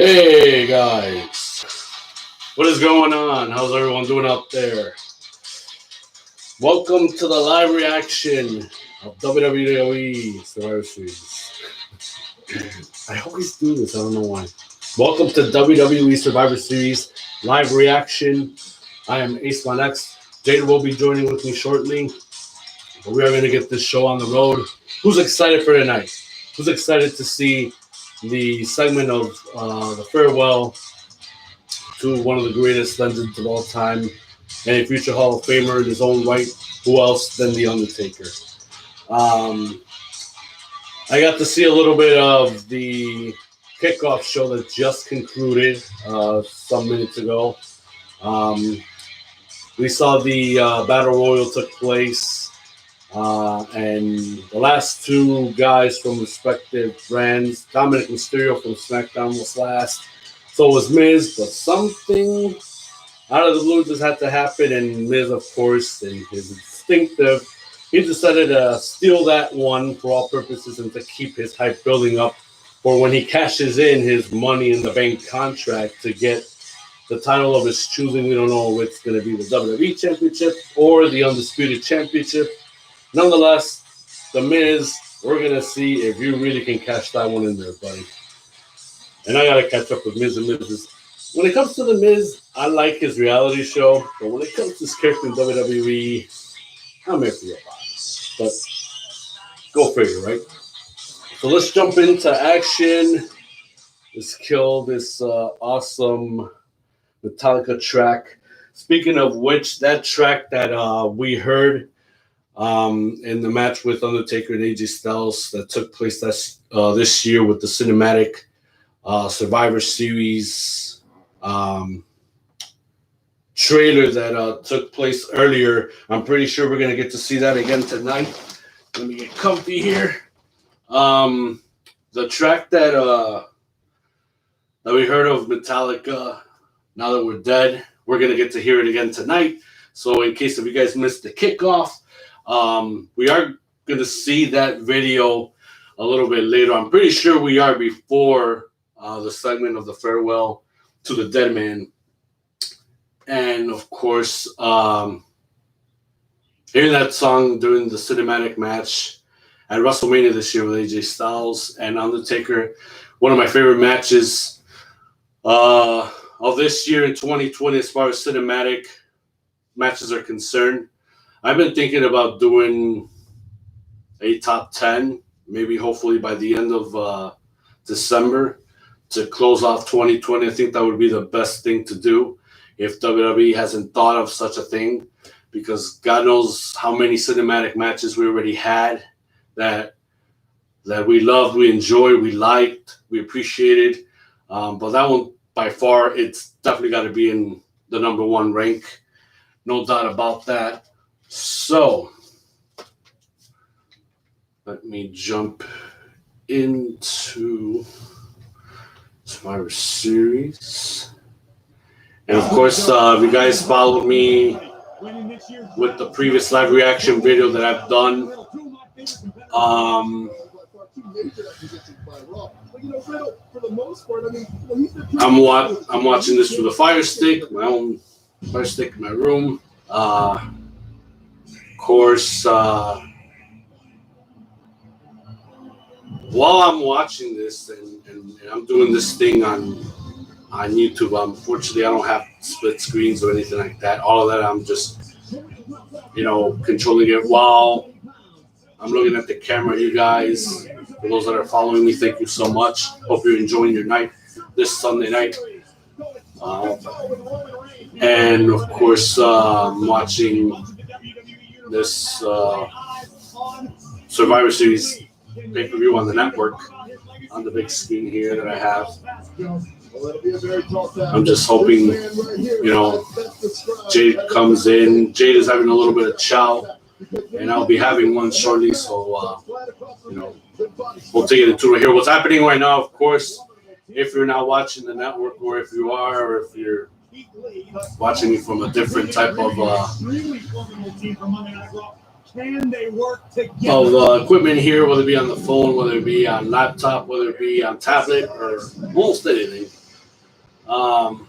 Hey guys, what is going on? How's everyone doing out there? Welcome to the live reaction of WWE Survivor Series. I always do this, I don't know why. Welcome to WWE Survivor Series live reaction. I am Ace One X. Jade will be joining with me shortly, but we are going to get this show on the road. Who's excited for tonight? Who's excited to see the segment of the farewell to one of the greatest legends of all time and a future Hall of Famer in his own right? Who else than The Undertaker? Um, I got to see a little bit of the kickoff show that just concluded some minutes ago. We saw the Battle Royal took place, and the last two guys from respective brands, Dominic Mysterio from SmackDown was last. So was Miz, but something out of the blue just had to happen, and Miz, of course, in his instinctive, he decided to steal that one for all purposes and to keep his hype building up for when he cashes in his Money in the Bank contract to get the title of his choosing. We don't know if it's going to be the WWE Championship or the Undisputed Championship. Nonetheless, The Miz, we're going to see if you really can cash that one in there, buddy. And I got to catch up with Miz and Miz. When it comes to The Miz, I like his reality show. But when it comes to his character in WWE, I'm iffy about it. But go figure, right? So let's jump into action. Let's kill this awesome Metallica track. Speaking of which, that track that we heard in the match with Undertaker and AJ Styles that took place this year with the cinematic Survivor Series trailer that took place earlier. I'm pretty sure we're going to get to see that again tonight. Let me get comfy here. The track that we heard of Metallica, Now That We're Dead, we're going to get to hear it again tonight. So in case if you guys missed the kickoff, we are going to see that video a little bit later. I'm pretty sure we are before the segment of the farewell to the dead man. And of course, hearing that song during the cinematic match at WrestleMania this year with AJ Styles and Undertaker, one of my favorite matches of this year in 2020 as far as cinematic matches are concerned. I've been thinking about doing a top 10, maybe hopefully by the end of December to close off 2020. I think that would be the best thing to do if WWE hasn't thought of such a thing, because God knows how many cinematic matches we already had that we loved, we enjoyed, we liked, we appreciated. But that one, by far, it's definitely got to be in the number one rank. No doubt about that. So, let me jump into Survivor Series. And of course, if you guys followed me with the previous live reaction video that I've done, I'm watching this through the Fire Stick, my own Fire Stick in my room. Of course, while I'm watching this and I'm doing this thing on YouTube, unfortunately, I don't have split screens or anything like that. All of that, I'm just, controlling it while I'm looking at the camera. You guys, for those that are following me, thank you so much. Hope you're enjoying your night this Sunday night. And of course, I'm watching this Survivor Series pay-per-view on the network on the big screen here that I have. I'm just hoping, Jade comes in. Jade is having a little bit of chow, and I'll be having one shortly. So, we'll take it into right here. What's happening right now, of course, if you're not watching the network, or if you are, or if you're watching me from a different type of equipment here, whether it be on the phone, whether it be on laptop, whether it be on tablet, or almost anything. Um,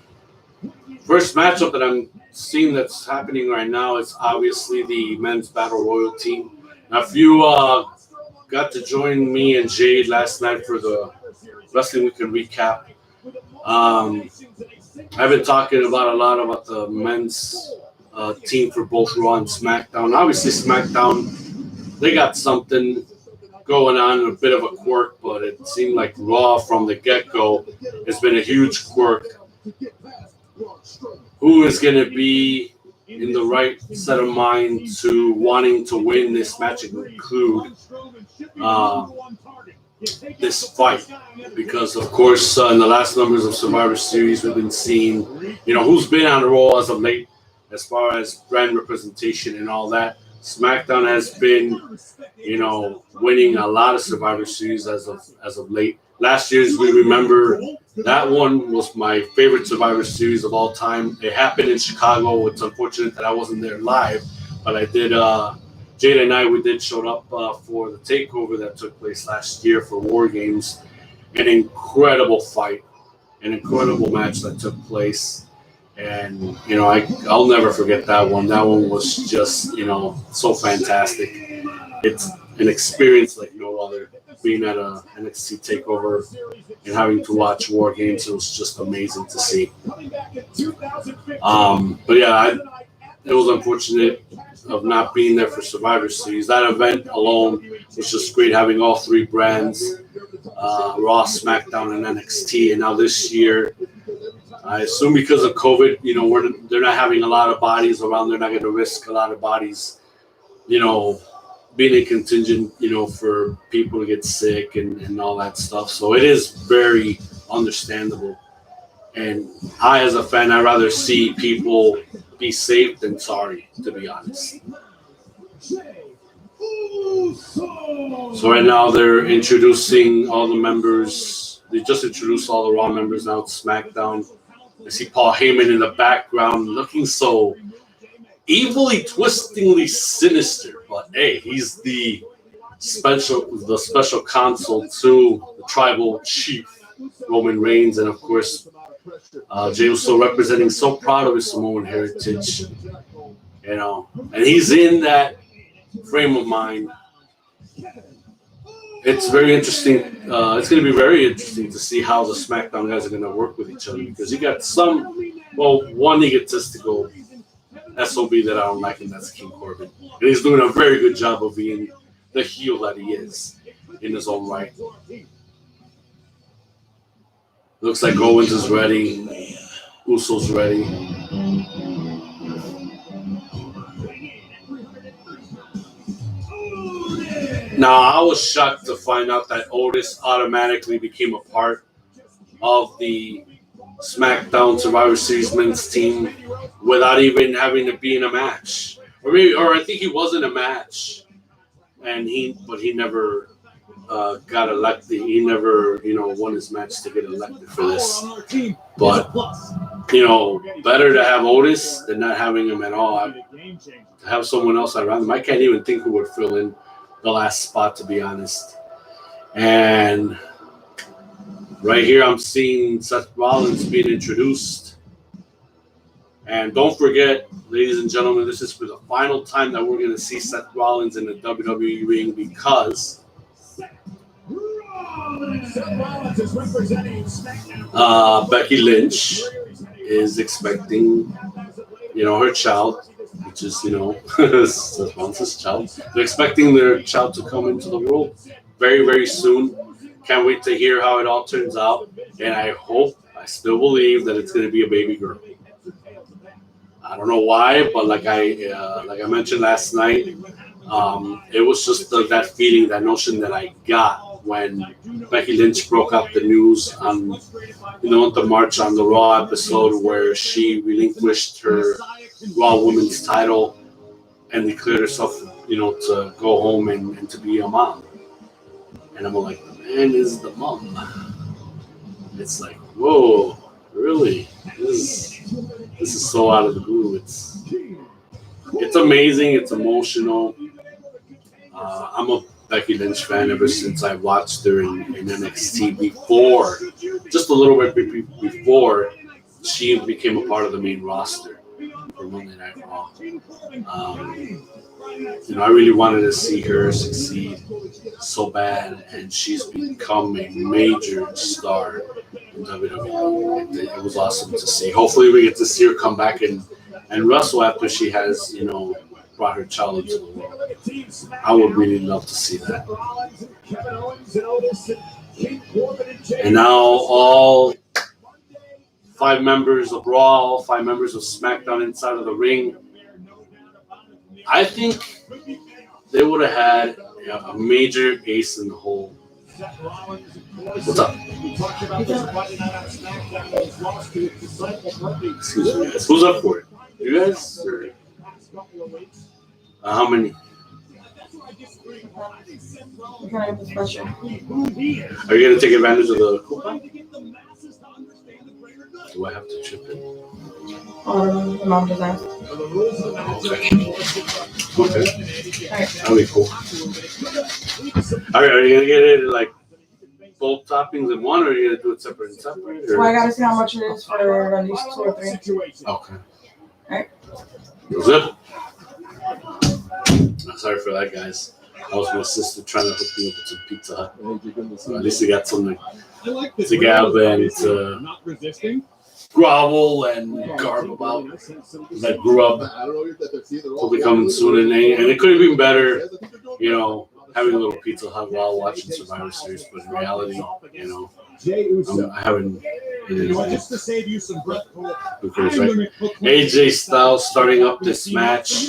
First matchup that I'm seeing that's happening right now is obviously the men's battle royal team. Now, if you got to join me and Jade last night for the Wrestling Weekend recap, I've been talking about a lot about the men's team for both Raw and SmackDown. Obviously, SmackDown, they got something going on, a bit of a quirk, but it seemed like Raw from the get-go has been a huge quirk. Who is going to be in the right set of mind to wanting to win this match and conclude this fight? Because, of course, in the last numbers of Survivor Series, we've been seeing, who's been on the roll as of late as far as brand representation and all that. SmackDown has been, winning a lot of Survivor Series as of late. Last year's, we remember that one was my favorite Survivor Series of all time. It happened in Chicago. It's unfortunate that I wasn't there live, but I did. Jade and we did show up for the takeover that took place last year for War Games. An incredible fight, an incredible match that took place. And, I'll never forget that one. That one was just, so fantastic. It's an experience like no other. Being at a NXT takeover and having to watch War Games, it was just amazing to see. But yeah, it was unfortunate of not being there for Survivor Series. That event alone was just great, having all three brands, Raw, SmackDown, and NXT. And now this year, I assume because of COVID, they're not having a lot of bodies around. They're not going to risk a lot of bodies, being a contingent, for people to get sick and all that stuff. So it is very understandable. And I, as a fan, I'd rather see people be safe than sorry, to be honest. So right now they're introducing all the members. They just introduced all the Raw members now to SmackDown. I see Paul Heyman in the background looking so evilly, twistingly sinister, but hey, he's the special counsel to the tribal chief Roman Reigns, and of course, Jey Uso representing, so proud of his Samoan heritage, and he's in that frame of mind. It's very interesting. It's going to be very interesting to see how the SmackDown guys are going to work with each other, because you got one egotistical SOB that I don't like, and that's King Corbin. And he's doing a very good job of being the heel that he is in his own right. Looks like Owens is ready. Uso's ready. Now, I was shocked to find out that Otis automatically became a part of the SmackDown Survivor Series men's team without even having to be in a match, or I think he was in a match, but he never got elected. He never, won his match to get elected for this. But better to have Otis than not having him at all. To have someone else around him, I can't even think who would fill in the last spot, to be honest. And right here, I'm seeing Seth Rollins being introduced. And don't forget, ladies and gentlemen, this is for the final time that we're going to see Seth Rollins in the WWE ring, because Becky Lynch is expecting, her child, which is, Seth Rollins' child. They're expecting their child to come into the world very, very soon. Can't wait to hear how it all turns out. And I still believe that it's going to be a baby girl. I don't know why, but like I mentioned last night, it was just that feeling, that notion that I got when Becky Lynch broke out the news on, the month of March on the Raw episode, where she relinquished her Raw Women's title and declared herself, to go home and to be a mom. And I'm like, the man is the mom. It's like, whoa, really? This is so out of the blue. It's amazing. It's emotional. I'm a Becky Lynch fan ever since I watched her in NXT before, just a little bit before she became a part of the main roster for Monday Night Raw. I really wanted to see her succeed so bad, and she's become a major star in WWE. It was awesome to see. Hopefully, we get to see her come back and wrestle after she has, brought her child into the world. I would really love to see that. And now all 5 members of Raw, all 5 members of SmackDown inside of the ring. I think they would have had a major ace in the hole. What's up? Excuse me, guys. Who's up for it? You guys? Or, how many? Can I have the special? Are you going to take advantage of the coupon? Do I have to chip in? Oh, the mom just asked. Okay. That'll be cool. Are you going to get it like both toppings in one, or are you going to do it separate and separate? Well, I got to see how much it is for at least 2 or 3. Okay. Alright. Was it? Sorry for that, guys. That was my sister trying to hook me up with some Pizza Hut. So at least I got something to gab and to grovel and garb about. That grub will be coming soon, and it could have been better, having a little Pizza Hut while watching Survivor Series, but in reality, I haven't. Just to save you some breath. AJ Styles starting up this match.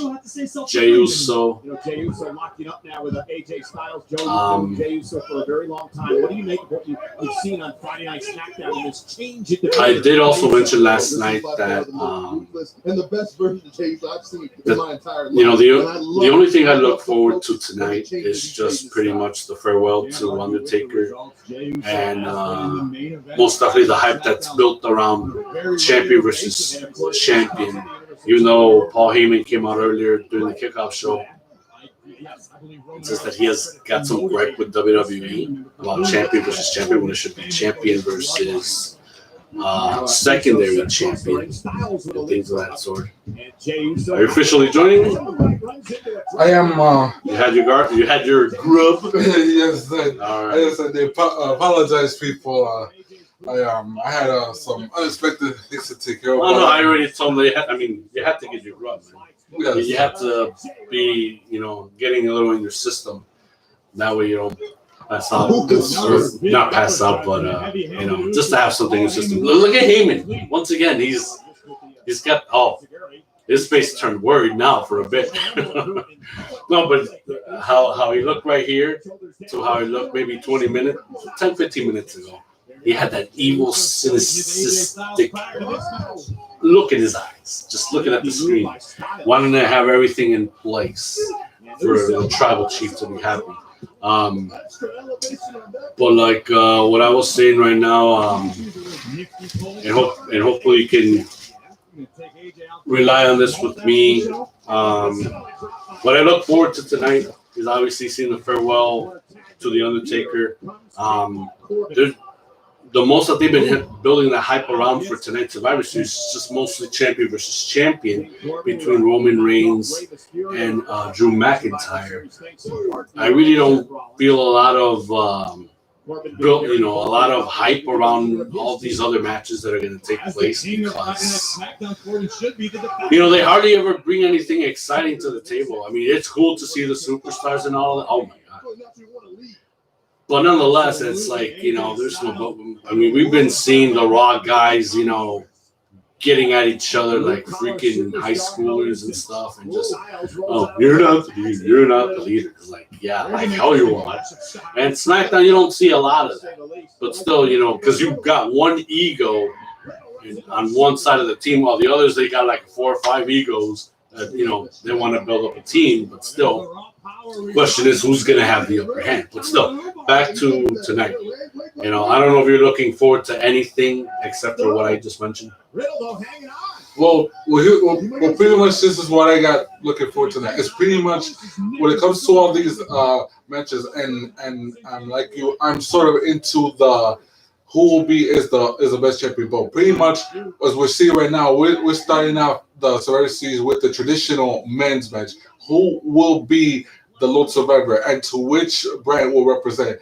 Jey Uso. Jey Uso locking up now with AJ Styles. Jey Uso for a very long time. What do you make of what you've seen on Friday Night SmackDown and this change? I did also mention last night that and the best version of Jey I've seen in my entire life. The only thing I look forward to tonight is just pretty much the farewell to Undertaker, and most definitely the hype that's built around champion versus champion. Even though Paul Heyman came out earlier during the kickoff show, it says that he has got some gripe with WWE about champion versus champion when it should be champion versus secondary champion and things of that sort. Are you officially joining me? I am. You had your guard. You had your grub. Yes, All right. I just said they apologize, people. I had some unexpected things to take care of. Oh no, I already told them. You had to get your grub. Man. Yes. You have to be, getting a little in your system. That way you don't pass out. Or not pass out, but just to have something in your system. Look at Heyman. Once again, he's got his face turned worried now for a bit. No, but how he looked right here to how he looked maybe 10, 15 minutes ago. He had that evil, cynicistic look in his eyes, just looking at the screen, wanting to have everything in place for the tribal chief to be happy. But like what I was saying right now, and hopefully you can rely on this with me. What I look forward to tonight is obviously seeing the farewell to the Undertaker. The most that they've been building the hype around for tonight's Survivor Series is just mostly champion versus champion between Roman Reigns and Drew McIntyre. I really don't feel a lot of a lot of hype around all these other matches that are going to take place because they hardly ever bring anything exciting to the table. I mean, it's cool to see the superstars and all that. Oh my god. But nonetheless, it's like, there's no. I mean, we've been seeing the Raw guys, getting at each other like freaking high schoolers and stuff, and just, you're not the leader. You're not the leader. It's like, yeah, like hell you are. And SmackDown, you don't see a lot of that, but still, because you've got one ego on one side of the team, while the others they got like 4 or 5 egos that they want to build up a team, but still. Question is who's going to have the upper hand. But still, back to tonight. I don't know if you're looking forward to anything except for what I just mentioned. Well, pretty much this is what I got looking forward to tonight. It's pretty much when it comes to all these matches, and I'm like you, I'm sort of into the who will be is the best champion. But pretty much as we're seeing right now, we're starting out the Survivor Series with the traditional men's match. Who will be the Lone Survivor and to which brand will represent?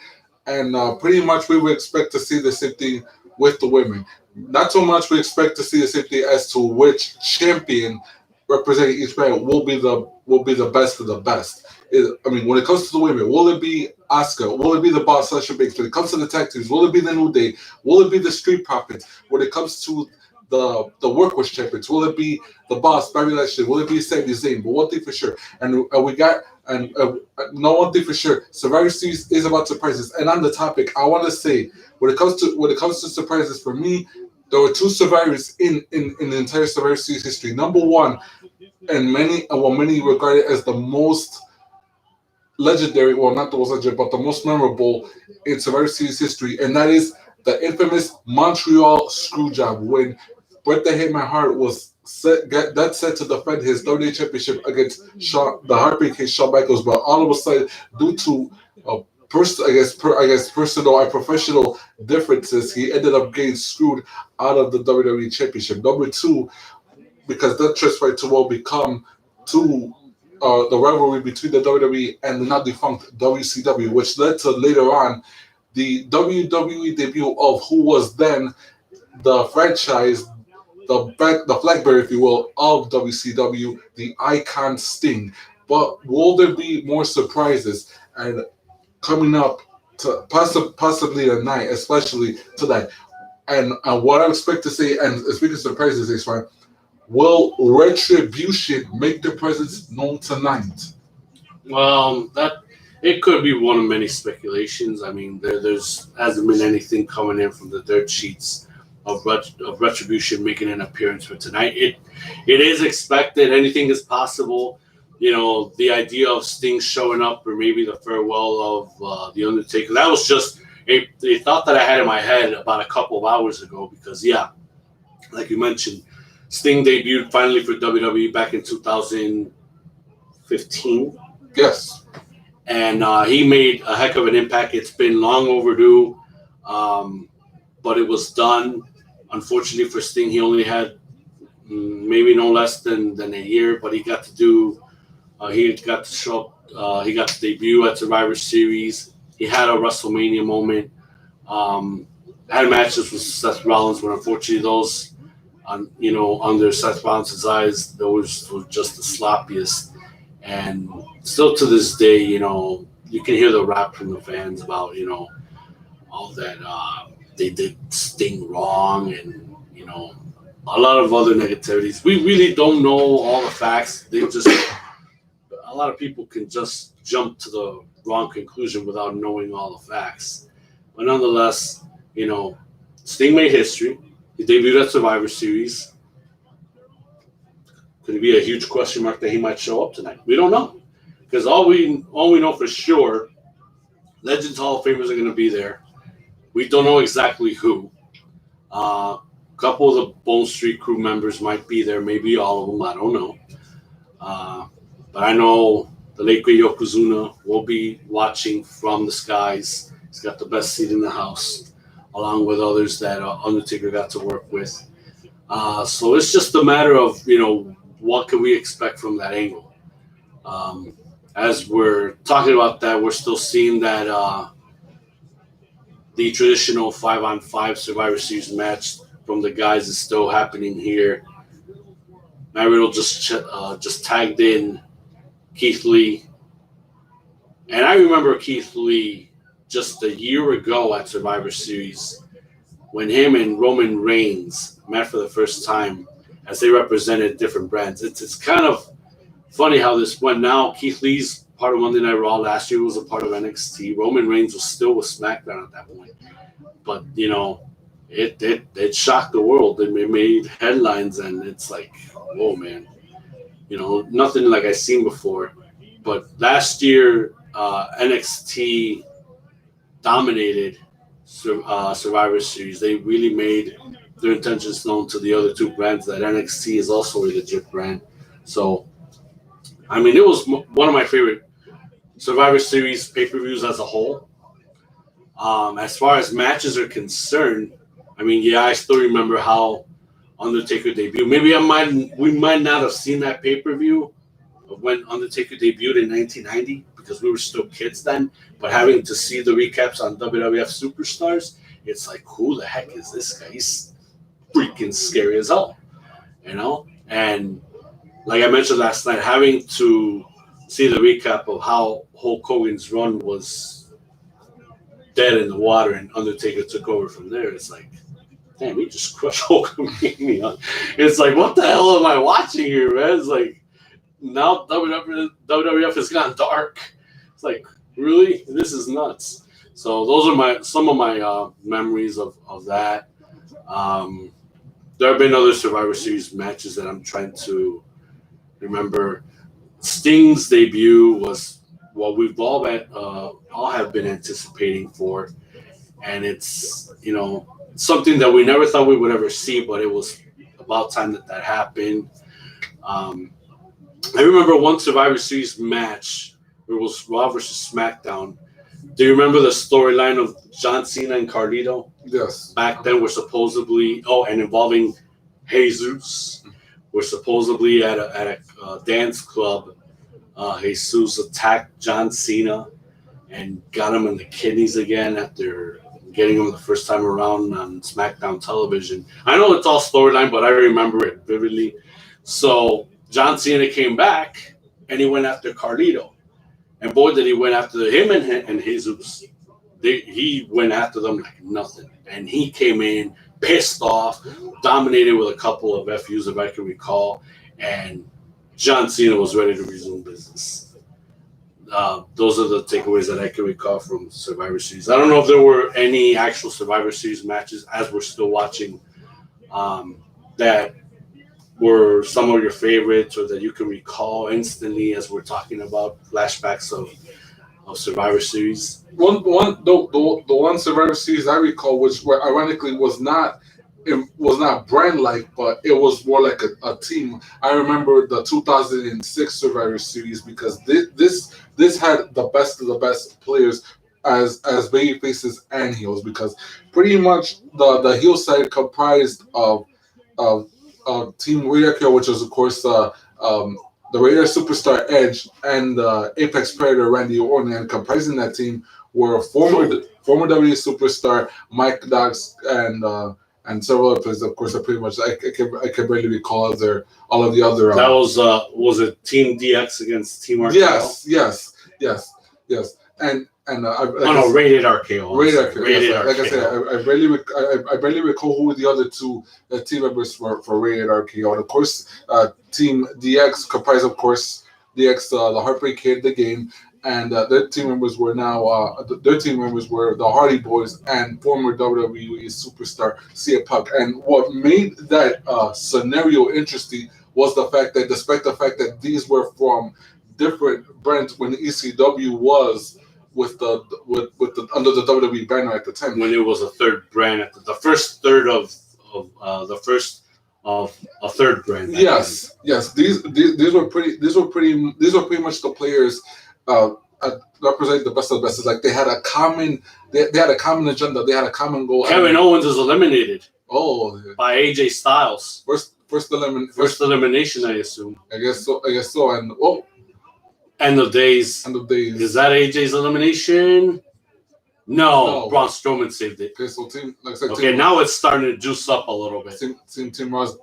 And pretty much we would expect to see the same thing with the women. Not so much we expect to see the same thing as to which champion representing each brand will be the best of the best. I mean, when it comes to the women, will it be Asuka? Will it be the Boss Sasha Banks? When it comes to the tag teams, will it be the New Day? Will it be the Street Profits? When it comes to the Workhorse champions, will it be the Boss Barry Lashley? Will it be Sami Zayn? But one thing for sure, and we got and no one thing for sure, Survivor Series is about surprises. And on the topic, I want to say when it comes to surprises for me, there were two survivors in the entire Survivor Series history. Number one, and many regard it as the most legendary, well, not the most legendary, but the most memorable in Survivor Series history, and that is the infamous Montreal Screwjob when Bret the Hitman Hart was set to defend his WWE Championship against the Heartbreak Kid Shawn Michaels, but all of a sudden, due to I guess personal and professional differences, he ended up getting screwed out of the WWE Championship. Number two, because that transferred to what become to the rivalry between the WWE and the now defunct WCW, which led to later on the WWE debut of who was then the franchise, the flag bearer, if you will, of WCW, the Icon Sting. But will there be more surprises and coming up to possibly tonight, especially tonight? And what I expect to see, and speaking of surprises, is fine. Will Retribution make their presence known tonight? Well, that it could be one of many speculations. I mean, there's hasn't been anything coming in from the dirt sheets of Retribution making an appearance for tonight. It is expected. Anything is possible. You know, the idea of Sting showing up, or maybe the farewell of the Undertaker. That was just a thought that I had in my head about a couple of hours ago. Because yeah, like you mentioned, Sting debuted finally for WWE back in 2015. Yes. And he made a heck of an impact. It's been long overdue, but it was done. Unfortunately for Sting, he only had maybe no less than a year, but he got to do. He got to show up. He got to debut at Survivor Series. He had a WrestleMania moment. Had matches with Seth Rollins, but unfortunately those, under Seth Rollins' eyes, those were just the sloppiest. And still to this day, you can hear the rap from the fans about, all that they did Sting wrong and, a lot of other negativities. We really don't know all the facts. A lot of people can just jump to the wrong conclusion without knowing all the facts. But nonetheless, Sting made history. He debuted at Survivor Series. Could it be a huge question mark that he might show up tonight? We don't know. Because all we know for sure, Legends Hall of Famers are going to be there. We don't know exactly who. A couple of the Bone Street crew members might be there, maybe all of them. I don't know. But I know the late great Yokozuna will be watching from the skies. He's got the best seat in the house, along with others that Undertaker got to work with. So it's just a matter of, what can we expect from that angle? As we're talking about that, we're still seeing that the traditional 5-on-5 Survivor Series match from the guys is still happening here. Matt Riddle just tagged in Keith Lee. And I remember Keith Lee just a year ago at Survivor Series when him and Roman Reigns met for the first time as they represented different brands. It's kind of funny how this went. Now Keith Lee's part of Monday Night Raw. Last year was a part of NXT. Roman Reigns was still with SmackDown at that point. But, it shocked the world. It made headlines, and it's like, whoa, man. Nothing like I've seen before. But last year, NXT dominated Survivor Series. They really made their intentions known to the other two brands that NXT is also a legit brand. So, I mean, it was one of my favorite Survivor Series pay-per-views as a whole. As far as matches are concerned, I mean, yeah, I still remember how Undertaker debuted. Maybe we might not have seen that pay-per-view of when Undertaker debuted in 1990 because we were still kids then. But having to see the recaps on WWF Superstars, it's like, who the heck is this guy? He's freaking scary as hell, you know? And like I mentioned last night, having to see the recap of how Hulk Hogan's run was dead in the water and Undertaker took over from there, it's like, damn, he just crushed Hulk Hogan. It's like, what the hell am I watching here, man? It's like, now WWF has gone dark. It's like, really? This is nuts. So those are some of my memories of that. There have been other Survivor Series matches that I'm trying to remember. Sting's debut was what we've all have been anticipating for, and it's something that we never thought we would ever see, but it was about time that happened. I remember one Survivor Series match where it was Raw versus SmackDown. Do you remember the storyline of John Cena and Carlito? Yes. Back then, we're supposedly and involving Jesus. We're supposedly at a dance club. Jesus attacked John Cena and got him in the kidneys again after getting him the first time around on SmackDown television. I know it's all storyline, but I remember it vividly. So John Cena came back and he went after Carlito. And boy, did he went after him and Jesus. He went after them like nothing. And he came in pissed off, dominated with a couple of FUs, if I can recall. And John Cena was ready to resume business. Those are the takeaways that I can recall from Survivor Series. I don't know if there were any actual Survivor Series matches, as we're still watching, that were some of your favorites or that you can recall instantly as we're talking about flashbacks of Survivor Series. The one Survivor Series I recall, which ironically was not brand like, but it was more like a team. I remember the 2006 Survivor Series because this had the best of the best players as baby faces and heels, because pretty much the heel side comprised of Team Radar, which was of course the Radar Superstar Edge and the Apex Predator Randy Orton, and comprising that team were former WWE superstar Mike Knox and several other players. Of course, I pretty much I can barely recall all of the other. That was it Team DX against Team RKO? Yes. And Rated RKO. Rated RKO. Like I said, I barely recall who the other two team members for Rated RKO. And of course, Team DX comprised, of course, DX, the Heartbreak Kid, the Game, and their team members were the Hardy Boys and former WWE superstar CM Punk. And what made that scenario interesting was the fact that, despite the fact that these were from different brands when the ECW was with the under the WWE banner at the time, when it was a third brand, the first third of a third brand. Yes. These were pretty much the players represent the best of the best. It's like they had a common agenda. They had a common goal. Kevin Owens is eliminated. Oh, by AJ Styles. First elimination, I assume. I guess so. And End of days. Is that AJ's elimination? No. Braun Strowman saved it. Okay, so now it's starting to juice up a little bit. Team Raw's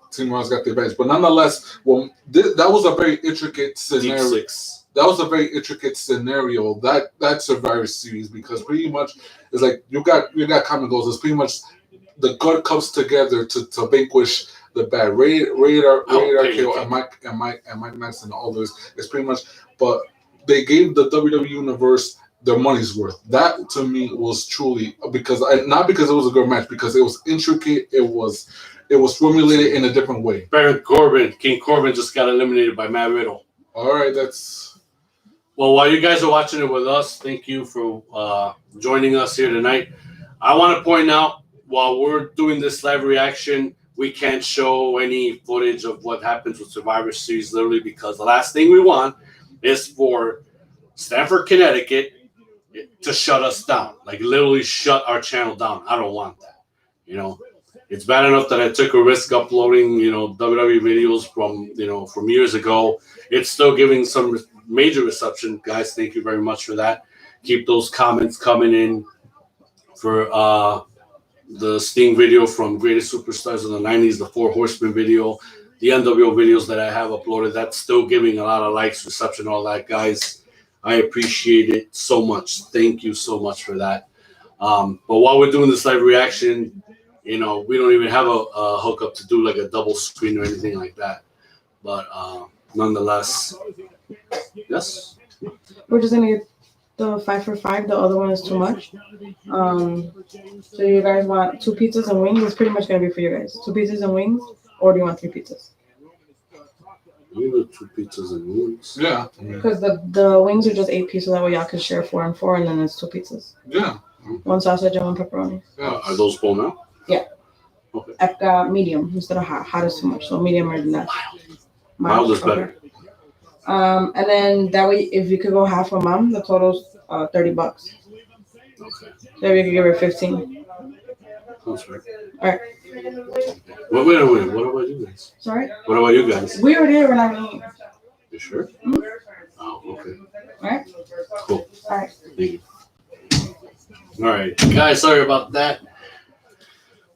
got the advantage, but nonetheless, that was a very intricate scenario. Deep Six. That was a very intricate scenario, that Survivor Series, because pretty much it's like you got common goals. It's pretty much the good comes together to vanquish the bad. Radar KO and Mike Max and all those. It's pretty much, but they gave the WWE Universe their money's worth. That to me was truly not because it was a good match, because it was intricate. It was formulated in a different way. King Corbin just got eliminated by Matt Riddle. All right, that's. Well, while you guys are watching it with us, thank you for joining us here tonight. I want to point out, while we're doing this live reaction, we can't show any footage of what happens with Survivor Series, literally because the last thing we want is for Stamford, Connecticut, to shut us down, like literally shut our channel down. I don't want that. You know, it's bad enough that I took a risk uploading, WWE videos from years ago. It's still giving some major reception, guys. Thank you very much for that. Keep those comments coming in for the Sting video from Greatest Superstars of the 90s, the Four Horsemen video, the NWO videos that I have uploaded. That's still giving a lot of likes, reception, all that, guys. I appreciate it so much. Thank you so much for that. But while we're doing this live reaction, we don't even have a hookup to do like a double screen or anything like that. But nonetheless, yes. We're just gonna get the 5 for $5. The other one is too much. So you guys want 2 pizzas and wings? It's pretty much gonna be for you guys. 2 pizzas and wings, or do you want 3 pizzas? We do 2 pizzas and wings. Yeah. Because the wings are just 8 pieces. That way y'all can share 4 and 4, and then it's 2 pizzas. Yeah. 1 sausage and 1 pepperoni. Yeah. Are those full now? Yeah. Okay. I've got medium instead of hot. Hot is too much, so medium or less. Mild is better. And then that way, if you could go half a mom, the total's $30. Okay. So you could give her 15. That's right. All right. Wait. What about you guys? Sorry. What about you guys? We already here. We're not gonna eat. You sure? Mhm. Oh, okay. All right. Cool. All right. Thank you. All right, guys. Sorry about that.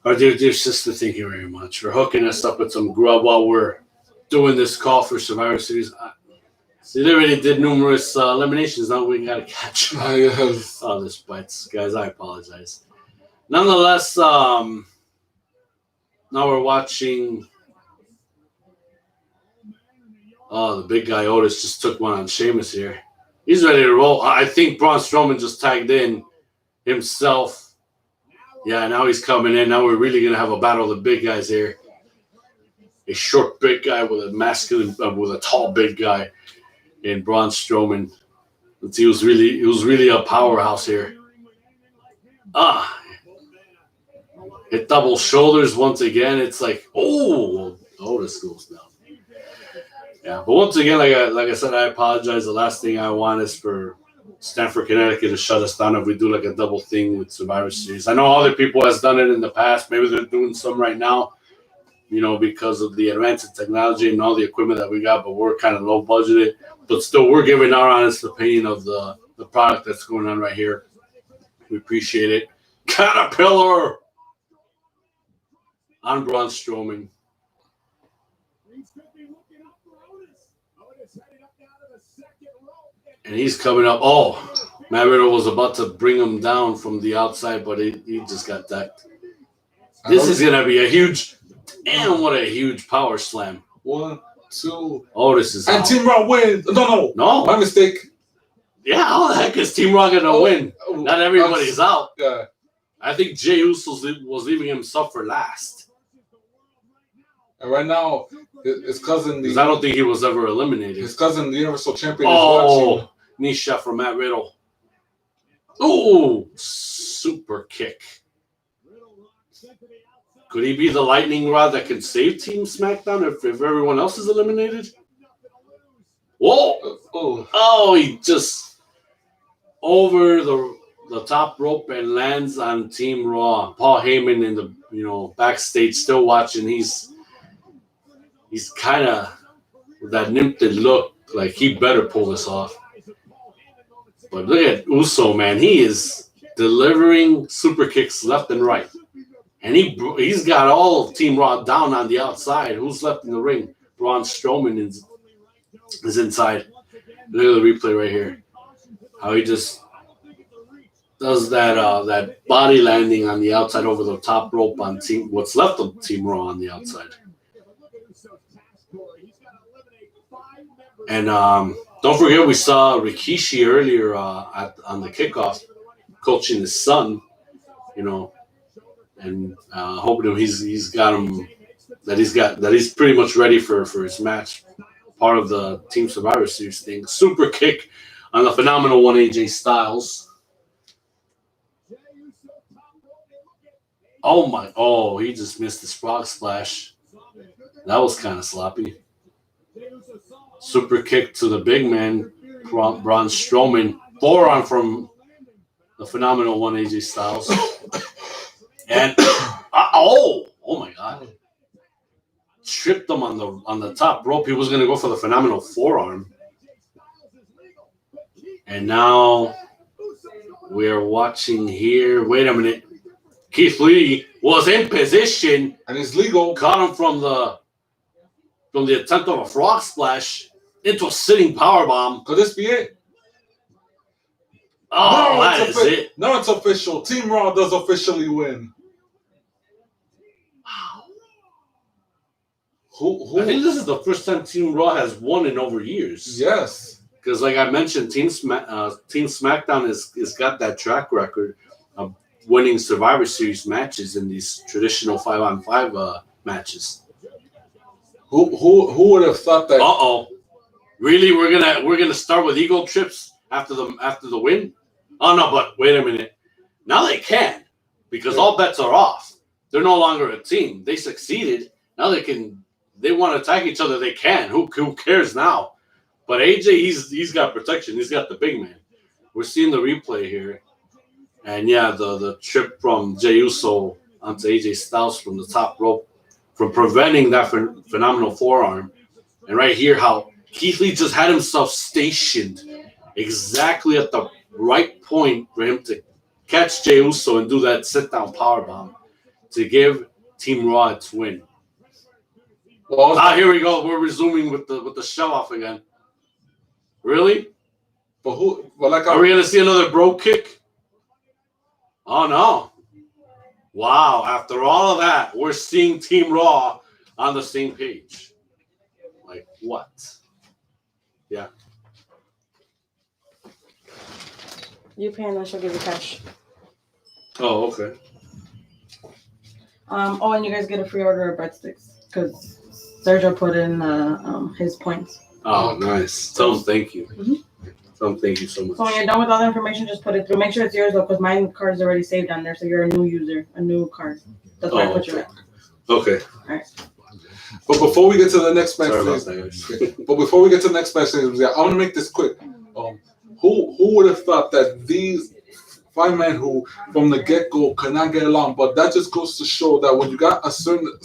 Our dear sister, thank you very much for hooking us up with some grub while we're doing this call for Survivor Series. See, they already did numerous eliminations. Now we got to catch up. Yes. Oh, this bites, guys. I apologize. Nonetheless, now we're watching. Oh, the big guy Otis just took one on Sheamus here. He's ready to roll. I think Braun Strowman just tagged in himself. Yeah, now he's coming in. Now we're really going to have a battle of the big guys here. A short, big guy with a masculine, with a tall, big guy in Braun Strowman. He was really a powerhouse here. Hit double shoulders once again. It's like, Otis goes down. Yeah, but once again, like I said, I apologize. The last thing I want is for Stamford, Connecticut to shut us down if we do like a double thing with Survivor Series. I know other people has done it in the past. Maybe they're doing some right now, because of the advance in technology and all the equipment that we got, but we're kind of low budgeted. But still, we're giving our honest opinion of the product that's going on right here. We appreciate it. Caterpillar on Braun Strowman. And he's coming up. Oh, Matt Riddle was about to bring him down from the outside, but he just got decked. This is going to be a huge, damn, what a huge power slam. 1, 2. Oh, this is And out. Team Raw wins. No. My mistake. Yeah, how the heck is Team Raw going to win? Not everybody's out. Yeah. I think Jey Uso was leaving himself for last. And right now, his cousin, Because I don't think he was ever eliminated. his cousin, the Universal Champion, is Oh, watching. knee shot from Matt Riddle. Oh, super kick. Could he be the lightning rod that can save Team SmackDown if everyone else is eliminated? Whoa! Oh, he just over the top rope and lands on Team Raw. Paul Heyman in the backstage still watching. He's kind of with that nymphted look, like he better pull this off. But look at Uso, man. He is delivering super kicks left and right. And he's got all of Team Raw down on the outside. Who's left in the ring? Braun Strowman is inside. Look at the replay right here. How he just does that body landing on the outside over the top rope on what's left of Team Raw on the outside. And don't forget, we saw Rikishi earlier on the kickoff coaching his son, and hoping he's got him that he's pretty much ready for his match. Part of the Team Survivor Series thing. Super kick on the phenomenal one, AJ Styles. Oh, he just missed the frog splash. That was kind of sloppy. Super kick to the big man, Braun Strowman. Forearm from the phenomenal one AJ Styles. And oh my God. Tripped him on the top rope. He was gonna go for the phenomenal forearm. And now we're watching here. Wait a minute. Keith Lee was in position. And it's legal. Caught him from the attempt of a frog splash into a sitting powerbomb. Could this be it? Oh, No, that is it. No, it's official. Team Raw does officially win. I think this is the first time Team Raw has won in over years. Yes. Because, like I mentioned, Team SmackDown has got that track record of winning Survivor Series matches in these traditional 5-on-5 matches. Who would have thought that? Really? We're gonna start with ego trips after the win? Oh no, but wait a minute. Now they can, because all bets are off. They're no longer a team. They succeeded. Now they want to attack each other. They can. Who cares now? But AJ, he's got protection. He's got the big man. We're seeing the replay here. And yeah, the trip from Jey Uso onto AJ Styles from the top rope, from preventing that phenomenal forearm. And right here, how Keith Lee just had himself stationed exactly at the right point for him to catch Jey Uso and do that sit-down powerbomb to give Team Raw its win. Well, here we go. We're resuming with the show-off again. Really? But who? Well, are we gonna see another bro kick? Oh no! Wow! After all of that, we're seeing Team Raw on the same page. Like what? Yeah. You pay and I shall give you cash. Oh, okay. And you guys get a free order of breadsticks because Sergio put in his points. Oh, nice. Tell him thank you. Mm-hmm. Tell him thank you so much. So when you're done with all the information, just put it through. Make sure it's yours though, because my card is already saved on there. So you're a new user, a new card. That's why I put you in. Okay. All right. But before we get to the next match, I want to make this quick. Who would have thought that these 5 men who from the get-go could not get along? But that just goes to show that when you got a certain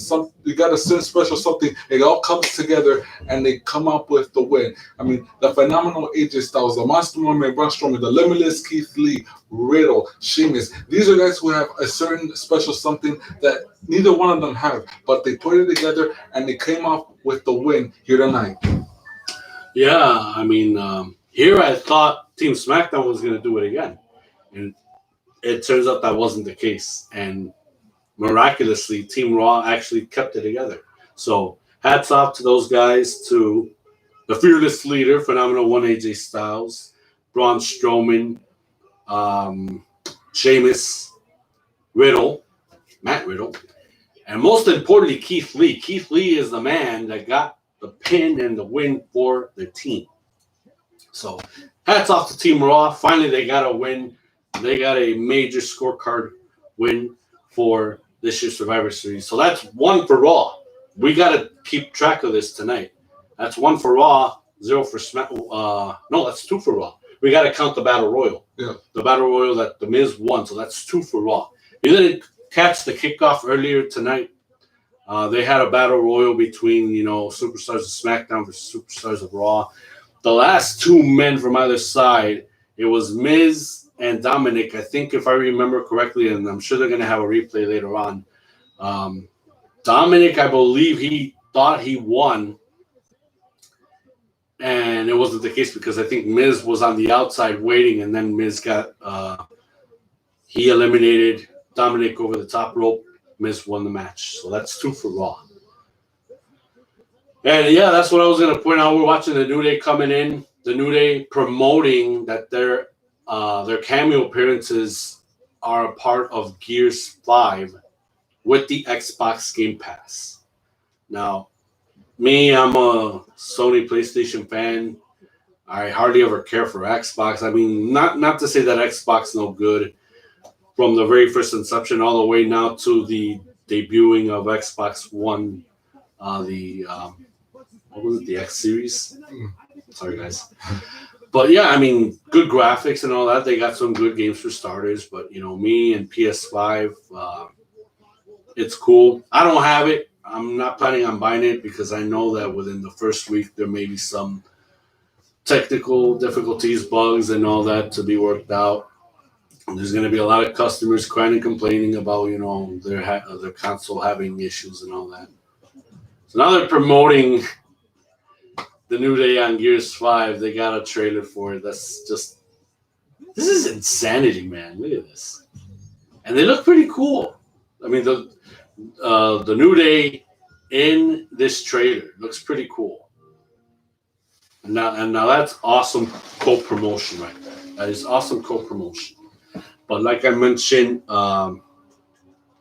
special something, it all comes together and they come up with the win. I mean, the phenomenal AJ Styles, the Monster Mermaid, Braun Strowman, the Limitless Keith Lee, Riddle, Sheamus. These are guys who have a certain special something that neither one of them have, but they put it together and they came up with the win here tonight. Yeah, I mean, here I thought Team SmackDown was going to do it again. And it turns out that wasn't the case. And miraculously, Team Raw actually kept it together. So hats off to those guys, to the fearless leader, phenomenal one AJ Styles, Braun Strowman, Sheamus, Matt Riddle, and most importantly, Keith Lee. Keith Lee is the man that got the pin and the win for the team. So hats off to Team Raw. Finally, they got a win. They got a major scorecard win for this year's Survivor Series. So that's 1 for Raw. We got to keep track of this tonight. That's 1 for Raw, 0 for Smack. No, that's 2 for Raw. We got to count the Battle Royal. Yeah. The Battle Royal that The Miz won. So that's 2 for Raw. You didn't catch the kickoff earlier tonight. They had a Battle Royal between, Superstars of SmackDown versus Superstars of Raw. The last 2 men from either side, it was Miz and Dominic, I think, if I remember correctly, and I'm sure they're going to have a replay later on. Dominic, I believe he thought he won, and it wasn't the case because I think Miz was on the outside waiting, and then Miz he eliminated Dominic over the top rope. Miz won the match. So that's 2 for Raw. And yeah, that's what I was going to point out. We're watching the New Day coming in. The New Day promoting that their cameo appearances are a part of Gears 5 with the Xbox Game Pass. Now, I'm a Sony PlayStation fan. I hardly ever care for Xbox. I mean, not to say that Xbox no good. From the very first inception all the way now to the debuting of Xbox One, what was it, the X Series? Sorry, guys. But yeah, I mean, good graphics and all that. They got some good games for starters. But me and PS5, it's cool. I don't have it. I'm not planning on buying it because I know that within the first week there may be some technical difficulties, bugs, and all that to be worked out. And there's going to be a lot of customers crying and complaining about their console having issues and all that. So now they're promoting the New Day on Gears 5. They got a trailer for it. This is insanity, man. Look at this. And they look pretty cool. I mean, the New Day in this trailer looks pretty cool. And now that's awesome co-promotion right there. That is awesome co-promotion. But like I mentioned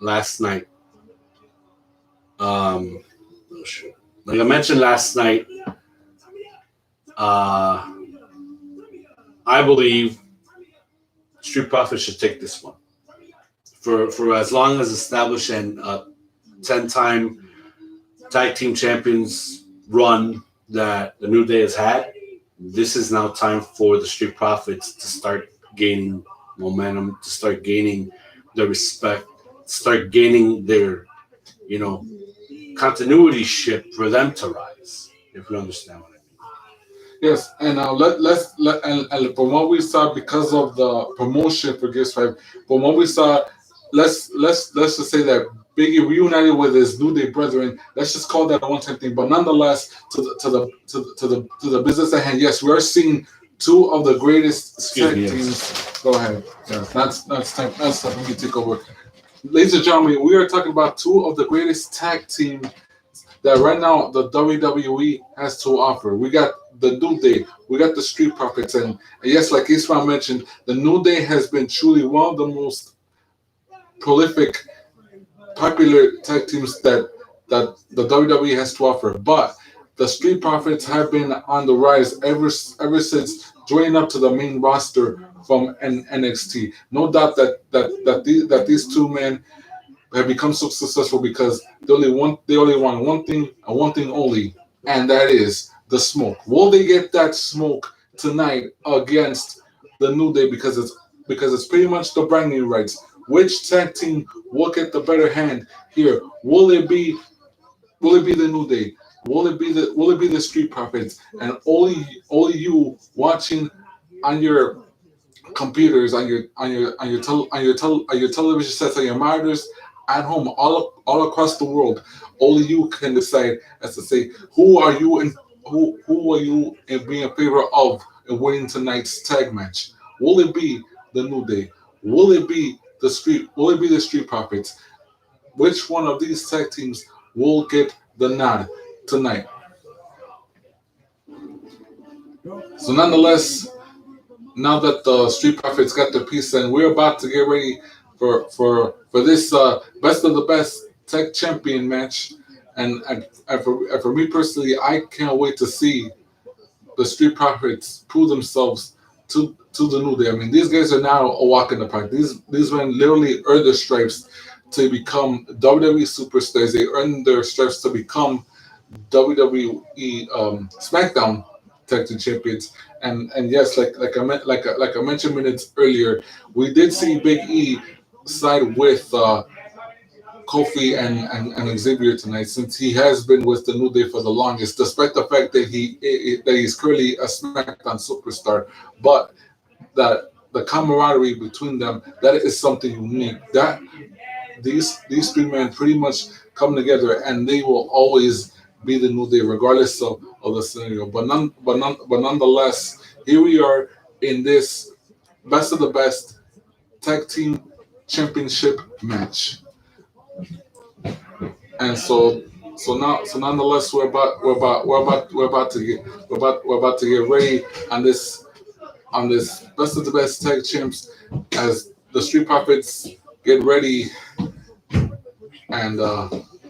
last night, I believe Street Profits should take this one for as long as established and 10-time tag team champions run that the New Day has had. This is now time for the Street Profits to start gaining momentum, to start gaining their respect, start gaining their continuity ship for them to rise. If you understand what I mean. Yes, and and from what we saw, because of the promotion for Gears 5, from what we saw, let's just say that Biggie reunited with his New Day brethren. Let's just call that a one-time thing. But nonetheless, to the business at hand, yes, we are seeing two of the greatest tag teams. Go ahead. Yeah, that's time. That's time for me to take over. Ladies and gentlemen, we are talking about two of the greatest tag teams that right now the WWE has to offer. We got the New Day, we got the Street Profits, and yes, like Ismail mentioned, the New Day has been truly one of the most prolific, popular tag teams that the WWE has to offer. But the Street Profits have been on the rise ever since joining up to the main roster from NXT. No doubt that these two men have become so successful because they only want one thing and one thing only, and that is the smoke. Will they get that smoke tonight against the New Day? Because it's pretty much the bragging rights. Which tag team will get the better hand here? Will it be the New Day? Will it be the Street Profits? And only you watching on your computers, on your television sets, on your monitors at home, all across the world. Only you can decide as to say who are you in being in favor of in winning tonight's tag match. Will it be the New Day? Will it be the Street Profits? Which one of these tag teams will get the nod tonight? So nonetheless, now that the Street Profits got their piece, and we're about to get ready for this best of the best tag champion match, and for me personally, I can't wait to see the Street Profits prove themselves to the New Day. I mean, these guys are now a walk in the park. These men literally earned their stripes to become WWE superstars. They earned their stripes to become WWE SmackDown Tag Team Champions. And yes, like I mentioned minutes earlier, we did see Big E side with Kofi and Xavier tonight, since he has been with the New Day for the longest, despite the fact that he's currently a SmackDown superstar. But that the camaraderie between them, that is something unique. That these three men pretty much come together, and they will always be the New Day, regardless of the scenario. But nonetheless, here we are in this best of the best tag team championship match. And so nonetheless, we're about to get ready on this best of the best tag champs as the Street Profits get ready. And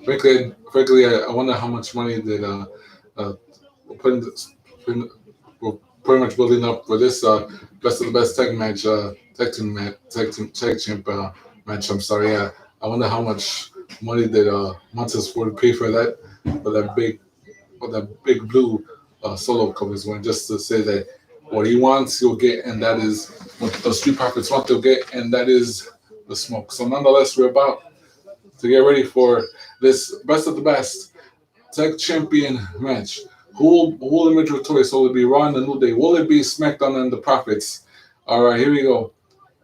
frankly, I wonder how much money did we're pretty much building up for this best of the best tag match, tag champ match. I'm sorry. I wonder how much money did Montez Ford pay for that big blue solo covers one, just to say that What he wants, he'll get, and that is what the Street Profits want, they'll get, and that is the smoke. So, nonetheless, we're about to get ready for this best of the best tag champion match. Who will emerge victorious? So, will it be Raw and the New Day? Will it be SmackDown and the Profits? All right, here we go.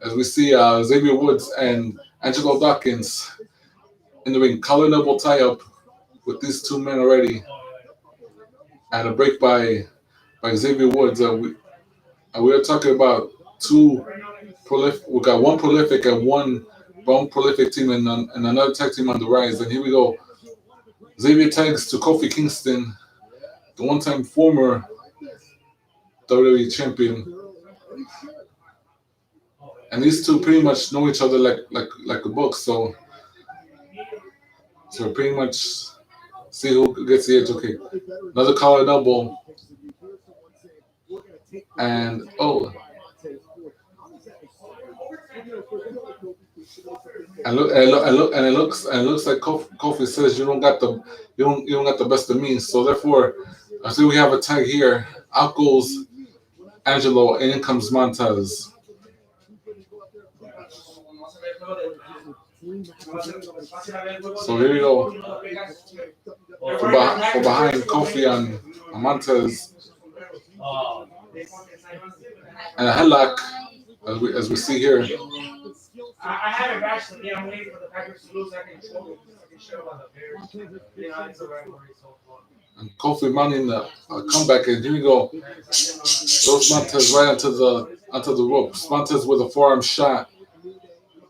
As we see Xavier Woods and Angelo Dawkins in the ring, collar double tie up with these two men already. And a break by Xavier Woods. We are talking about two prolific. We got one prolific and one prolific team, and another tag team on the rise. And here we go. Xavier tags to Kofi Kingston, the one-time former WWE champion, and these two pretty much know each other like a book. So pretty much see who gets the edge. Okay, another collar double, and and it looks like Kofi says you don't got the best of me. So therefore, I see we have a tag here. Out goes Angelo, and in comes Montez. So here we go. For behind Kofi and Montez, and a headlock, as we see here. I haven't actually. Yeah, I'm waiting for the Packers to lose. I can show about the Bears. It's a rivalry so far. And Kofi mounting a comeback, and here we go. Throws Montez right onto the ropes. Montez with a forearm shot,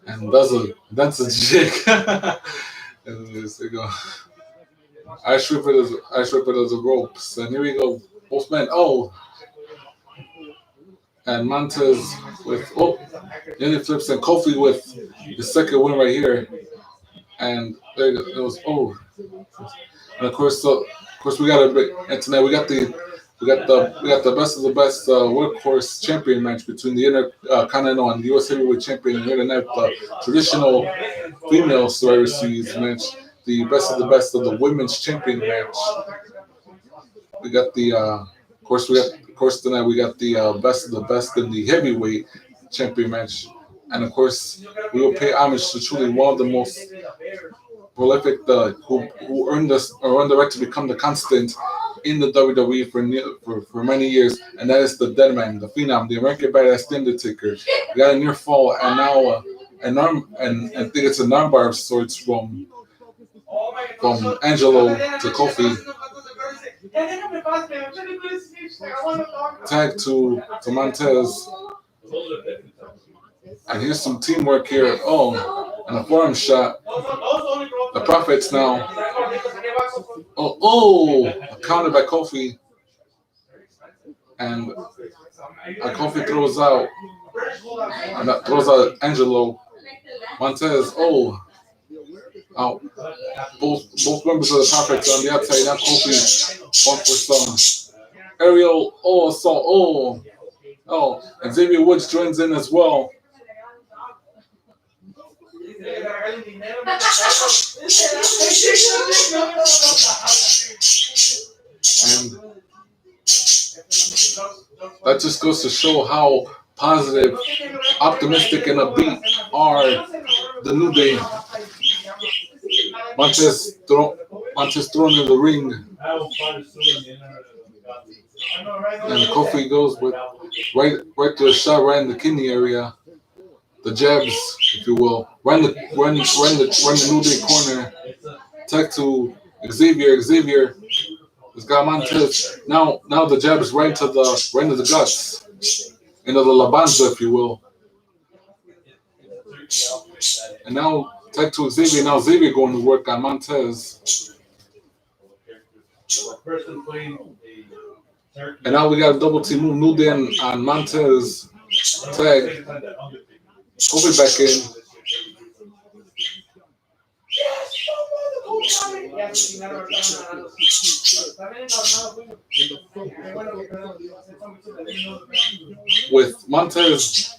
and that's a jig. And there you go. I strip it as a ropes, and here we go. Both men. And Montez with then it flips, and Kofi with the second win right here. And there it goes. And of course we got and tonight we got the best of the best workhorse champion match between the Intercontinental and the US Heavyweight Champion. And here tonight the traditional female Survivor Series match, the best of the women's champion match. We got of course tonight we got the best of the best in the heavyweight champion match, and of course we will pay homage to truly one of the most prolific, who earned the right to become the constant in the WWE for many years, and that is the Dead Man, the Phenom, the American Badass, the Undertaker. We got a near fall, and now and I think it's an armbar of sorts from Angelo to Kofi. Tag to Montez. And here's some teamwork here. And a forearm shot. The Profits now. A counter by Kofi. And Kofi throws out Angelo. Montez, out. Both members of the Profits on the outside. Now Kofi going for some aerial assault. And Xavier Woods joins in as well. And that just goes to show how positive, optimistic, and upbeat are the New Day. Montez thrown in the ring. And Kofi goes with right to a shot right in the kidney area. The jabs, if you will. Run the New Day corner. Tag to Xavier. Xavier has got Montez. Now the jab is right into the guts. Into the labanza, if you will. And now tag to Xavier. Now Xavier going to work on Montez. And now we got a double team move. New Day on Montez. Tag. Kofi back in. With Montez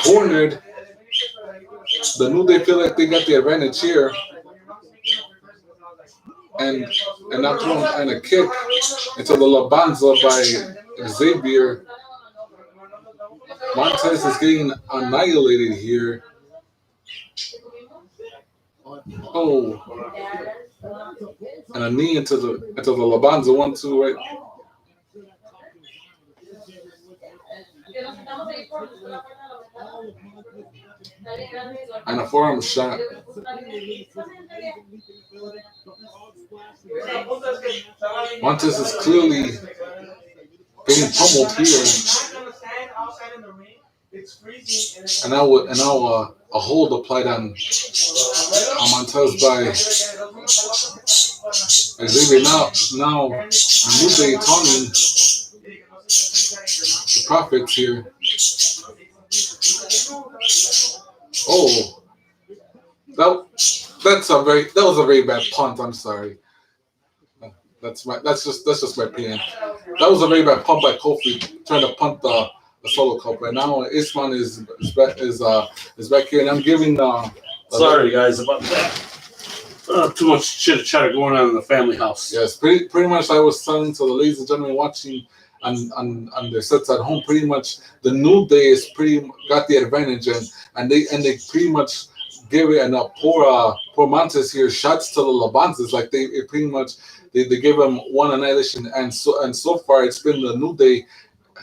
cornered, the New Day feel like they got the advantage here. And now throwing a kick into the labanza by Xavier. Montez is getting annihilated here. Oh, and a knee into the Labanza 1-2 right. And a forearm shot. Montez is clearly getting pummeled here. And now a hold applied on Montez by Xavier. Now New Day taunting the Prophets here. Oh, that was a very bad punt. I'm sorry. That's just my opinion. That was a very bad punt by Kofi, trying to punt the solo cup. Right now, Isman is back here, and I'm giving. Sorry, guys, about that. Too much chitter chatter going on in the family house. Yes, pretty much. I was telling to the ladies and gentlemen watching on their sets at home. Pretty much, the New Day is got the advantage, and they pretty much give it and poor Montez here shots to the Labanzas. Like they pretty much they gave him one annihilation, and so far it's been the New Day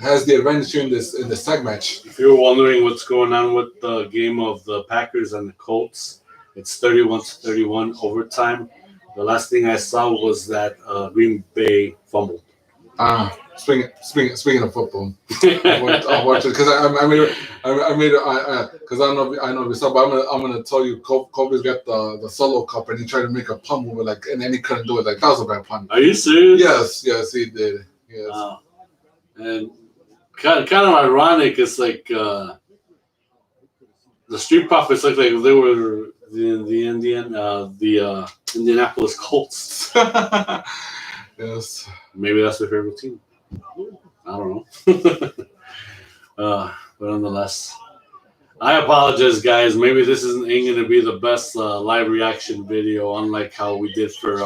has the advantage here in this tag match. If you're wondering what's going on with the game of the Packers and the Colts, it's 31-31 overtime. The last thing I saw was that Green Bay fumbled. Speaking of football, I'll watch it because I made because I know if you saw, but I'm gonna tell you, Kobe's got the solo cup and he tried to make a punt move and then he couldn't do it. Like that was a bad punt. Are you serious? Yes, he did. Yes. And kind of ironic. It's like the Street Profits look like they were the Indianapolis Colts. Yes. Maybe that's their favorite team. I don't know. But nonetheless, I apologize, guys. Maybe this ain't going to be the best live reaction video, unlike how we did for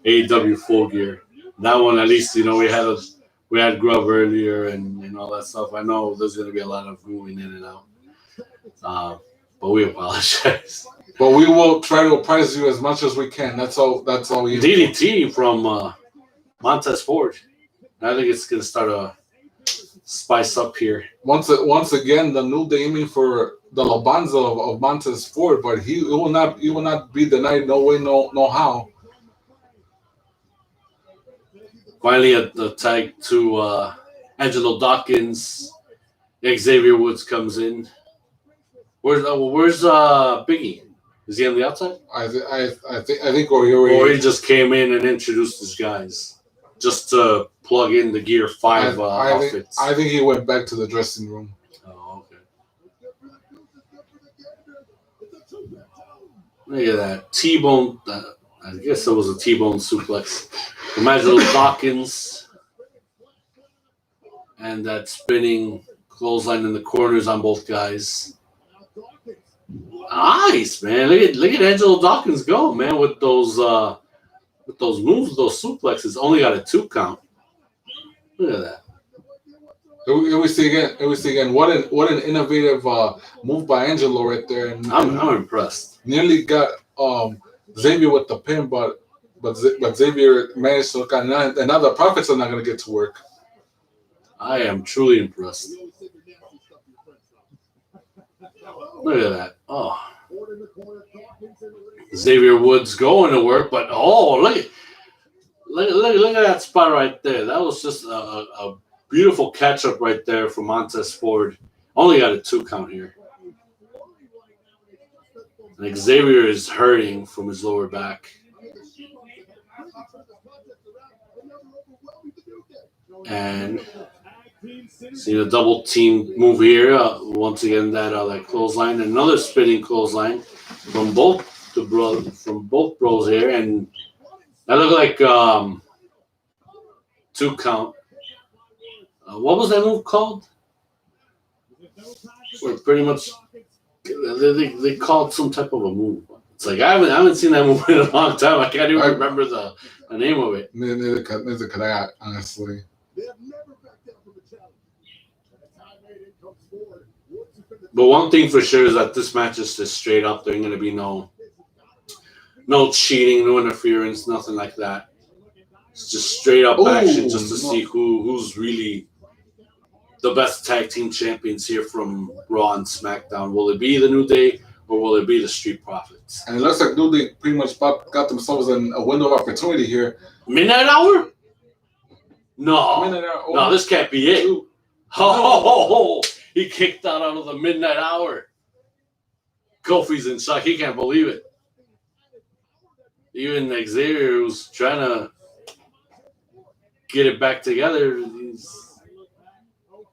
AEW Full Gear. That one, at least, we had Grub earlier and all that stuff. I know there's going to be a lot of moving in and out. But we apologize. But we will try to apprise you as much as we can. That's all we DDT from Montez Ford. I think it's going to start a spice up here. Once again, the New Day aiming for the Labanza of Montez Ford, but he will not be denied. No way, no how. Finally, the tag to Angelo Dawkins. Xavier Woods comes in. Where's Biggie? Is he on the outside? I think or he just came in and introduced his guys just to plug in the Gear 5 outfits. I think he went back to the dressing room. Oh, okay. Look at that T-bone. I guess it was a T-bone suplex. Imagine Dawkins and that spinning clothesline in the corners on both guys. Nice, man. Look at Angelo Dawkins go, man, with those moves, those suplexes. Only got a 2 count. Look at that. Here we see again. What an innovative move by Angelo right there. And I'm impressed. Nearly got Xavier with the pin, but Xavier managed to look at it. And now the Profits are not going to get to work. I am truly impressed. Look at that. Oh. Xavier Woods going to work, but look at that spot right there. That was just a beautiful catch up right there from Montez Ford. Only got a 2 count here. And Xavier is hurting from his lower back. And see the double team move here. Once again, that clothesline, another spinning clothesline from both bros here, and that looked like 2 count. What was that move called? Where pretty much they called some type of a move. It's like I haven't seen that move in a long time. I can't even remember the name of it. Neither could I, honestly. But one thing for sure is that this match is just straight up. There ain't gonna be no cheating, no interference, nothing like that. It's just straight up action, just to see who's really the best tag team champions here from Raw and SmackDown. Will it be the New Day or will it be the Street Profits? And it looks like New Day pretty much got themselves in a window of opportunity here. Midnight Hour? No. No, this can't be it. Oh, he kicked out of the Midnight Hour. Kofi's in shock. He can't believe it. Even Xavier was trying to get it back together. He's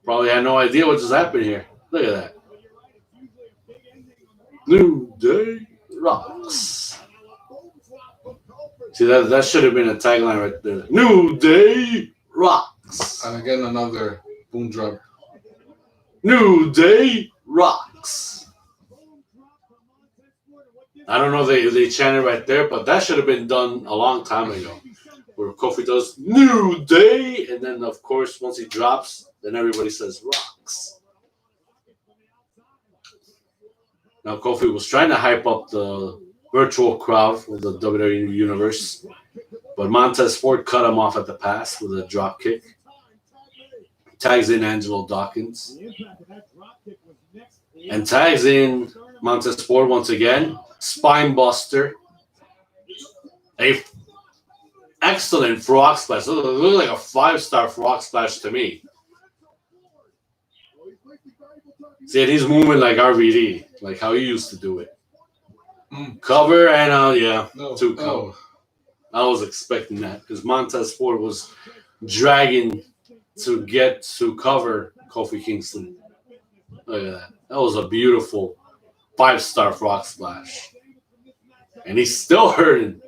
probably had no idea what just happened here. Look at that. New Day rocks. See, that should have been a tagline right there. New Day rocks. And again, another boom drop. New Day rocks. I don't know if they chanted right there, but that should have been done a long time ago. Where Kofi does New Day, and then of course once he drops, then everybody says rocks. Now Kofi was trying to hype up the virtual crowd for the WWE Universe, but Montez Ford cut him off at the pass with a drop kick. Tags in Angelo Dawkins. And tags in Montez Ford once again. Spine buster. A excellent frog splash. It looked like a 5-star frog splash to me. See, and he's moving like RVD, like how he used to do it. Cover and two cover. I was expecting that because Montez Ford was dragging to get to cover Kofi Kingston. Look at that. That was a beautiful 5-star frog splash. And he's still hurting.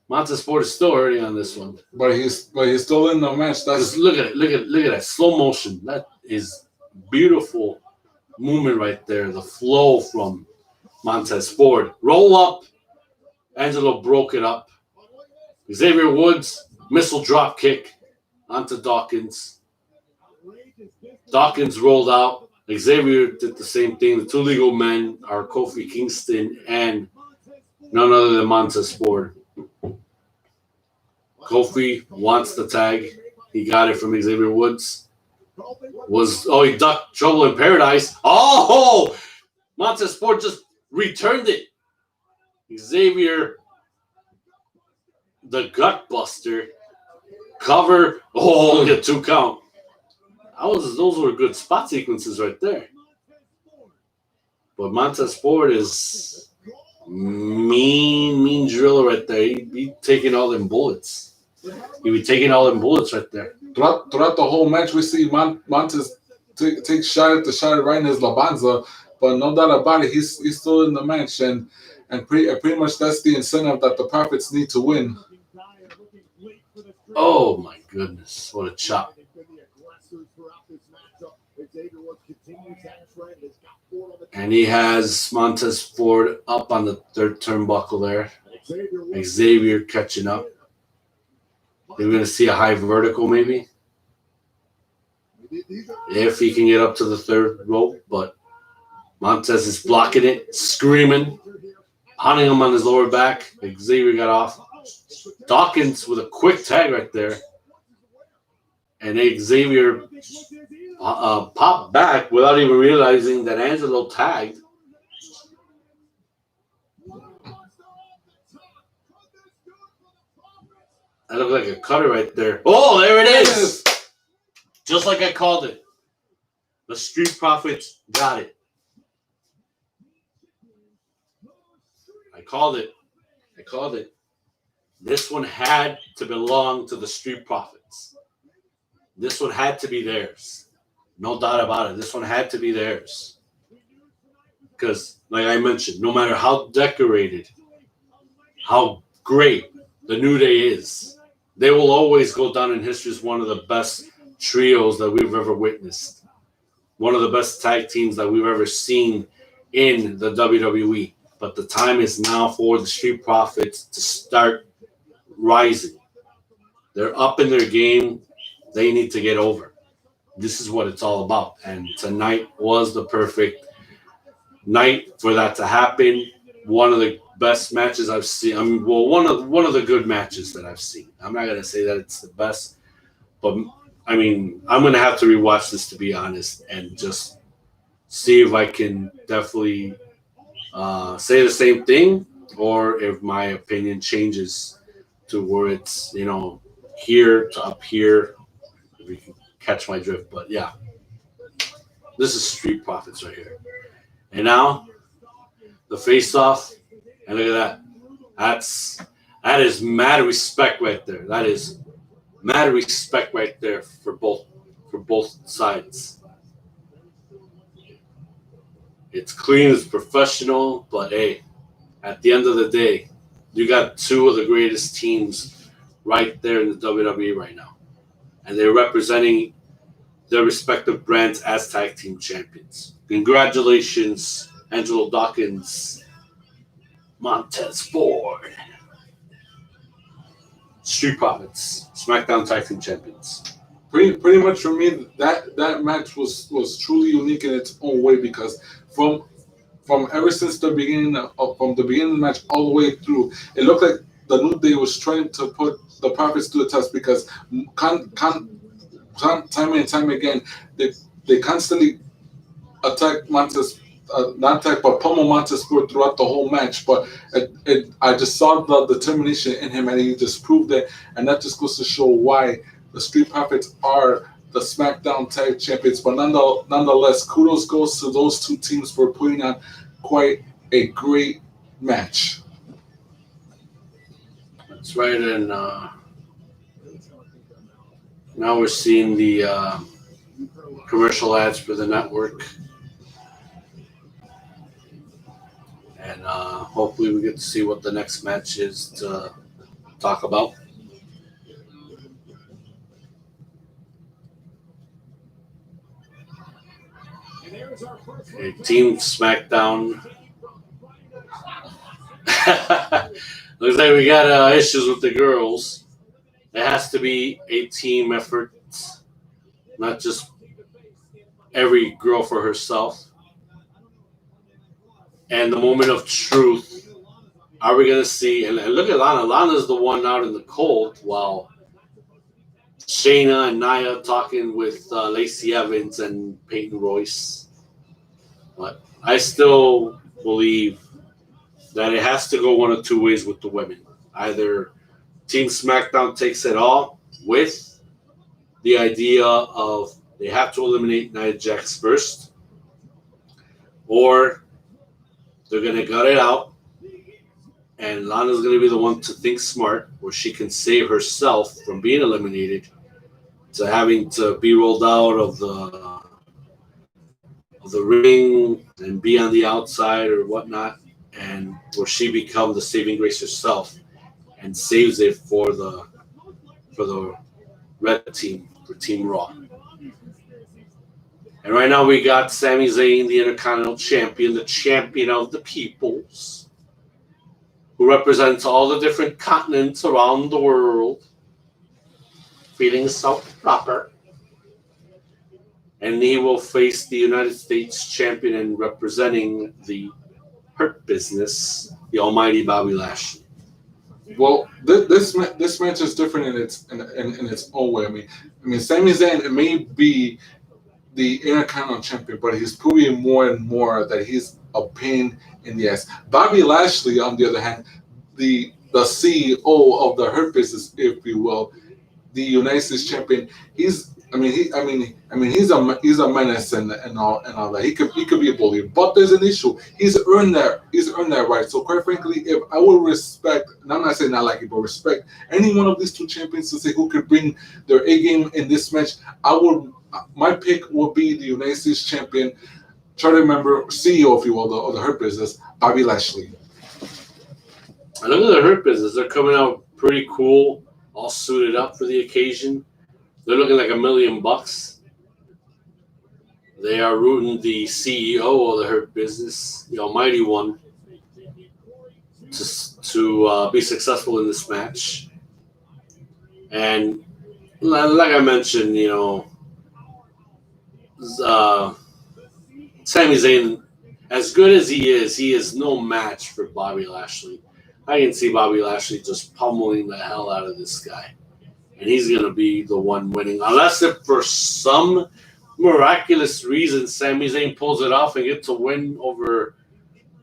Montez Ford is still hurting on this one. But he's still in the match. Just look at it. Look at that slow motion. That is beautiful movement right there. The flow from Montez Ford. Roll up. Angelo broke it up. Xavier Woods, missile drop kick onto Dawkins. Dawkins rolled out. Xavier did the same thing. The two legal men are Kofi Kingston and none other than Montez Ford. Kofi wants the tag. He got it from Xavier Woods. He ducked Trouble in Paradise. Oh! Montez Ford just returned it. Xavier, the gut buster. Cover. Oh, look at 2 count. Those were good spot sequences right there. But Montez Ford is mean driller right there. He'd be taking all them bullets. He'd be taking all them bullets right there. Throughout the whole match, we see Montez take shot right in his labanza, but no doubt about it, he's still in the match, and pretty much that's the incentive that the Profits need to win. Oh my goodness, what a chop! And he has Montez Ford up on the 3rd turnbuckle there. Xavier catching up. We're going to see a high vertical maybe. If he can get up to the 3rd rope. But Montez is blocking it, screaming, hunting him on his lower back. Xavier got off. Dawkins with a quick tag right there. And Xavier popped back without even realizing that Angelo tagged. That looked like a cutter right there. Oh, there it is. Just like I called it. The Street Profits got it. I called it. This one had to belong to the Street Profits. This one had to be theirs. No doubt about it. This one had to be theirs. Because, like I mentioned, no matter how decorated, how great the New Day is, they will always go down in history as one of the best trios that we've ever witnessed. One of the best tag teams that we've ever seen in the WWE. But the time is now for the Street Profits to start rising. They're up in their game. They need to get over. this is what it's all about. And tonight was the perfect night for that to happen. One of the best matches I've seen. I mean, well, one of the good matches that I've seen. I'm not gonna say that it's the best, but I mean, I'm gonna have to rewatch this to be honest, and just see if I can definitely say the same thing, or if my opinion changes to where it's here to up here. If you can catch my drift, but yeah, this is Street Profits right here. And now the face off, and look at that. That is mad respect right there. That is mad respect right there for both sides. It's clean, it's professional, but hey, at the end of the day, you got two of the greatest teams right there in the WWE right now, and they're representing their respective brands as tag team champions. Congratulations, Angelo Dawkins, Montez Ford, Street Profits, SmackDown Tag Team Champions. Pretty much for me, that match was truly unique in its own way because from ever since the beginning from the beginning of the match all the way through, it looked like the New Day was trying to put the Profits to the test because time and time again they constantly attack Montez, not attack, but pummel Montez Ford throughout the whole match. But I just saw the determination in him, and he just proved it. And that just goes to show why the Street Profits are the SmackDown Tag Champions. But nonetheless, kudos goes to those two teams for putting on quite a great match. That's right, and now we're seeing the commercial ads for the network. And hopefully we get to see what the next match is to talk about. Okay, Team SmackDown. Looks like we got issues with the girls. It has to be a team effort, not just every girl for herself. And the moment of truth, are we going to see? And look at Lana. Lana's the one out in the cold while Shayna and Nia talking with Lacey Evans and Peyton Royce. But I still believe that it has to go one of two ways with the women. Either Team SmackDown takes it all with the idea of they have to eliminate Nia Jax first, or they're going to gut it out, and Lana's going to be the one to think smart, where she can save herself from being eliminated to having to be rolled out of the ring and be on the outside or whatnot, and where she becomes the saving grace herself and saves it for the red team, for Team Raw. And right now we got Sami Zayn, the Intercontinental Champion, the champion of the peoples, who represents all the different continents around the world, feeling so proper. And he will face the United States champion and representing the Hurt Business, the almighty Bobby Lashley. Well, this match is different in its own way. I mean, Sami Zayn, it may be the Intercontinental Champion, but he's proving more and more that he's a pain in the ass. Bobby Lashley, on the other hand, the CEO of the Hurt Business, if you will, the United States Champion, he's a menace and all that. He could be a bully, but there's an issue. He's earned that right. So quite frankly, if I would respect, and I'm not saying not like it, but respect any one of these two champions to say who could bring their A game in this match, my pick would be the United States Champion, charter member, CEO, if you will, of the Hurt Business, Bobby Lashley. And look at the Hurt Business. They're coming out pretty cool, all suited up for the occasion. They're looking like $1 million. They are rooting the CEO of the Hurt Business, the almighty one, to be successful in this match. And like I mentioned, Sami Zayn, as good as he is no match for Bobby Lashley. I can see Bobby Lashley just pummeling the hell out of this guy. And he's going to be the one winning. Unless if for some miraculous reason Sami Zayn pulls it off and gets a win over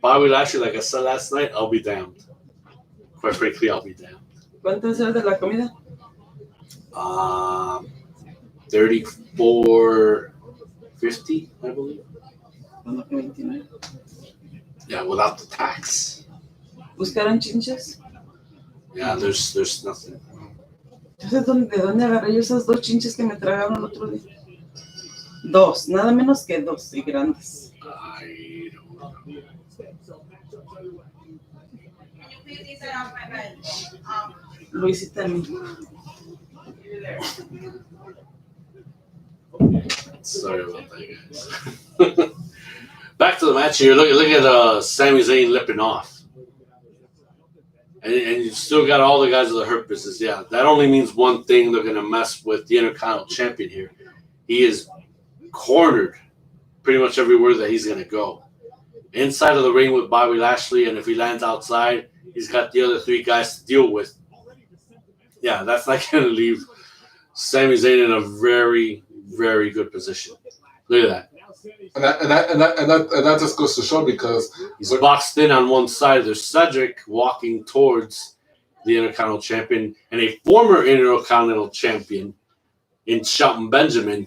Bobby Lashley, like I said last night, I'll be damned. Quite frankly, I'll be damned. ¿Cuánto es el de la comida? 34.50, I believe. ¿Cuándo que 29? Yeah, without the tax. ¿Buscaron chinches? Yeah, there's nothing. Entonces, ¿de dónde agarré yo esas 2 chinches que me tragaron el otro día? 2, nada menos que 2 y grandes. I don't know. Luisita, Sorry about that, guys. Back to the match here. Look at Sami Zayn lipping off. And you still got all the guys of the Hurt Business. Yeah, that only means one thing. They're going to mess with the Intercontinental Champion here. He is cornered pretty much everywhere that he's going to go. Inside of the ring with Bobby Lashley, and if he lands outside, he's got the other 3 guys to deal with. Yeah, that's not going to leave Sami Zayn in a very, very good position. Look at that. And that just goes to show because he's boxed in on one side. There's Cedric walking towards the Intercontinental Champion and a former Intercontinental Champion in Shelton Benjamin.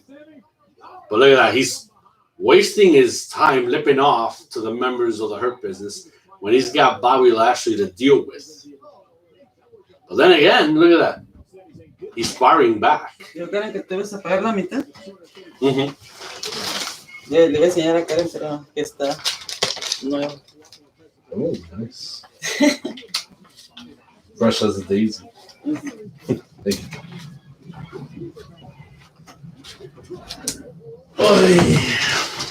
But look at that. He's wasting his time lipping off to the members of the Hurt Business when he's got Bobby Lashley to deal with. But then again, look at that. He's firing back. ¿Yo quieren que te vas a pagar la mitad? Mm-hmm. Le voy a enseñar a Karen, pero que está nuevo. Oh, nice. Fresh as a daisy. Thank you.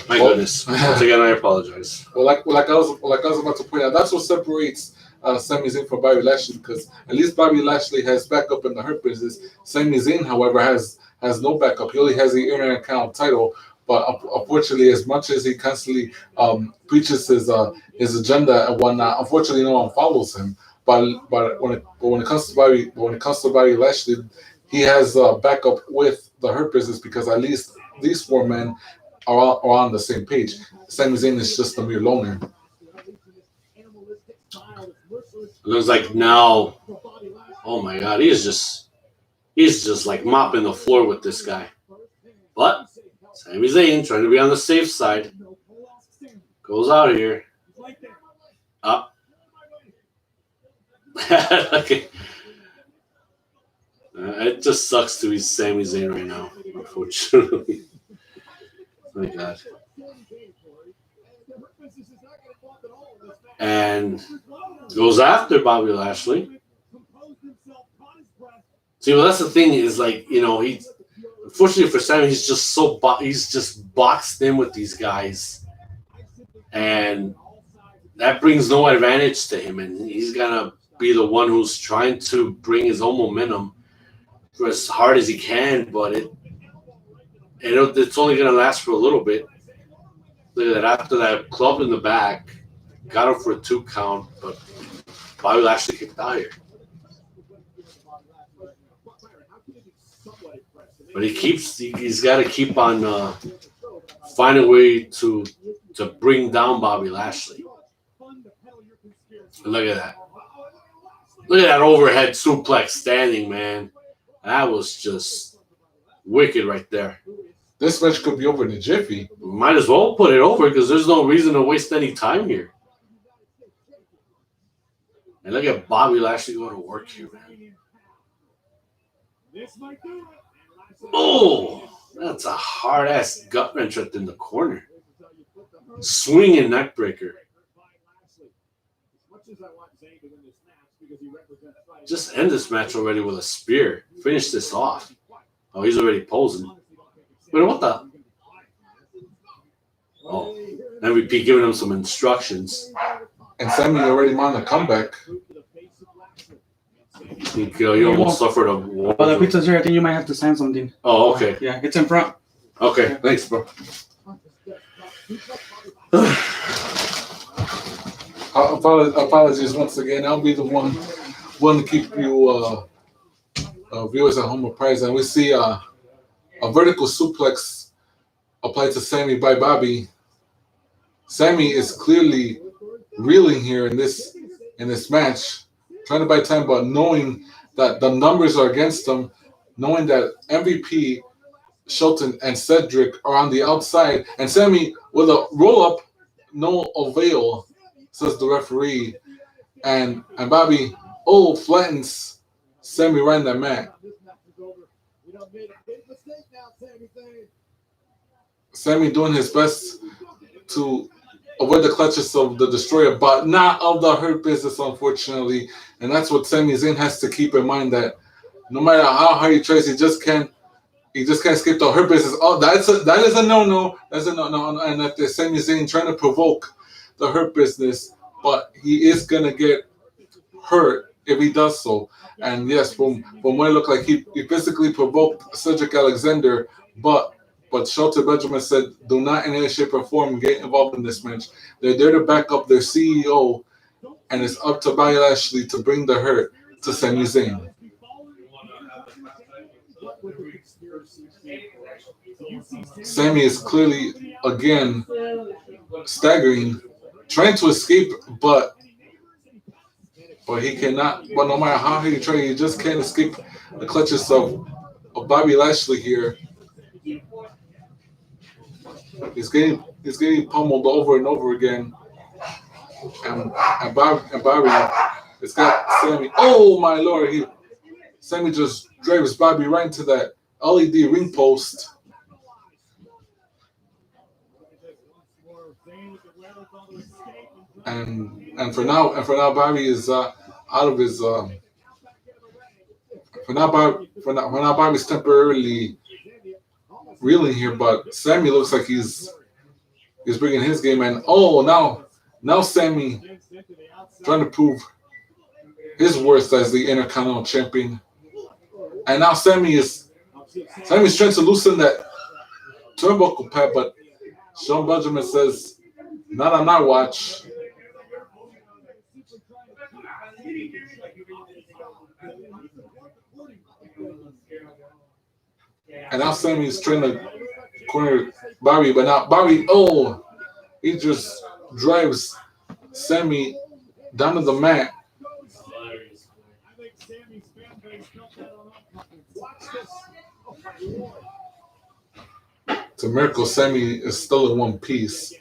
My goodness. Once again, I apologize. Well, like I was about to point out, that's what separates Sami Zayn from Bobby Lashley, because at least Bobby Lashley has backup in the Hurt Business. Sami Zayn, however, has no backup. He only has the Intercontinental title. But unfortunately, as much as he constantly preaches his agenda and whatnot, unfortunately, no one follows him. But when it comes to Bobby Lashley, he has backup with the Hurt Business, because at least these 4 men are on the same page. Sami Zayn is just a mere loner. It looks like now, oh my God, he's just like mopping the floor with this guy. But Sami Zayn trying to be on the safe side. Goes out of here. Up. Okay. It just sucks to be Sami Zayn right now, unfortunately. My God. And goes after Bobby Lashley. See, well, that's the thing is, like, you know, unfortunately for Sami, he's just boxed in with these guys, and that brings no advantage to him. And he's gonna be the one who's trying to bring his own momentum for as hard as he can, but it's only gonna last for a little bit. Look at that! After that club in the back, got him for a 2 count, but Bobby Lashley kicked out here. But he's got to keep on find a way to bring down Bobby Lashley. Look at that. Look at that overhead suplex standing, man. That was just wicked right there. This match could be over in a jiffy. Might as well put it over, because there's no reason to waste any time here. And look at Bobby Lashley going to work here, man. Oh, that's a hard-ass gut wrench right in the corner. Swinging neck breaker. Just end this match already with a spear. Finish this off. Oh, he's already posing. Wait, what the? Oh, MVP giving him some instructions. And Sami already on a comeback. You almost suffered a war. Oh, the pizza's here. I think you might have to sign something. Oh, okay. Yeah, it's in front. Okay, thanks, bro. Apologies once again. I'll be the one to keep you viewers at home apprised. And we see a vertical suplex applied to Sammy by Bobby. Sammy is clearly reeling here in this match, trying to buy time, but knowing that the numbers are against him, knowing that MVP, Shelton, and Cedric are on the outside, and Sammy with a roll up, no avail, says the referee, and Bobby flattens Sammy right in the mat. Sammy doing his best to avoid the clutches of the Destroyer, but not of the Hurt Business, unfortunately. And that's what Sami Zayn has to keep in mind, that no matter how hard he tries, he just can't escape the Hurt Business. Oh, that is a no-no. That's a no-no. And that the Sami Zayn trying to provoke the Hurt Business, but he is gonna get hurt if he does so. And yes, from what it looked like, he physically provoked Cedric Alexander, but Shelton Benjamin said, do not in any shape or form get involved in this match. They're there to back up their CEO, and it's up to Bobby Lashley to bring the hurt to Sami Zayn. Sami is clearly, again, staggering, trying to escape, but he cannot. But no matter how he tries, he just can't escape the clutches of Bobby Lashley here. He's getting pummeled over and over again, and Bobby has got Sammy. Oh my lord! Sammy just drives Bobby right into that LED ring post. And for now, Bobby is out of his. For now, Bobby's temporarily reeling here, but Sammy looks like he's bringing his game, and now Sammy trying to prove his worth as the Intercontinental Champion, and now Sammy's trying to loosen that turnbuckle pad, but Sean Benjamin says, "Not on my watch." And now Sammy's trying to corner Bobby, but now Bobby, he just drives Sammy down to the mat. It's a miracle Sammy is still in one piece.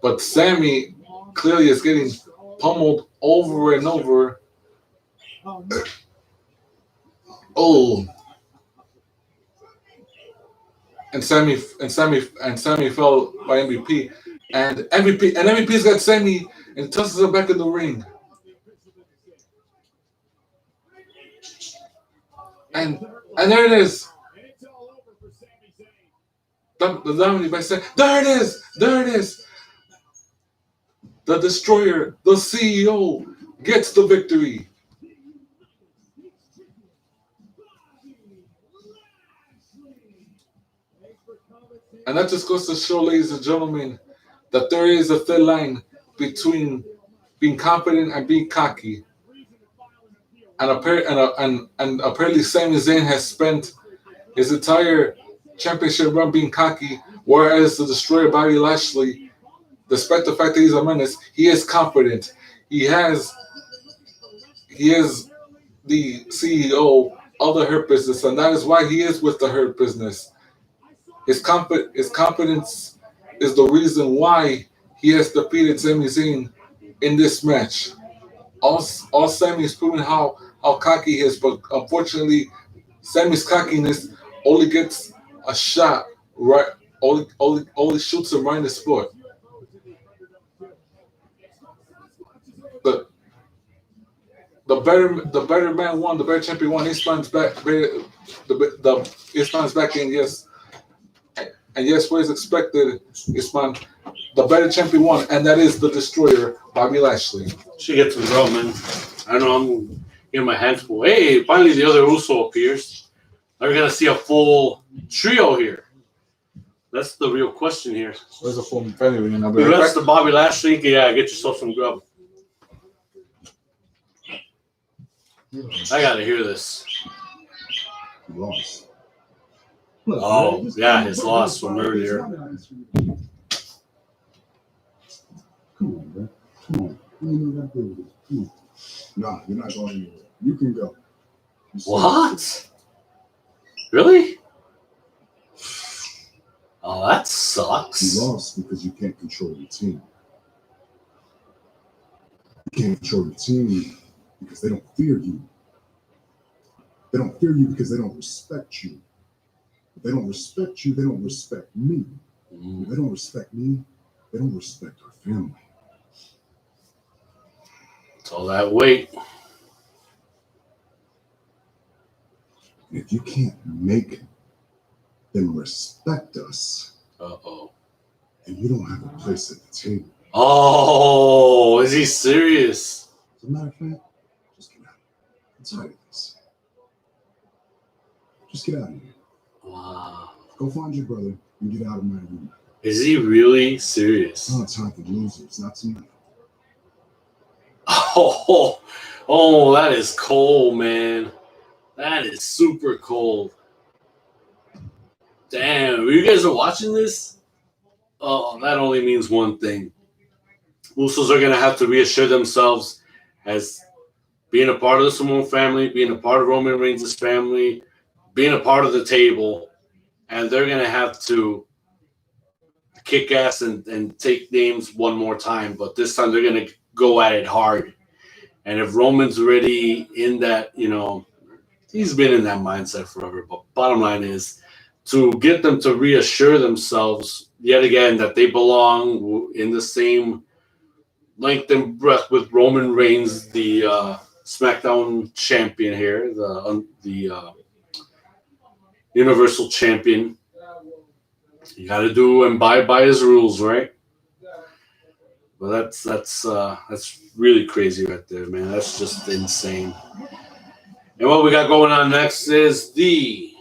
But Sammy clearly is getting pummeled over and over. And Sammy fell by MVP, and MVP's got Sammy and tosses him back in the ring. And there it is. The dominant by Sammy. There it is. The Destroyer, the CEO, gets the victory. And that just goes to show, ladies and gentlemen, that there is a thin line between being confident and being cocky. And apparently Sami Zayn has spent his entire championship run being cocky, whereas the Destroyer Bobby Lashley, despite the fact that he's a menace, he is confident. He is the CEO of the Hurt Business, and that is why he is with the Hurt Business. His confidence is the reason why he has defeated Sami Zayn in this match. All Sami is proving how cocky he is, but unfortunately, Sami's cockiness only gets a shot right. Only shoots him right in the foot. The better man won. The better champion won. He spawns back. He spawns back in. Yes. And yes, what is expected is the better champion won, and that is the Destroyer, Bobby Lashley. She gets to grow, man. I know I'm getting my hands full. Hey, finally the other Uso appears. Now we're going to see a full trio here. That's the real question here. Where's the full penny? And I'll be right Congrats back. to Bobby Lashley. Yeah, get yourself some grub. I gotta hear this. He lost. Oh, yeah, his loss from earlier. Come on, man. Come on. You ain't got to do this. Come on. Nah, you're not going anywhere. You can go. You see What? Really? Oh, that sucks. You lost because you can't control your team. You can't control your team because they don't fear you. They don't fear you because they don't respect you. If they don't respect you, they don't respect me. If they don't respect me, they don't respect our family. It's all that weight. And if you can't make them respect us, Uh-oh. and you don't have a place at the table. Oh, is he serious? As a matter of fact, just get out. I'm tired of this. Just get out of here. Wow. Go find your brother and get out of my room. Is he really serious? It's not time for losers, not tonight. Oh, that is cold, man. That is super cold. Damn, you guys are watching this? Oh, that only means one thing. Usos are going to have to reassure themselves as being a part of the Samoan family, being a part of Roman Reigns' family, being a part of the table, and they're going to have to kick ass and take names one more time, but this time they're going to go at it hard. And if Roman's already in that, he's been in that mindset forever, but bottom line is to get them to reassure themselves yet again that they belong in the same length and breadth with Roman Reigns, the SmackDown champion here, the Universal champion. You got to do and abide by his rules, right? But that's really crazy right there, man. That's just insane. And what we got going on next is the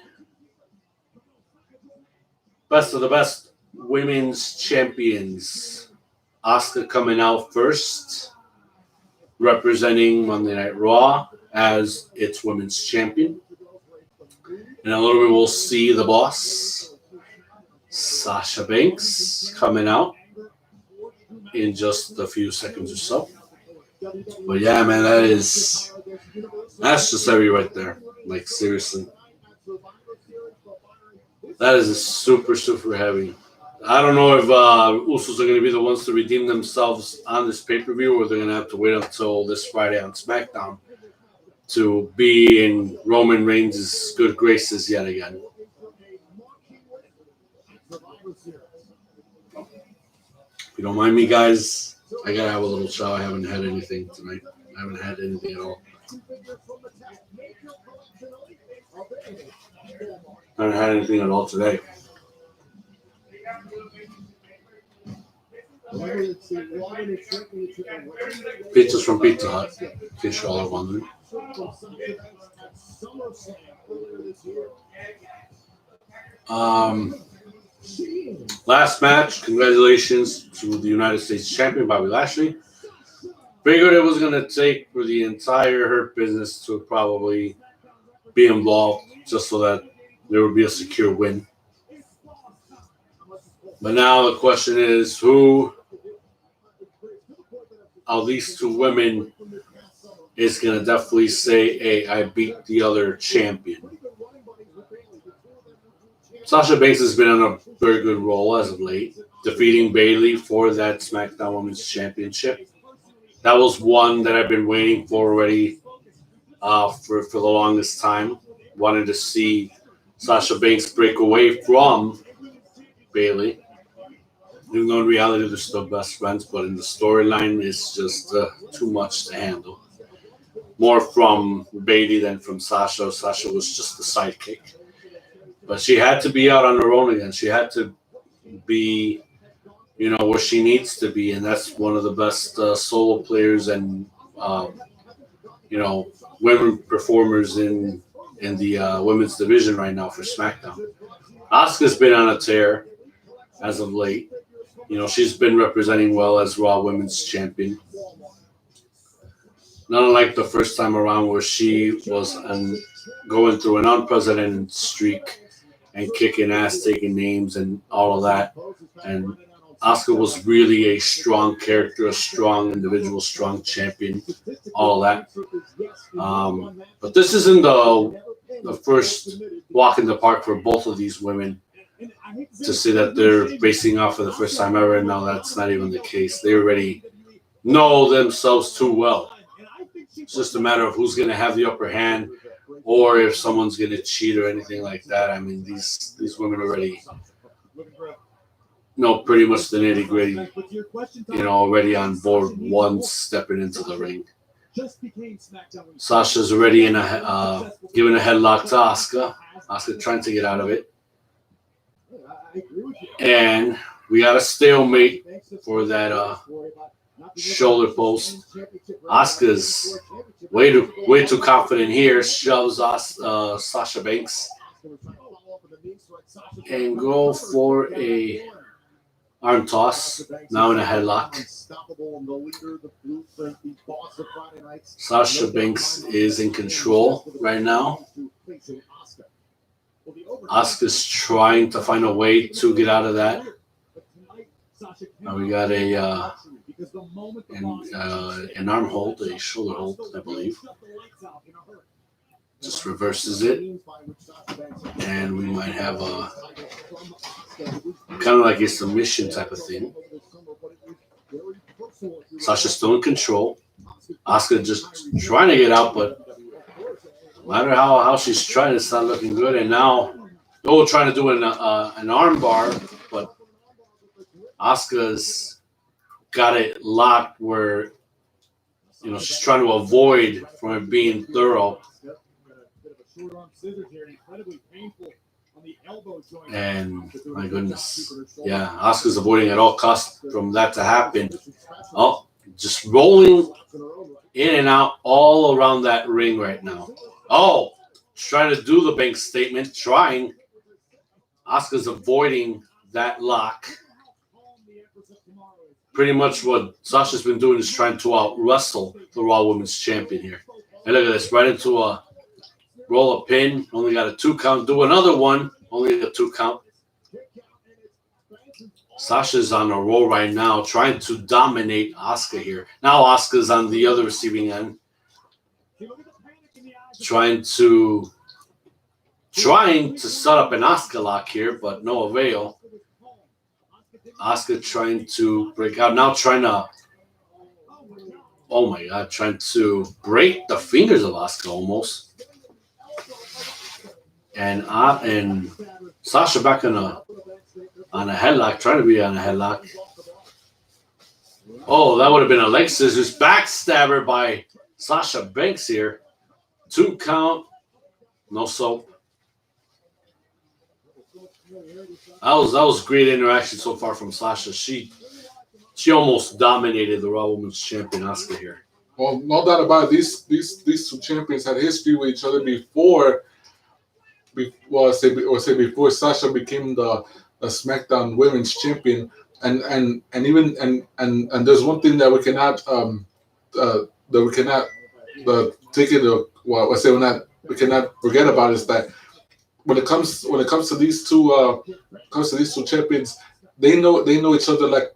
best of the best women's champions. Asuka coming out first, representing Monday Night Raw as its women's champion. In a little bit, we'll see the boss, Sasha Banks, coming out in just a few seconds or so. But yeah, man, that's just heavy right there. Like, seriously. That is super, super heavy. I don't know if Usos are going to be the ones to redeem themselves on this pay-per-view, or they're going to have to wait until this Friday on SmackDown to be in Roman Reigns' good graces yet again. If you don't mind me, guys, I got to have a little chow. I haven't had anything tonight. I haven't had anything at all. I haven't had anything at all today. Pizza's from Pizza Hut, in case y'all are wondering. Last match, congratulations to the United States champion, Bobby Lashley. Figured it was going to take for the entire Hurt Business to probably be involved just so that there would be a secure win. But now the question is, who of these two women is going to definitely say, hey, I beat the other champion? Sasha Banks has been on a very good roll as of late, defeating Bayley for that SmackDown Women's Championship. That was one that I've been waiting for already for the longest time. Wanted to see Sasha Banks break away from Bayley. Even though in reality they're still best friends, but in the storyline it's just too much to handle. More from Bayley than from Sasha. Sasha was just the sidekick. But she had to be out on her own again. She had to be, where she needs to be, and that's one of the best solo players and, women performers in the women's division right now for SmackDown. Asuka's been on a tear. as of late. You know, she's been representing well as Raw Women's Champion. Not unlike the first time around where she was going through an unprecedented streak and kicking ass, taking names, and all of that. And Asuka was really a strong character, a strong individual, strong champion, all of that. But this isn't the first walk in the park for both of these women to see that they're facing off for the first time ever. And now that's not even the case. They already know themselves too well. It's just a matter of who's going to have the upper hand or if someone's going to cheat or anything like that. I mean, these women already know pretty much the nitty gritty, you know, already on board once stepping into the ring. Sasha's already in giving a headlock to Asuka. Asuka trying to get out of it. And we got a stalemate for that shoulder post. Asuka's way too confident here. Shoves Sasha Banks and go for a arm toss. Now in a headlock. Sasha Banks is in control right now. Asuka's trying to find a way to get out of that. Now we got an arm hold, a shoulder hold, I believe. Just reverses it. And we might have a kind of like a submission type of thing. Sasha's still in control. Asuka just trying to get out, but no matter how she's trying, it's not looking good. And now, trying to do an arm bar, but Asuka's got it locked where, you know, she's trying to avoid from it being thorough. And my goodness, yeah, Asuka's avoiding at all costs from that to happen. Oh, just rolling in and out all around that ring right now. Oh, trying to do the bank statement, trying. Asuka's avoiding that lock. Pretty much what Sasha's been doing is trying to out-wrestle the Raw Women's Champion here. And look at this, right into a roll a pin. Only got a 2 count. Do another one. Only a 2 count. Sasha's on a roll right now, trying to dominate Asuka here. Now Asuka's on the other receiving end. Trying to set up an Asuka lock here, but no avail. Asuka trying to break out. Now trying to, oh my God, trying to break the fingers of Asuka almost. And Sasha back on a headlock, trying to be on a headlock. Oh, that would have been a leg scissors. Backstabber by Sasha Banks here. 2 count. No soap. That was great interaction so far from Sasha. She almost dominated the Raw Women's Champion Asuka here. Well, no doubt about it. These 2 champions had history with each other before Sasha became the SmackDown Women's Champion. And there's one thing that we cannot we cannot forget about is that when it comes to these two champions, they know each other like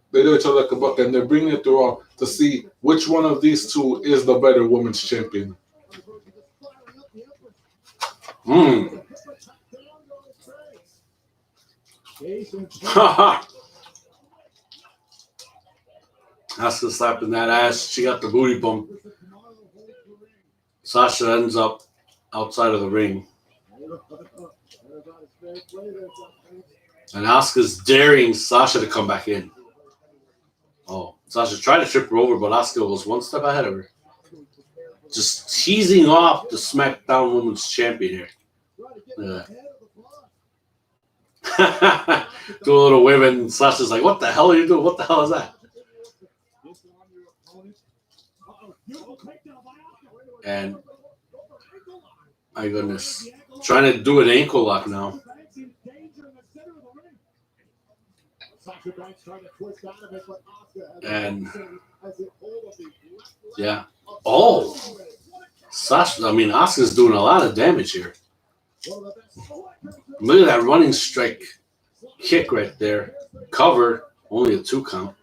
a book, and they're bringing it through to see which one of these 2 is the better women's champion. Asuka slapping that ass. She got the booty bump. Sasha ends up outside of the ring. And Asuka's daring Sasha to come back in. Oh, Sasha tried to trip her over, but Asuka was 1 step ahead of her. Just teasing off the SmackDown Women's Champion here. Do a little wave, and Sasha's like, "What the hell are you doing? What the hell is that?" And my goodness, trying to do an ankle lock now. And yeah. Oh, Sasha. I mean, Asuka's doing a lot of damage here. Look at that running strike kick right there. Cover. Only a 2 count.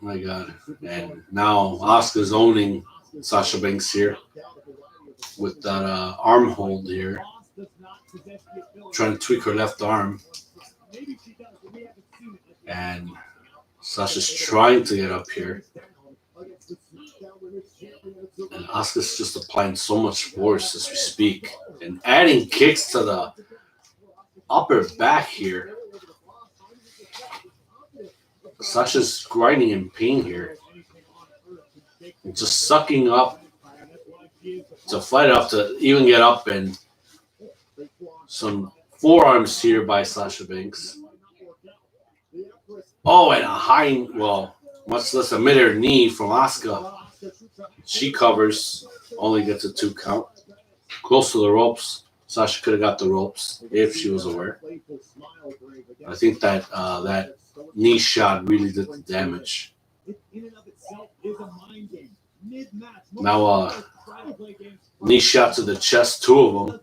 My God. And now Asuka's owning Sasha Banks here with that arm hold here. Trying to tweak her left arm. And Sasha's trying to get up here. And Asuka's just applying so much force as we speak. And adding kicks to the upper back here. Sasha's grinding in pain here. And just sucking up to fight up to even get up, and some forearms here by Sasha Banks. Oh, and a high, well, much less a mid-air knee from Asuka. She covers, only gets a 2 count. Close to the ropes. Sasha could have got the ropes if she was aware. I think that that knee shot really did the damage. Now, knee shot to the chest, 2 of them.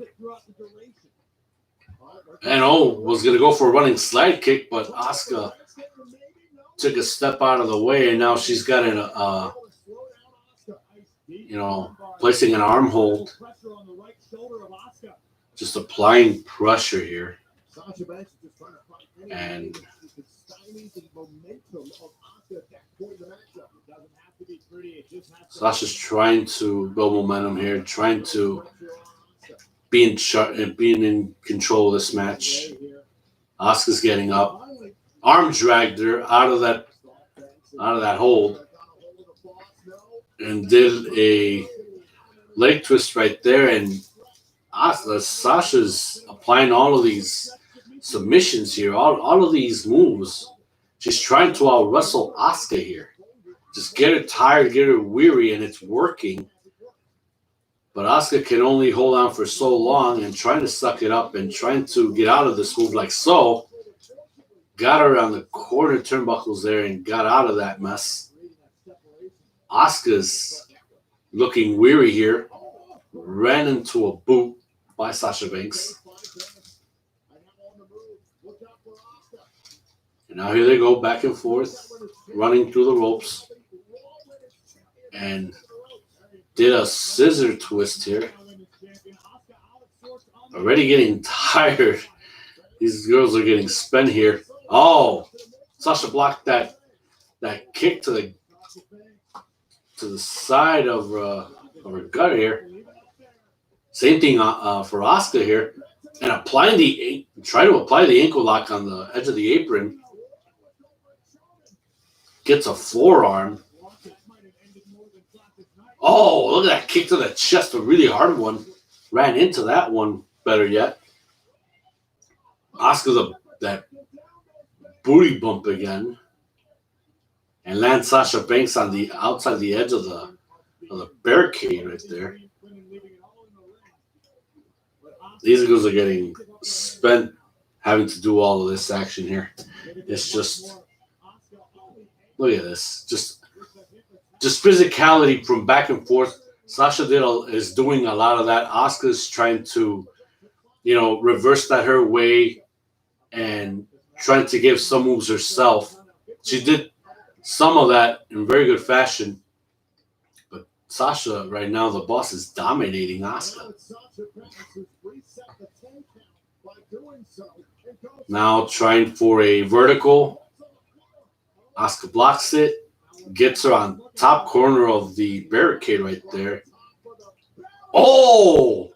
And was going to go for a running slide kick, but Asuka took a step out of the way, and now she's got an, placing an arm hold. Just applying pressure here. And Sasha's trying to build momentum here, trying to be in control of this match. Asuka's getting up. Arm dragged her out of that hold and did a leg twist right there. And Sasha's applying all of these submissions here, all of these moves. She's trying to out-wrestle Asuka here. Just get her tired, get her weary, and it's working. But Asuka can only hold on for so long and trying to suck it up and trying to get out of this move like so. Got her on the corner turnbuckles there and got out of that mess. Asuka's looking weary here. Ran into a boot by Sasha Banks. And now here they go, back and forth, running through the ropes. And did a scissor twist here. Already getting tired. These girls are getting spent here. Oh, Sasha blocked that kick to the side of her gut here. Same thing for Asuka here. And try to apply the ankle lock on the edge of the apron. Gets a forearm. Oh, look at that kick to the chest, a really hard one. Ran into that one, better yet. Asuka's that booty bump again. And lands Sasha Banks on the outside the edge of the barricade right there. These girls are getting spent having to do all of this action here. It's just, look at this. Just physicality from back and forth. Sasha is doing a lot of that. Asuka's trying to, reverse that her way and trying to give some moves herself. She did some of that in very good fashion. But Sasha, right now, the boss, is dominating Asuka. Now trying for a vertical. Asuka blocks it. Gets her on top corner of the barricade right there. Oh!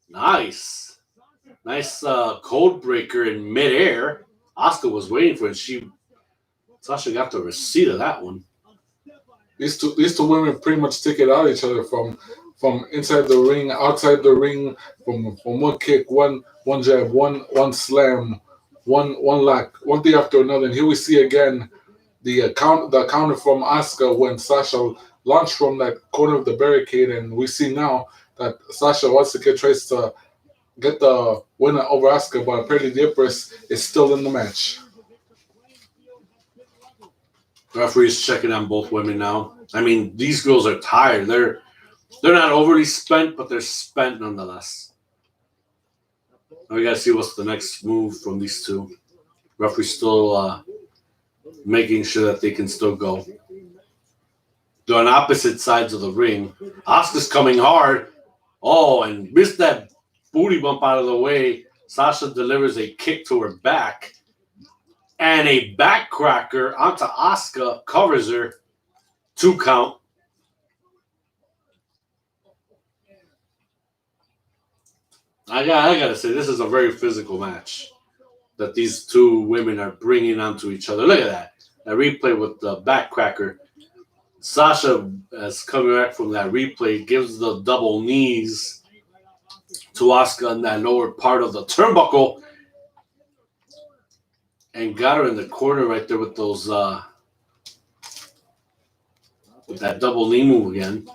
Nice. Nice code breaker in midair. Asuka was waiting for it. Sasha got the receipt of that one. These two women pretty much take it out of each other from inside the ring, outside the ring, from one kick, one jab, one slam, one lock, one thing after another. And here we see again the counter from Asuka when Sasha launched from that corner of the barricade, and we see now that Sasha once again tries to get the win over Asuka, but apparently the Empress is still in the match. Referee's checking on both women now. I mean, these girls are tired. They're not overly spent, but they're spent nonetheless. Now we gotta see what's the next move from these two. Referee's still making sure that they can still go. They're on opposite sides of the ring. Asuka's coming hard. Oh, and missed that booty bump out of the way. Sasha delivers a kick to her back. And a backcracker onto Asuka, covers her. 2 count. I gotta say, this is a very physical match that these two women are bringing onto each other. Look at that. That replay with the backcracker. Sasha, as coming back from that replay, gives the double knees to Asuka in that lower part of the turnbuckle. And got her in the corner right there with those, with that double knee move again.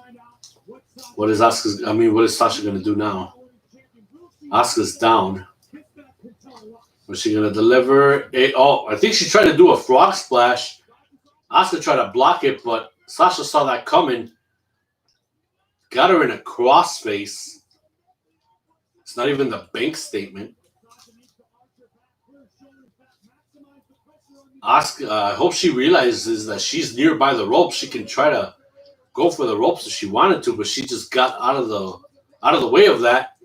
What is Sasha going to do now? Asuka's down. Was she going to deliver I think she tried to do a frog splash. Asuka tried to block it, but Sasha saw that coming. Got her in a crossface. It's not even the bank statement. Asuka, I hope she realizes that she's nearby the ropes. She can try to go for the ropes if she wanted to, but she just got out of the way of that.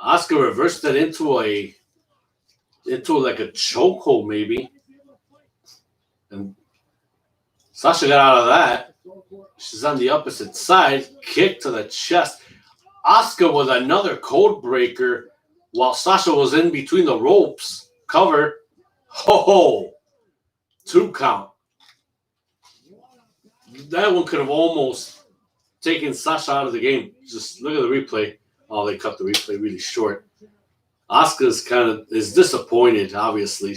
Asuka reversed it into like a chokehold maybe, and Sasha got out of that. She's on the opposite side, kick to the chest. Asuka with another code breaker while Sasha was in between the ropes. Cover. Ho! 2 count. That one could have almost taken Sasha out of the game. Just look at the replay. Oh, they cut the replay really short. Asuka is disappointed, obviously.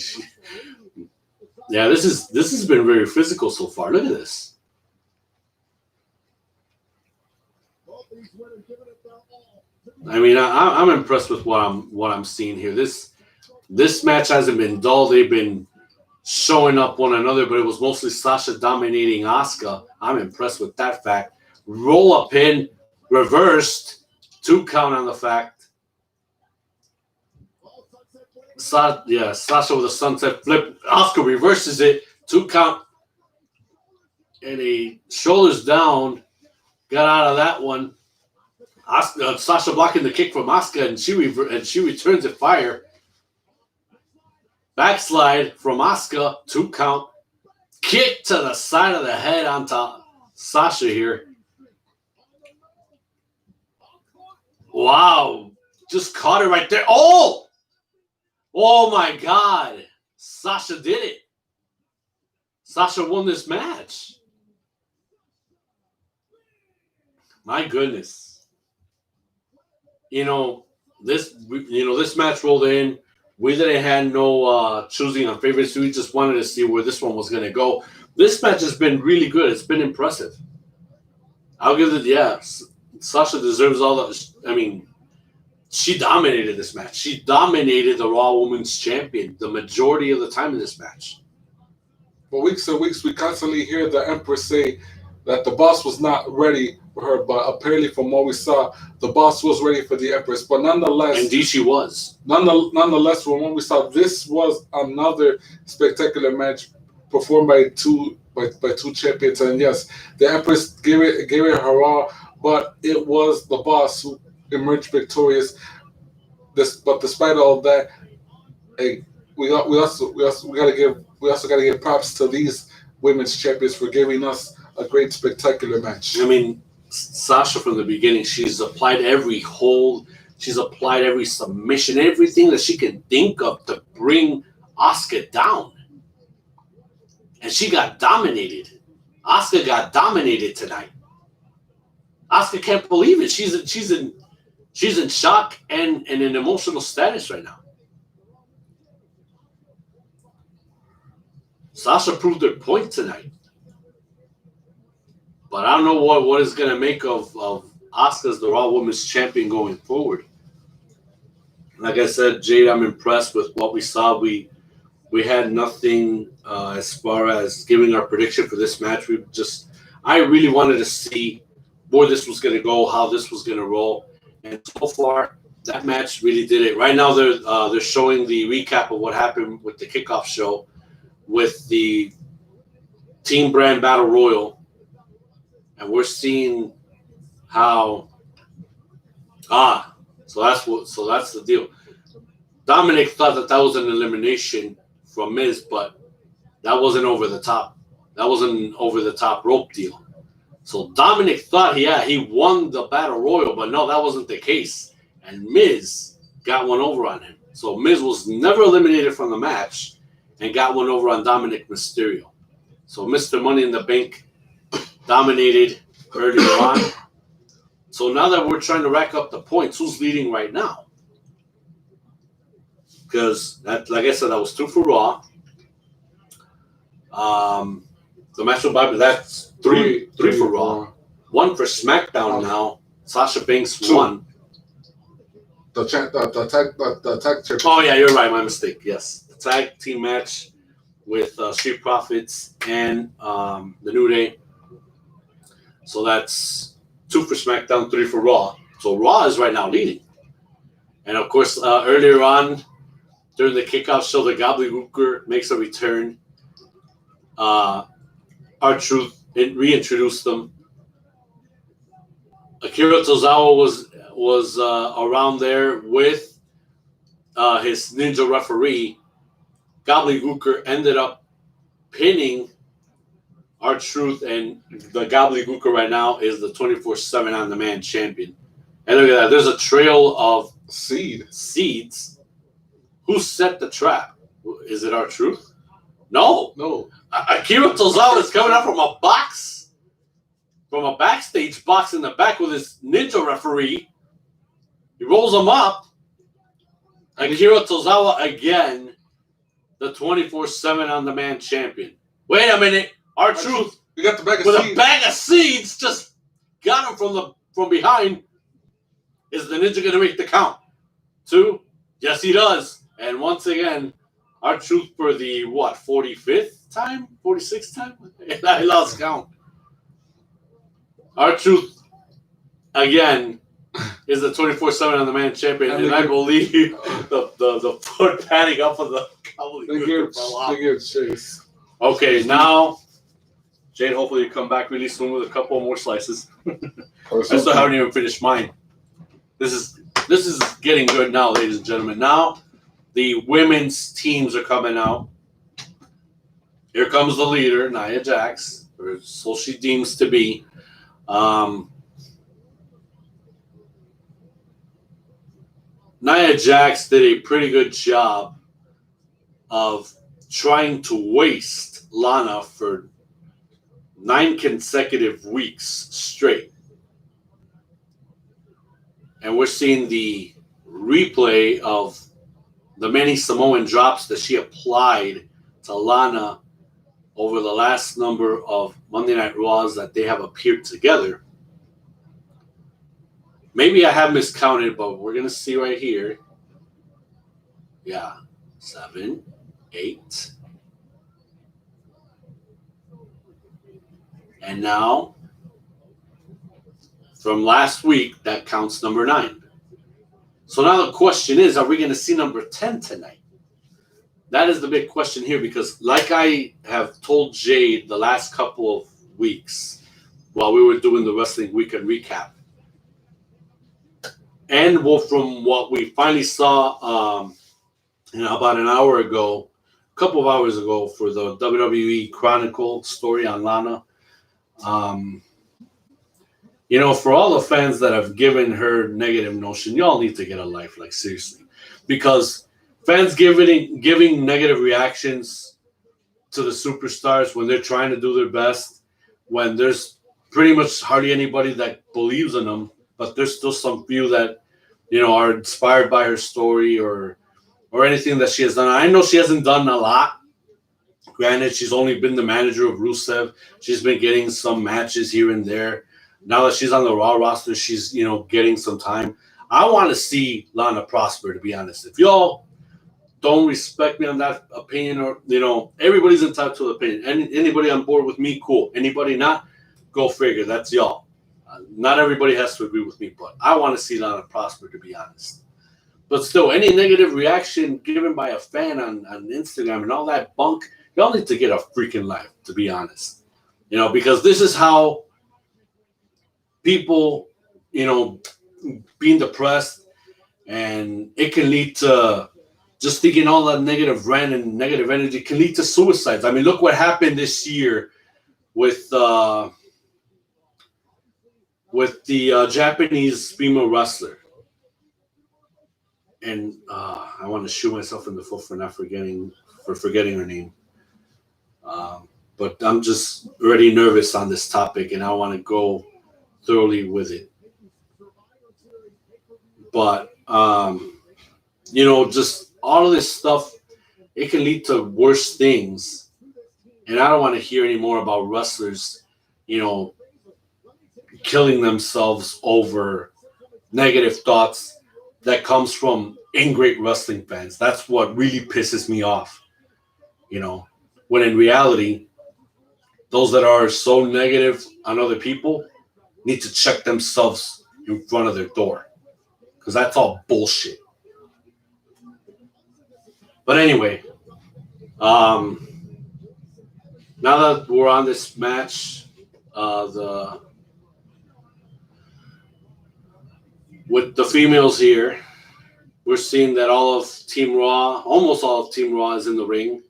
This has been very physical so far. Look at this. I mean, I'm impressed with what I'm seeing here. This match hasn't been dull. They've been showing up one another, but it was mostly Sasha dominating Asuka. I'm impressed with that fact. Roll up in, reversed, 2 count on the fact. Sasha with a sunset flip. Asuka reverses it, 2 count. And a shoulders down, got out of that one. Sasha blocking the kick from Asuka, and she returns it fire. Backslide from Asuka, 2 count. Kick to the side of the head onto Sasha here. Wow. Just caught it right there. Oh my God. Sasha did it. Sasha won this match. My goodness. This match rolled in. We didn't have no choosing on favorites. We just wanted to see where this one was going to go. This match has been really good. It's been impressive. I'll give it, Sasha deserves all the. I mean, she dominated this match. She dominated the Raw Women's Champion the majority of the time in this match. For weeks and weeks, we constantly hear the Empress say that the boss was not ready for her, but apparently from what we saw, the boss was ready for the Empress. But nonetheless, indeed she was. Nonetheless, from what we saw, this was another spectacular match performed by two champions. And yes, the Empress gave it her all, but it was the boss who emerged victorious. But despite all that, hey, we also gotta give props to these women's champions for giving us a great spectacular match. I mean, Sasha from the beginning, she's applied every hold, she's applied every submission, everything that she can think of to bring Asuka down. And she got dominated. Asuka got dominated tonight. Asuka can't believe it. She's in shock and in an emotional status right now. Sasha proved her point tonight. But I don't know what is going to make of Asuka's the Raw Women's Champion going forward. Like I said, Jade, I'm impressed with what we saw. We had nothing as far as giving our prediction for this match. I really wanted to see where this was going to go, how this was going to roll, and so far that match really did it. Right now they're showing the recap of what happened with the kickoff show with the Team Brand Battle Royal, and we're seeing how so that's the deal. Dominic thought that was an elimination from Miz, but that wasn't over the top. That wasn't an over the top rope deal. So Dominic thought he won the Battle Royal, but no, that wasn't the case. And Miz got one over on him. So Miz was never eliminated from the match and got one over on Dominic Mysterio. So Mr. Money in the Bank dominated earlier on. So now that we're trying to rack up the points, who's leading right now? Because that, like I said, that was 2 for Raw. The match with Bobby, that's three for Raw. 1 for SmackDown now. Sasha Banks won. The tag championship. Oh yeah, you're right. My mistake. Yes, the tag team match with Street Profits and the New Day. So that's 2 for SmackDown, 3 for Raw. So Raw is right now leading. And of course, earlier on during the kickoff show, the Gobbledygooker makes a return. R-Truth reintroduced them. Akira Tozawa was around there with his ninja referee. Gobbledygooker ended up pinning R-Truth, and the Gobbledygooker right now is the 24/7 on-demand champion. And look at that. There's a trail of seeds. Who set the trap? Is it R-Truth? No. Akira Tozawa is coming out from a box, from a backstage box in the back with his ninja referee. He rolls him up. Akira Tozawa again, the 24/7 on-demand champion. Wait a minute. R-Truth, you got the bag of with seeds. a bag of seeds, just got him from behind. Is the ninja going to make the count? 2? Yes, he does. And once again, R-Truth for the, 45th time? 46th time? I lost count. R-Truth, again, is the 24/7 on-demand champion. And I believe the foot padding up of the Gobbledygooker fell off. They give chase. Okay, now, Jade, hopefully you come back really soon with a couple more slices. I still haven't even finished mine. This is getting good now, ladies and gentlemen. Now, the women's teams are coming out. Here comes the leader, Nia Jax, or so she deems to be. Nia Jax did a pretty good job of trying to waste Lana for 9 consecutive weeks straight. And we're seeing the replay of the many Samoan drops that she applied to Lana over the last number of Monday Night Raws that they have appeared together. Maybe I have miscounted, but we're going to see right here. Yeah, 7, 8. And now, from last week, that counts number 9. So now the question is, are we going to see number 10 tonight? That is the big question here, because like I have told Jade the last couple of weeks while we were doing the Wrestling Weekend recap, and from what we finally saw about an hour ago, a couple of hours ago for the WWE Chronicle story on Lana, for all the fans that have given her negative notion, y'all need to get a life, like seriously. Because fans giving negative reactions to the superstars when they're trying to do their best, when there's pretty much hardly anybody that believes in them, but there's still some few that, are inspired by her story or anything that she has done. I know she hasn't done a lot. Granted, she's only been the manager of Rusev. She's been getting some matches here and there. Now that she's on the Raw roster, she's getting some time. I want to see Lana prosper. To be honest, if y'all don't respect me on that opinion, or everybody's entitled to an opinion. Anybody on board with me, cool. Anybody not, go figure. That's y'all. Not everybody has to agree with me, but I want to see Lana prosper. To be honest. But still, any negative reaction given by a fan on Instagram and all that bunk, y'all need to get a freaking life, to be honest. Because this is how people, being depressed, and it can lead to just thinking all that negative rant and negative energy can lead to suicides. I mean, look what happened this year with the Japanese female wrestler. And I want to shoot myself in the foot for forgetting her name. But I'm just already nervous on this topic, and I want to go thoroughly with it. But just all of this stuff, it can lead to worse things. And I don't want to hear any more about wrestlers, killing themselves over negative thoughts that comes from ingrate wrestling fans. That's what really pisses me off. When in reality, those that are so negative on other people need to check themselves in front of their door, because that's all bullshit. But anyway, now that we're on this match, with the females here, we're seeing that almost all of Team Raw is in the ring.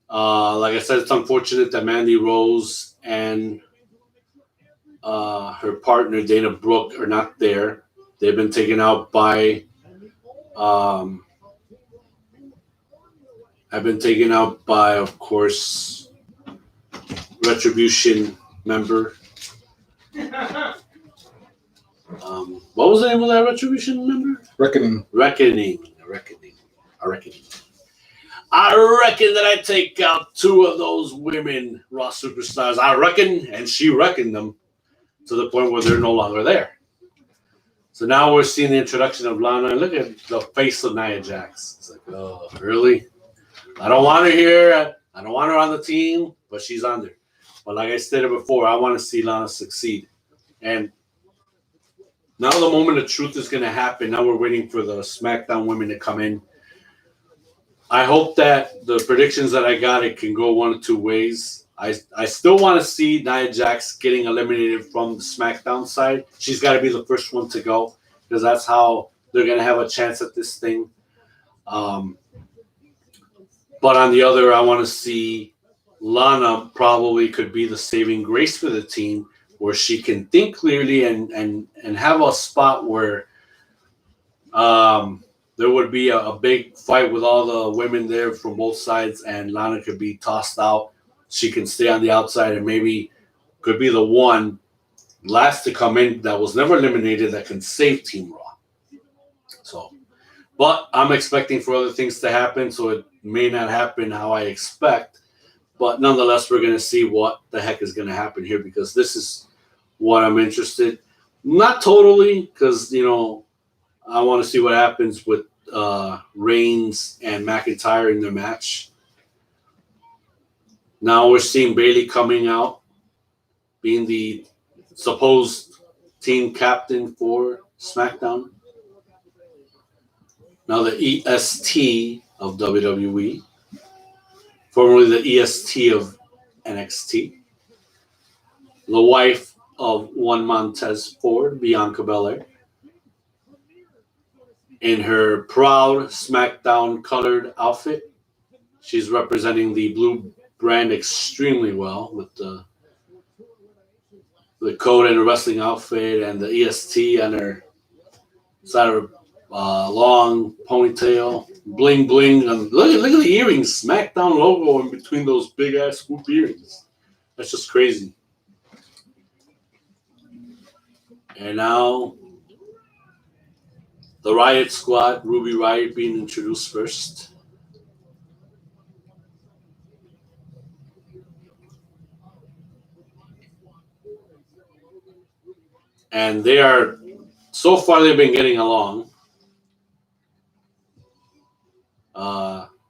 Like I said, it's unfortunate that Mandy Rose and her partner Dana Brooke are not there. They've been taken out by of course, Retribution member. What was the name of that Retribution member? Reckoning. I reckon that I take out two of those women Raw superstars. I reckon, and she reckoned them to the point where they're no longer there. So now we're seeing the introduction of Lana. And look at the face of Nia Jax. It's like, oh, really? I don't want her here. I don't want her on the team, but she's on there. But like I stated before, I want to see Lana succeed. And now the moment of truth is going to happen. Now we're waiting for the SmackDown women to come in. I hope that the predictions that I got, it can go one of two ways. I still want to see Nia Jax getting eliminated from the SmackDown side. She's got to be the first one to go, because that's how they're going to have a chance at this thing. But on the other, I want to see Lana probably could be the saving grace for the team, where she can think clearly and have a spot where there would be a big fight with all the women there from both sides, and Lana could be tossed out. She can stay on the outside and maybe could be the one last to come in that was never eliminated that can save Team Raw. So, but I'm expecting for other things to happen, so it may not happen how I expect. But nonetheless, we're going to see what the heck is going to happen here, because this is what I'm interested. Not totally, because, I want to see what happens with Reigns and McIntyre in their match. Now we're seeing Bayley coming out, being the supposed team captain for SmackDown. Now the EST of WWE, formerly the EST of NXT. The wife of Juan Montez Ford, Bianca Belair, in her proud SmackDown colored outfit. She's representing the blue brand extremely well with the coat and the wrestling outfit and the EST on her side of her long ponytail, bling bling. And look at the earrings, SmackDown logo in between those big ass swoop earrings. That's just crazy. And now the Riot Squad, Ruby Riot being introduced first. and they are so far they've been getting along.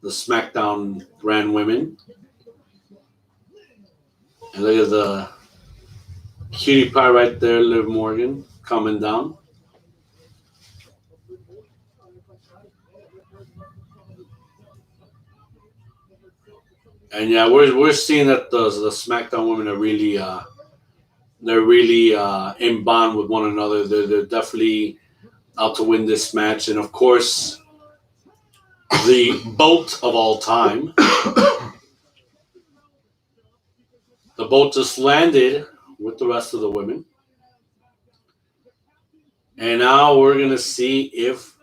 The SmackDown brand women, and look at the cutie pie right there, Liv Morgan coming down. And yeah, we're seeing that the SmackDown women are really in bond with one another. They're definitely out to win this match, and of course, the boat of all time, the boat just landed with the rest of the women, and now we're gonna see if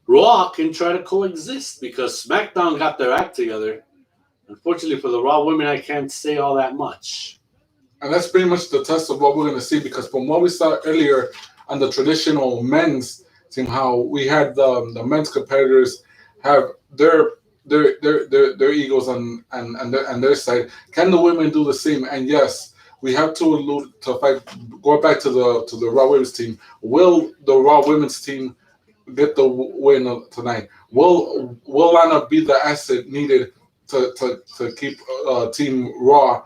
Raw can try to coexist because SmackDown got their act together. Unfortunately for the Raw women, I can't say all that much. And that's pretty much the test of what we're going to see, because from what we saw earlier on the traditional men's team, how we had the men's competitors have their egos on their side. Can the women do the same? And yes, we have to allude to fight. Going back to the Raw women's team, will the Raw women's team get the win tonight? Will Lana be the asset needed to keep Team Raw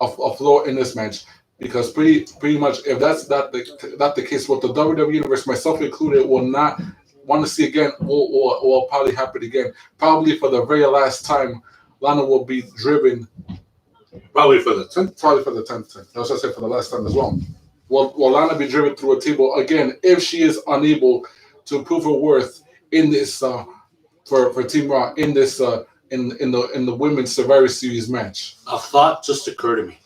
afloat in this match? Because pretty much, if that's not the case, what the WWE universe, myself included, will not want to see again, will probably happen again. Probably for the very last time, Lana will be driven. Probably for the 10th. Probably for the 10th time. I was going to say for the last time as well. Will Lana be driven through a table again if she is unable to prove her worth in this for Team Raw in this in the women's Survivor Series match? A thought just occurred to me.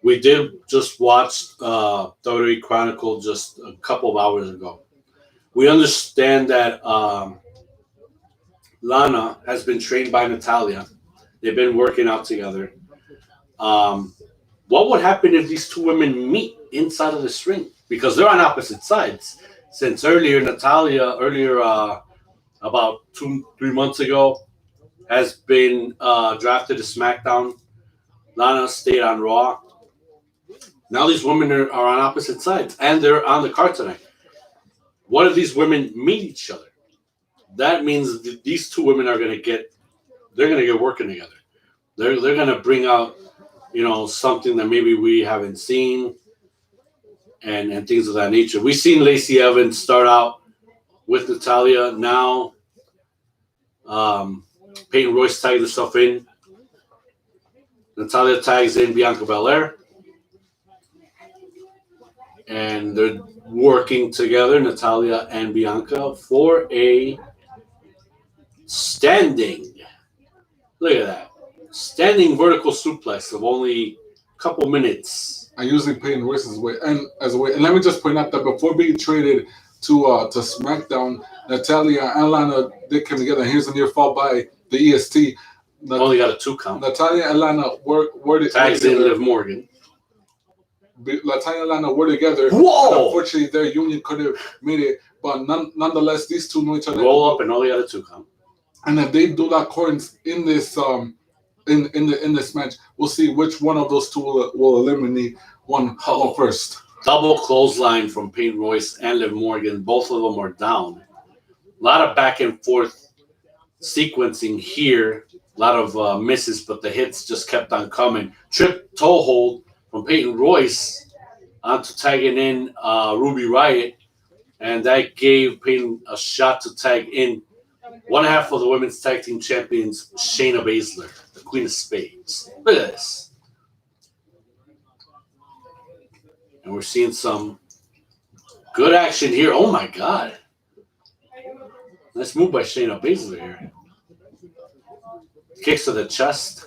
We did just watch WWE Chronicle just a couple of hours ago. We understand that Lana has been trained by Natalya. They've been working out together. What would happen if these two women meet inside of this ring? Because they're on opposite sides. Since Natalya, about 2-3 months ago, has been drafted to SmackDown. Lana stayed on Raw. Now these women are on opposite sides, and they're on the card tonight. What if these women meet each other? That means these two women are going to get working together. They're going to bring out, something that maybe we haven't seen, and things of that nature. We've seen Lacey Evans start out with Natalya. Now, Peyton Royce tagged herself in. Natalya tags in Bianca Belair. And they're working together, Natalya and Bianca, for a standing. Look at that. Standing vertical suplex of only a couple minutes. I usually Peyton Royce as a way. And let me just point out that before being traded to SmackDown, Natalya and Lana did come together. Here's a near fall by the EST. Only got a 2 count. Natalya and Lana were tags in Liv Morgan. Natalya and Lana were together. Whoa! Unfortunately, their union could have made it, but nonetheless, these two know each other. Roll up and only got a 2 count. And if they do that accordance in this in this match, we'll see which one of those two will eliminate one first. Double clothesline from Peyton Royce and Liv Morgan. Both of them are down. A lot of back and forth sequencing here. A lot of misses, but the hits just kept on coming. Trip toe hold from Peyton Royce onto tagging in Ruby Riott, and that gave Peyton a shot to tag in one half of the women's tag team champions, Shayna Baszler, the Queen of Spades. Look at this. And we're seeing some good action here. Oh, my God. Nice move by Shayna Baszler here. Kicks to the chest.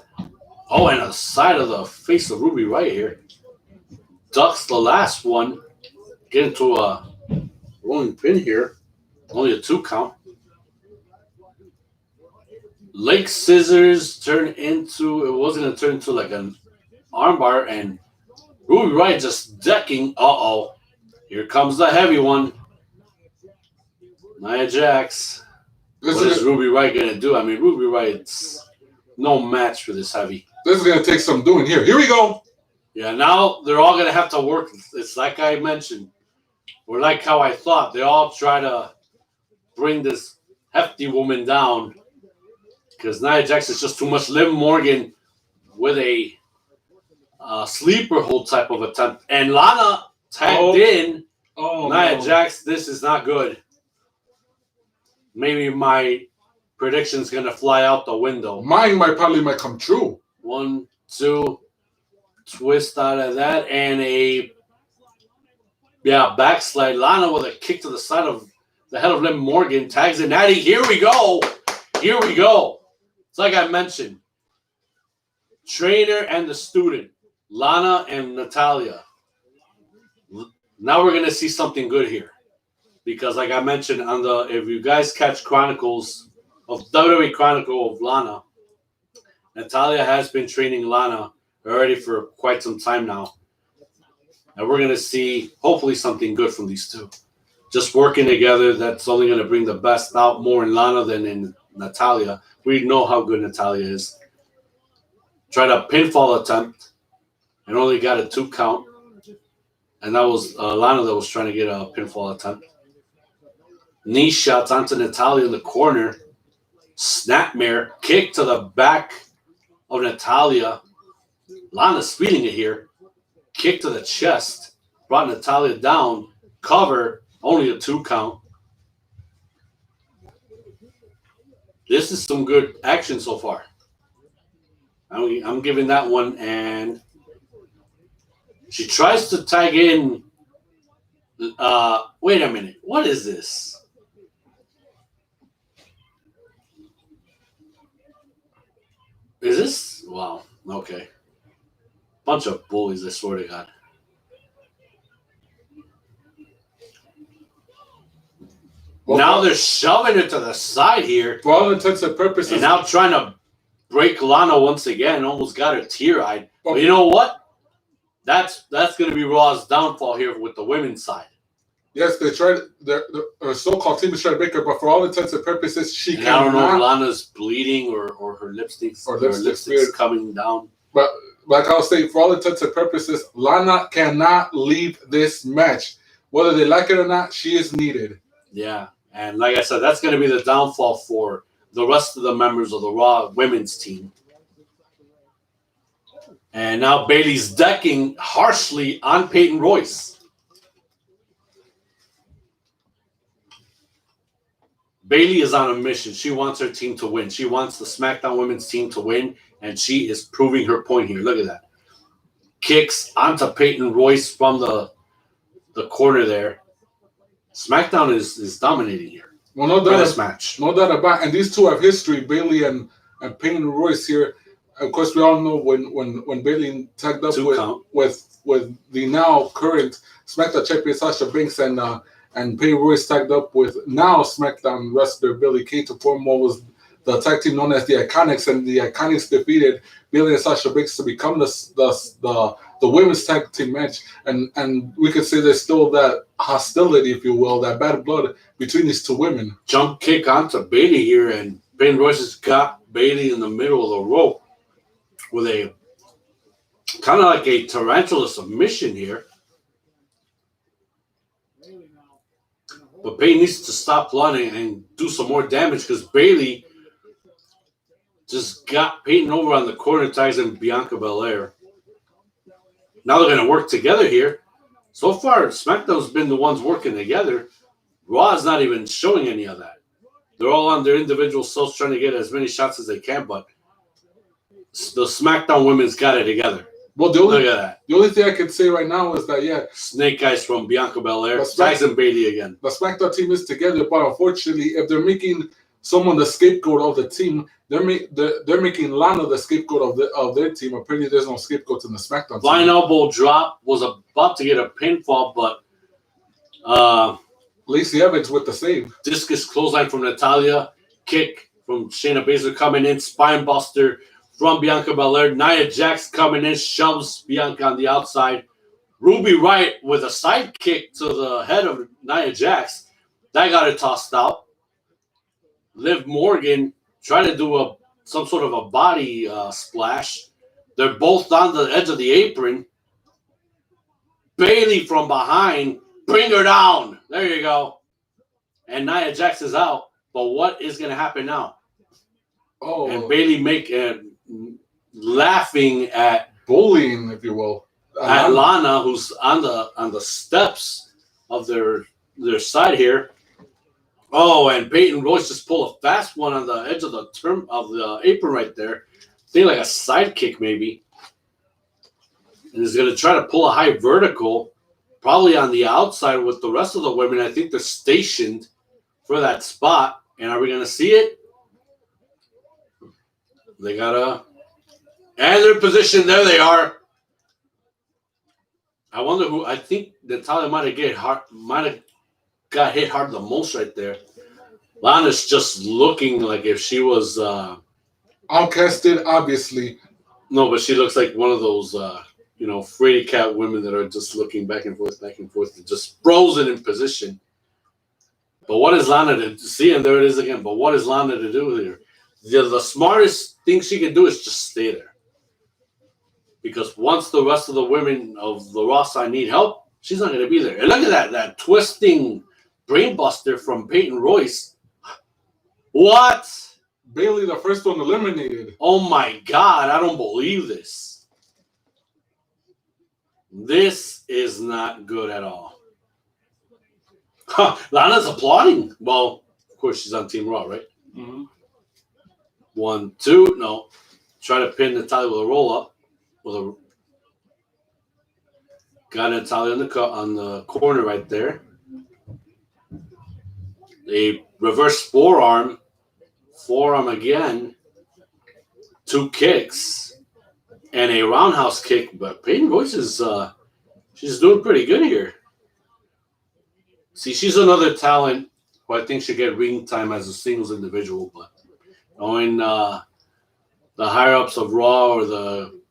Oh, and a side of the face of Ruby right here. Ducks the last one. Get into a rolling pin here. Only a 2 count. Leg scissors turn into, it wasn't going to turn into like an armbar, and Ruby Riott just decking. Uh-oh. Here comes the heavy one. Nia Jax. What is Ruby Riott going to do? I mean, Ruby Riott's no match for this heavy. This is going to take some doing here. Here we go. Yeah, now they're all going to have to work. It's like I mentioned, or like how I thought. They all try to bring this hefty woman down because Nia Jax is just too much. Liv Morgan with a sleeper hold type of attempt. And Lana tagged in. Nia Jax, this is not good. Maybe my prediction's going to fly out the window. Mine might come true. 1, 2, twist out of that, and a backslide. Lana with a kick to the side of the head of Liv Morgan, tags in Natty. Here we go. It's like I mentioned, trainer and the student, Lana and Natalya. Now we're gonna see something good here, because like I mentioned if you guys catch Chronicles of WWE Chronicle of Lana, Natalya has been training Lana already for quite some time now. And we're going to see, hopefully, something good from these two. Just working together, that's only going to bring the best out more in Lana than in Natalya. We know how good Natalya is. Tried a pinfall attempt and only got a 2 count. And that was Lana that was trying to get a pinfall attempt. Knee shots onto Natalya in the corner. Snapmare, kick to the back of Natalya. Lana's feeling it here. Kick to the chest. Brought Natalya down. Cover. Only a 2 count. This is some good action so far. I'm giving that one. And she tries to tag in. Wait a minute. What is this? Is this? Wow. Okay. Bunch of bullies, I swear to God. Well, now they're shoving it to the side here. For all intents and purposes. And now trying to break Lana once again. Almost got her tear-eyed. But you know what? That's going to be Raw's downfall here with the women's side. Yes, they tried. Their so-called team is trying to break her, but for all intents and purposes, she cannot. I don't know if Lana's bleeding or her lipstick's coming down. But like I was saying, for all intents and purposes, Lana cannot leave this match. Whether they like it or not, she is needed. Yeah, and like I said, that's going to be the downfall for the rest of the members of the Raw women's team. And now Bayley's decking harshly on Peyton Royce. Bayley is on a mission. She wants her team to win. She wants the SmackDown women's team to win, and she is proving her point here. Look at that. Kicks onto Peyton Royce from the corner there. SmackDown is dominating here. Well, no doubt. This match. No doubt about it. And these two have history, Bayley and Peyton Royce here. Of course, we all know when Bayley tagged up with the now current SmackDown champion Sasha Banks and Peyton Royce tagged up with now SmackDown wrestler Billie Kay to form what was the tag team known as the Iconics, and the Iconics defeated Bayley and Sasha Banks to become the women's tag team match, and we could say there's still that hostility, if you will, that bad blood between these two women. Jump kick onto Bayley here, and Peyton Royce has got Bayley in the middle of the rope with a kind of like a tarantula submission here. But Bayley needs to stop running and do some more damage because Bayley just got Peyton over on the corner, ties in Bianca Belair. Now they're going to work together here. So far, SmackDown's been the ones working together. Raw is not even showing any of that. They're all on their individual selves trying to get as many shots as they can, but the SmackDown women's got it together. Well, look at that. The only thing I can say right now is that, Snake Eyes from Bianca Belair, ties in Bayley again. The SmackDown team is together, but unfortunately, if they're making someone the scapegoat of the team, they're making Lana the scapegoat of their team. Apparently, there's no scapegoat in the SmackDown team. Flying elbow drop, was about to get a pinfall, but Lacey Evans with the save. Discus clothesline from Natalya, kick from Shayna Baszler coming in, spine buster from Bianca Belair. Nia Jax coming in, shoves Bianca on the outside. Ruby Riott with a side kick to the head of Nia Jax. That got her tossed out. Liv Morgan tried to do some sort of a body splash. They're both on the edge of the apron. Bailey from behind. Bring her down. There you go. And Nia Jax is out. But what is going to happen now? Oh, And Bailey laughing at bullying, if you will. At Lana, who's on the steps of their side here. Oh, and Peyton Royce just pulled a fast one on the edge of the apron right there. I think like a sidekick maybe. And is going to try to pull a high vertical, probably on the outside with the rest of the women. I think they're stationed for that spot. And are we going to see it? They gotta, and they're in position. There they are. I wonder who. I think Natalia might have got hit hard the most right there. Lana's just looking like if she was outcasted, obviously. No, but she looks like one of those fraidy cat women that are just looking back and forth, just frozen in position. But what is Lana to see? And there it is again. But what is Lana to do here? The smartest thing she can do is just stay there. Because once the rest of the women of the Raw side need help, she's not going to be there. And look at that twisting brainbuster from Peyton Royce. What? Bailey, the first one eliminated. Oh my God, I don't believe this. This is not good at all. Lana's applauding. Well, of course, she's on Team Raw, right? Mm-hmm. 1, 2, no. Try to pin Natalia with a roll-up. Got Natalia on the corner right there. A reverse forearm again. 2 kicks. And a roundhouse kick. But Peyton Royce is she's doing pretty good here. See, she's another talent who I think should get ring time as a singles individual, but knowing the higher-ups of Raw or the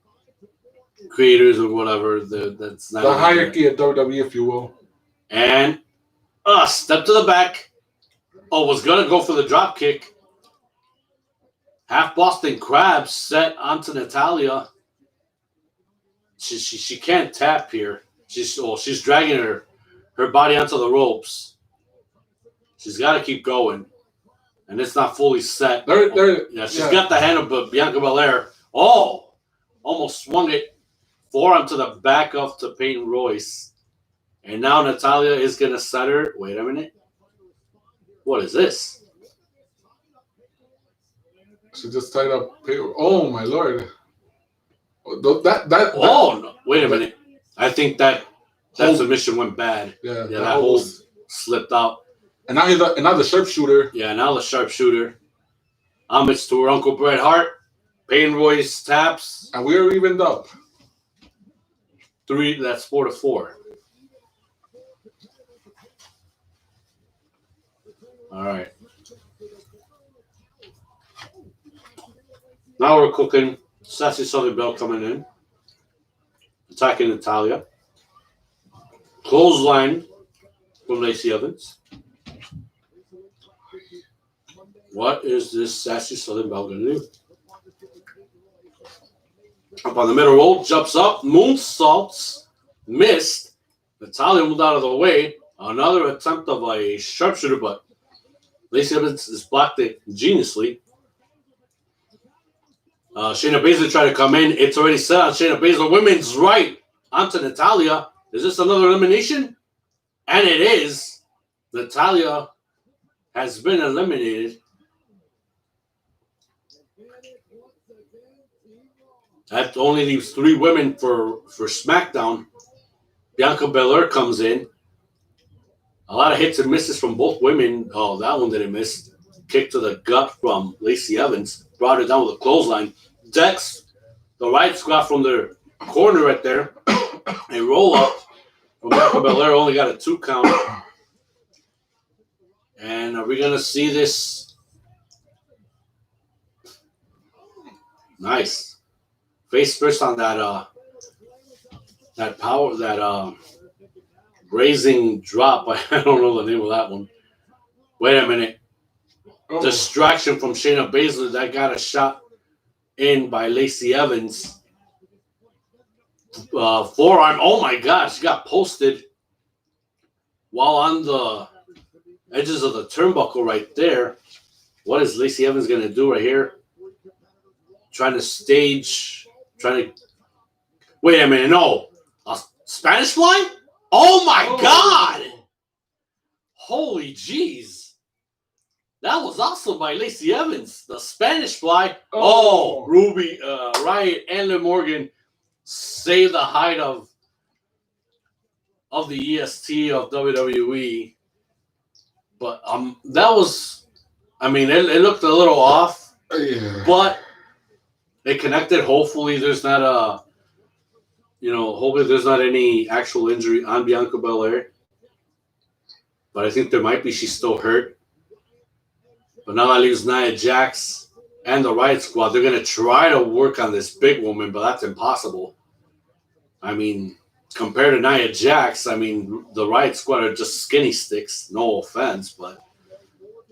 creators or whatever, that's not the hierarchy at WWE, if you will. And step to the back. Oh, was going to go for the drop kick. Half Boston Crab set onto Natalia. She can't tap here. She's dragging her body onto the ropes. She's got to keep going. And it's not fully set. She's got the hand of Bianca Belair. Oh, almost swung it. Forearm to the back up to Peyton Royce. And now Natalia is going to set her. Wait a minute. What is this? She just tied up. Oh, my Lord. No. Wait a minute. I think that submission went bad. Yeah, that hold slipped out. And now the sharpshooter. Yeah, now the sharpshooter. Homage to her Uncle Bret Hart. Peyton Royce taps. And we are evened up. 3, that's 4-4. All right. Now we're cooking. Sassy Southern Belle coming in. Attacking Natalia. Clothesline from Lacey Evans. What is this Sassy Southern Belle going to do? Up on the middle rope, jumps up, moonsaults, missed. Natalia moved out of the way. Another attempt of a sharpshooter, but Lacey Evans has blocked it geniusly. Shayna Baszler tried to come in. It's already set on Shayna Baszler. Women's right onto Natalia. Is this another elimination? And it is. Natalia has been eliminated. That only leaves 3 women for SmackDown. Bianca Belair comes in. A lot of hits and misses from both women. Oh, that one didn't miss. Kick to the gut from Lacey Evans. Brought her down with a clothesline. Dex, the right squat from their corner right there. A roll up from Bianca Belair. Only got a 2 count. And are we going to see this? Nice. Face first on that raising drop. I don't know the name of that one. Wait a minute. Oh. Distraction from Shayna Baszler that got a shot in by Lacey Evans. forearm. Oh my God, she got posted while on the edges of the turnbuckle right there. What is Lacey Evans going to do right here? Trying to wait a minute, no. A Spanish fly? Oh my God! Holy jeez. That was awesome by Lacey Evans. The Spanish fly. Oh, Ruby, Riot, and Liv Morgan saved the height of the EST of WWE. But that was, I mean, it looked a little off. Yeah. But they connected. Hopefully there's not hopefully there's not any actual injury on Bianca Belair. But I think there might be. She's still hurt. But now that leaves Nia Jax and the Riot Squad. They're going to try to work on this big woman, but that's impossible. I mean, compared to Nia Jax, I mean, the Riot Squad are just skinny sticks. No offense, but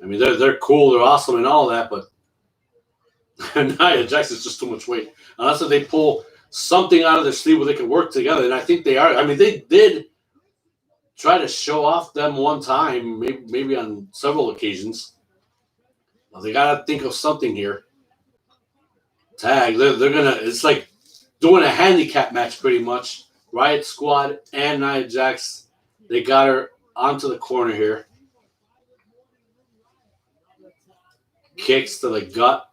I mean, they're cool, they're awesome and all that, but Nia Jax is just too much weight. Unless if they pull something out of their sleeve where they can work together, and I think they are. I mean, they did try to show off them one time, maybe on several occasions. Well, they got to think of something here. Tag, they're going to, it's like doing a handicap match pretty much. Riot Squad and Nia Jax, they got her onto the corner here. Kicks to the gut.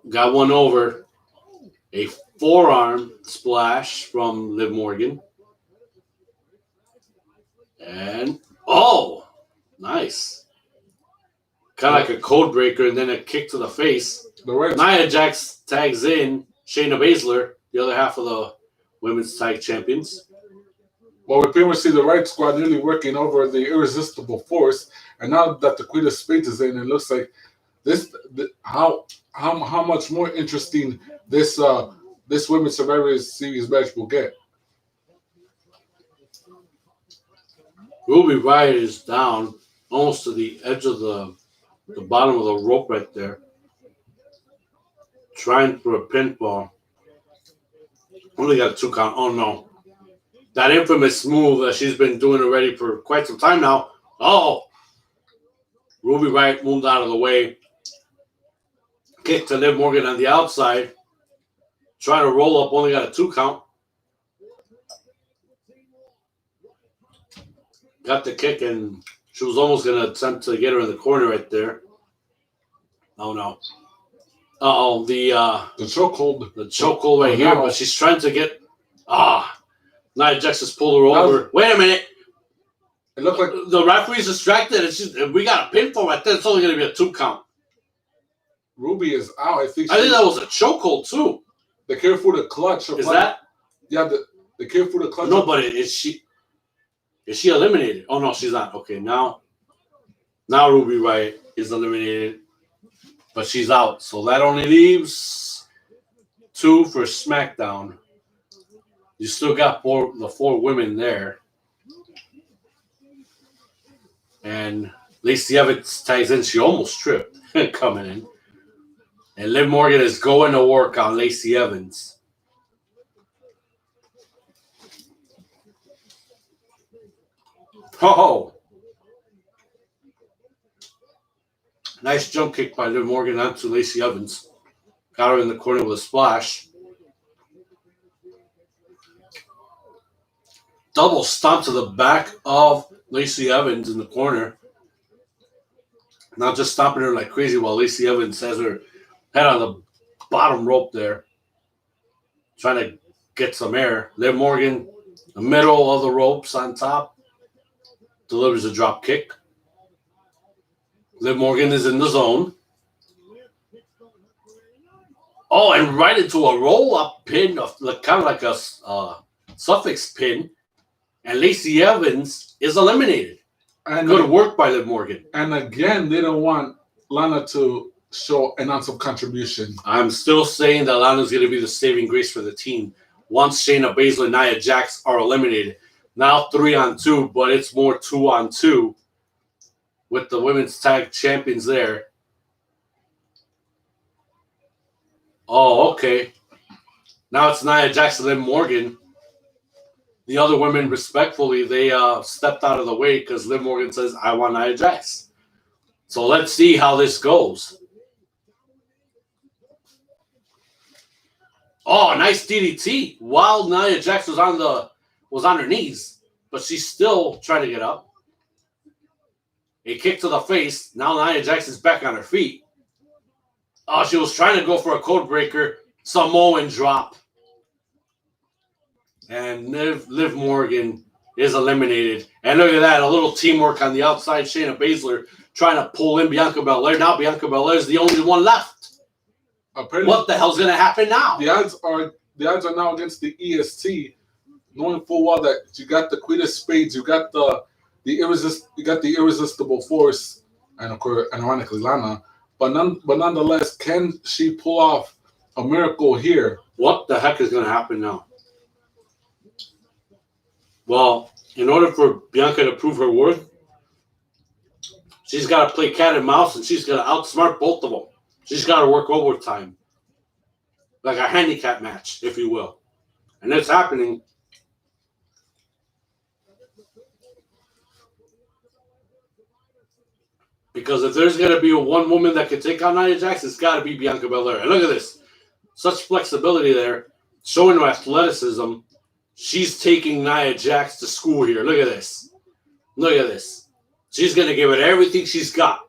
Got one over. A forearm splash from Liv Morgan. And, oh, nice. Kind of like a code breaker and then a kick to the face. Nia Jax tags in Shayna Baszler, the other half of the women's tag champions. Well, we pretty much see the Riot Squad nearly working over the Irresistible Force, and now that the Queen of Spades is in, it looks like how much more interesting this women's Survivor Series match will get. Ruby Riott is down almost to the edge of the bottom of the rope right there, trying for a pinfall. Only got a 2 count. Oh no. That infamous move that she's been doing already for quite some time now. Oh. Ruby Riott moved out of the way. Kick to Liv Morgan on the outside. Trying to roll up. Only got a 2 count. Got the kick and she was almost going to attempt to get her in the corner right there. Oh no. Uh-oh. The chokehold. The chokehold right here, but she's trying to get Nia Jax just pulled her over. Wait a minute. It looked like the referee's distracted. And we got a pinfall right there. It's only going to be a 2 count. Ruby is out. I think that was a chokehold too. The careful to clutch. Is that? Yeah, the careful to clutch. No, but is she eliminated? Oh no, she's not. Okay, now Ruby Riott is eliminated, but she's out. So that only leaves 2 for SmackDown. You still got the 4 women there. And Lacey Evans tags in. She almost tripped coming in. And Liv Morgan is going to work on Lacey Evans. Oh! Nice jump kick by Liv Morgan onto Lacey Evans. Got her in the corner with a splash. Double stomp to the back of Lacey Evans in the corner. Now just stomping her like crazy while Lacey Evans has her head on the bottom rope there. Trying to get some air. Liv Morgan, the middle of the ropes on top. Delivers a drop kick. Liv Morgan is in the zone. Oh, and right into a roll-up pin, kind of like a suffix pin. And Lacey Evans is eliminated. And good work by Liv Morgan. And again, they don't want Lana to show an ounce of contribution. I'm still saying that Lana's going to be the saving grace for the team once Shayna Baszler and Nia Jax are eliminated. Now 3-on-2, but it's more 2-on-2 with the women's tag champions there. Oh, okay. Now it's Nia Jax and Liv Morgan. The other women, respectfully, they stepped out of the way because Liv Morgan says, I want Nia Jax. So let's see how this goes. Oh, nice DDT. While Nia Jax was on her knees, but she's still trying to get up. A kick to the face. Now Nia Jax is back on her feet. Oh, she was trying to go for a code breaker. Samoan drop. And Liv Morgan is eliminated. And look at that, a little teamwork on the outside. Shayna Baszler trying to pull in Bianca Belair. Now Bianca Belair is the only one left. Apparently, what the hell's going to happen now? The odds are now against the EST, knowing full well that you got the Queen of Spades, you got the irresistible force, and of course, and ironically, Lana. But nonetheless, can she pull off a miracle here? What the heck is going to happen now? Well, in order for Bianca to prove her worth, she's got to play cat and mouse, and she's got to outsmart both of them. She's got to work overtime, like a handicap match, if you will. And it's happening. Because if there's going to be one woman that can take on Nia Jax, it's got to be Bianca Belair. And look at this. Such flexibility there, showing her athleticism. She's taking Nia Jax to school here. Look at this. Look at this. She's going to give it everything she's got.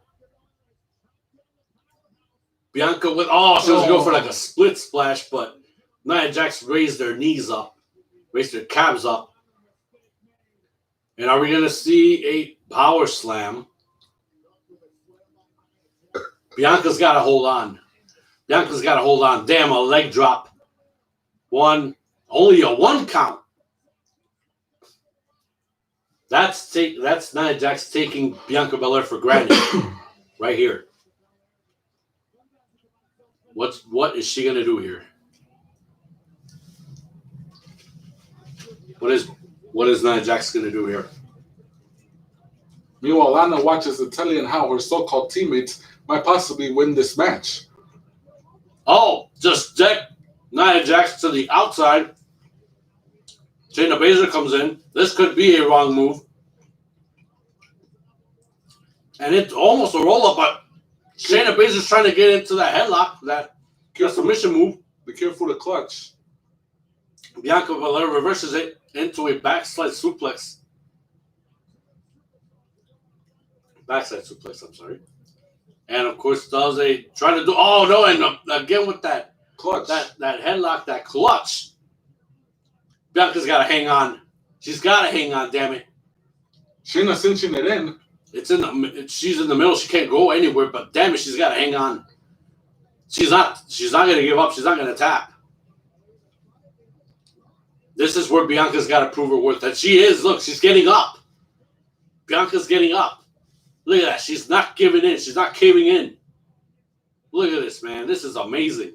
Bianca with, she was going to go for like a split splash, but Nia Jax raised their knees up, raised their calves up. And are we going to see a power slam? Bianca's got to hold on. Bianca's got to hold on. Damn, a leg drop. Only a 1 count. That's Nia Jax taking Bianca Belair for granted. Right here. What is she gonna do here? What is Nia Jax gonna do here? Meanwhile, Lana watches the telly and how her so-called teammates might possibly win this match. Oh, just deck Nia Jax to the outside. Shayna Baszler comes in. This could be a wrong move. And it's almost a roll-up, but Shayna Baszler's trying to get into that headlock, that submission move. Be careful to clutch. Bianca Belair reverses it into a backslide suplex. Backside suplex, I'm sorry. And, of course, trying to do... Oh, no, and again with that clutch. That headlock, that clutch. Bianca's got to hang on. She's got to hang on, damn it. Shayna cinching it in. She's in the middle. She can't go anywhere, but damn it, she's got to hang on. She's not going to give up. She's not going to tap. This is where Bianca's got to prove her worth. And she is. Look, she's getting up. Bianca's getting up. Look at that. She's not giving in. She's not caving in. Look at this, man. This is amazing.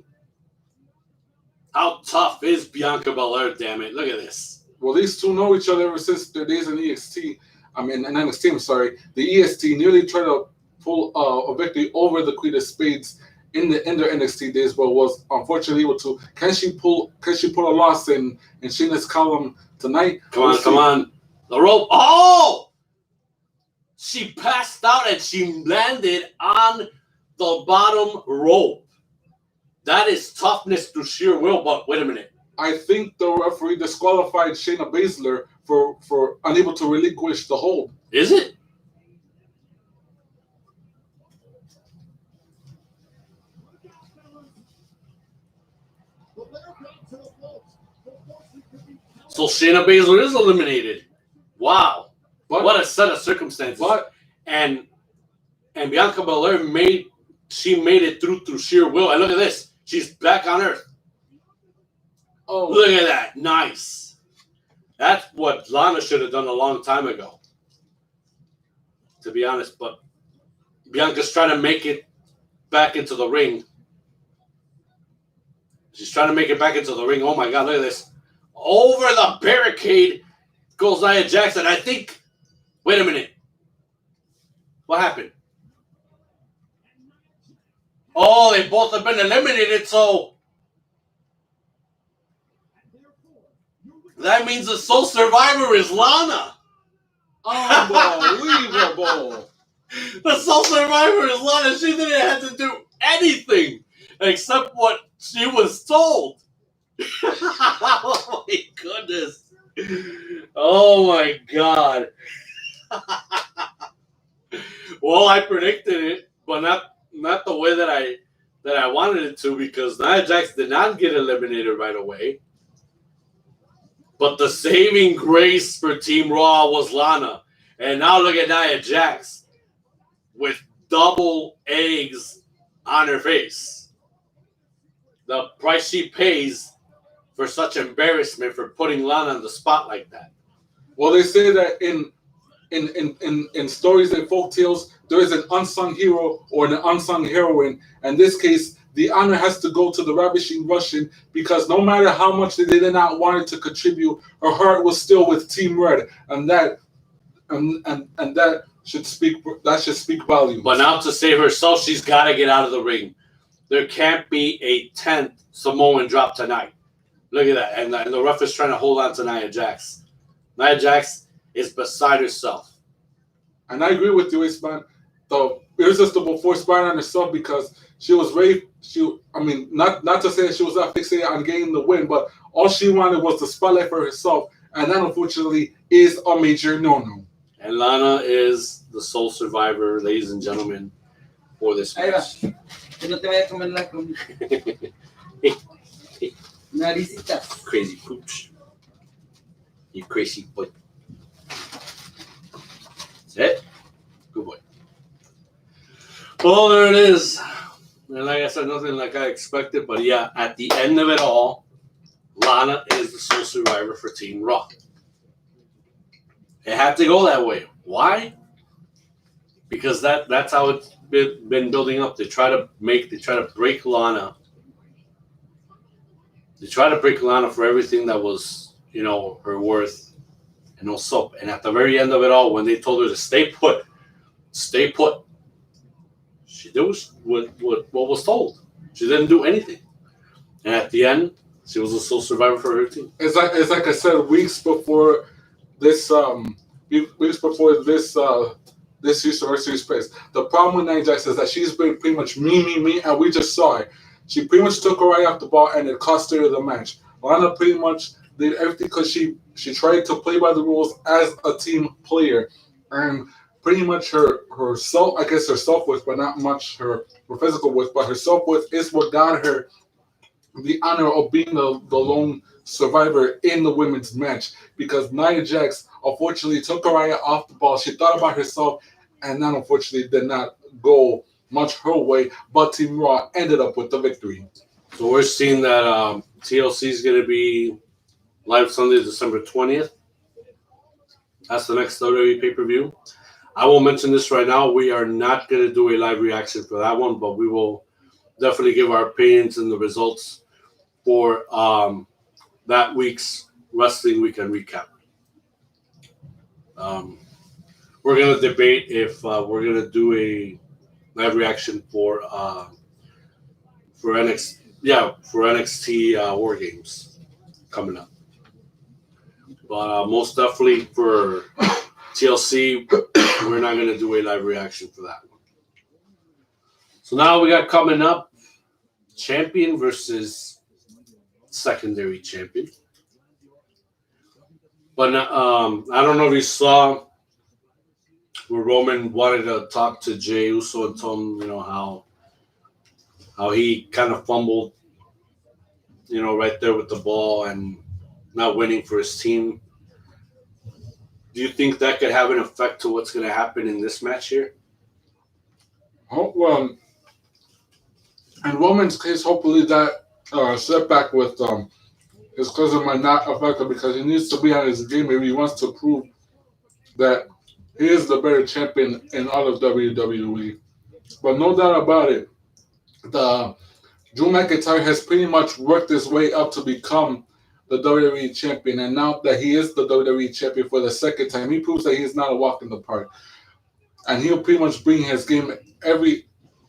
How tough is Bianca Belair, damn it. Look at this. Well, these two know each other ever since their days in NXT. I'm sorry. The EST nearly tried to pull a victory over the Queen of Spades in their NXT days, but was unfortunately able to. Can she pull a loss in Shayna's column tonight? Come on. The rope. Oh! She passed out and she landed on the bottom rope. That is toughness through sheer will, but wait a minute. I think the referee disqualified Shayna Baszler for unable to relinquish the hold. Is it? So Shayna Baszler is eliminated. Wow. What a set of circumstances. And Bianca Belair made it through sheer will. And look at this. She's back on Earth. Oh, look at that. Nice. That's what Lana should have done a long time ago. To be honest. But Bianca's trying to make it back into the ring. She's trying to make it back into the ring. Oh, my God. Look at this. Over the barricade goes Nia Jax. I think... Wait a minute. What happened? Oh, they both have been eliminated, so... That means the sole survivor is Lana. Unbelievable. The sole survivor is Lana. She didn't have to do anything except what she was told. Oh my goodness. Oh my god. Well, I predicted it, but not the way that I wanted it to, because Nia Jax did not get eliminated right away. But the saving grace for Team Raw was Lana. And now look at Nia Jax with double eggs on her face. The price she pays for such embarrassment for putting Lana on the spot like that. Well, they say that in stories and folk tales, there is an unsung hero or an unsung heroine. In this case, the honor has to go to the Ravishing Russian, because no matter how much they did not want it to contribute, her heart was still with Team Red, and that should speak volumes. But now to save herself, she's got to get out of the ring. There can't be a 10th Samoan drop tonight. Look at that, and the ref is trying to hold on to Nia Jax. Nia Jax is beside herself. And I agree with you, Ace-Man. The irresistible force fired on herself, because she was ready. Not to say that she was not fixated on getting the win, but all she wanted was the spotlight for herself, and that unfortunately is a major no-no. And Lana is the sole survivor, ladies and gentlemen, for this match. Crazy pooch. You crazy boy. That's it. Good boy. Well, there it is. And like I said, nothing like I expected. But yeah, at the end of it all, Lana is the sole survivor for Team Raw. It had to go that way. Why? Because that's how it's been building up. They try to break Lana. They try to break Lana for everything that was, her worth and no soap. And at the very end of it all, when they told her to stay put, she did what was told. She didn't do anything. And at the end, she was a sole survivor for her team. It's like I said, weeks before this year's Survivor space. The problem with Nia Jax is that she's been pretty much me, and we just saw it. She pretty much took her right off the ball, and it cost her the match. Lana pretty much did everything because she tried to play by the rules as a team player, and pretty much her self-worth, but not much her physical worth, but her self-worth is what got her the honor of being the lone survivor in the women's match, because Nia Jax unfortunately took her eye off the ball. She thought about herself, and that unfortunately did not go much her way, but Team Raw ended up with the victory. So we're seeing that TLC is going to be live Sunday, December 20th. That's the next WWE pay-per-view. I will mention this right now. We are not going to do a live reaction for that one, but we will definitely give our opinions and the results for that week's Wrestling Weekend recap. We're going to debate if we're going to do a live reaction for NXT War Games coming up. But most definitely for TLC, we're not going to do a live reaction for that one. So now we got coming up champion versus secondary champion. But I don't know if you saw where Roman wanted to talk to Jey Uso and tell him, how he kind of fumbled, right there with the ball and not winning for his team. Do you think that could have an effect to what's going to happen in this match here? Oh, well, in Roman's case, hopefully that setback with his cousin might not affect him, because he needs to be on his game if he wants to prove that he is the better champion in all of WWE. But no doubt about it, Drew McIntyre has pretty much worked his way up to become the WWE champion, and now that he is the WWE champion for the second time, he proves that he is not a walk in the park. And he'll pretty much bring his game at every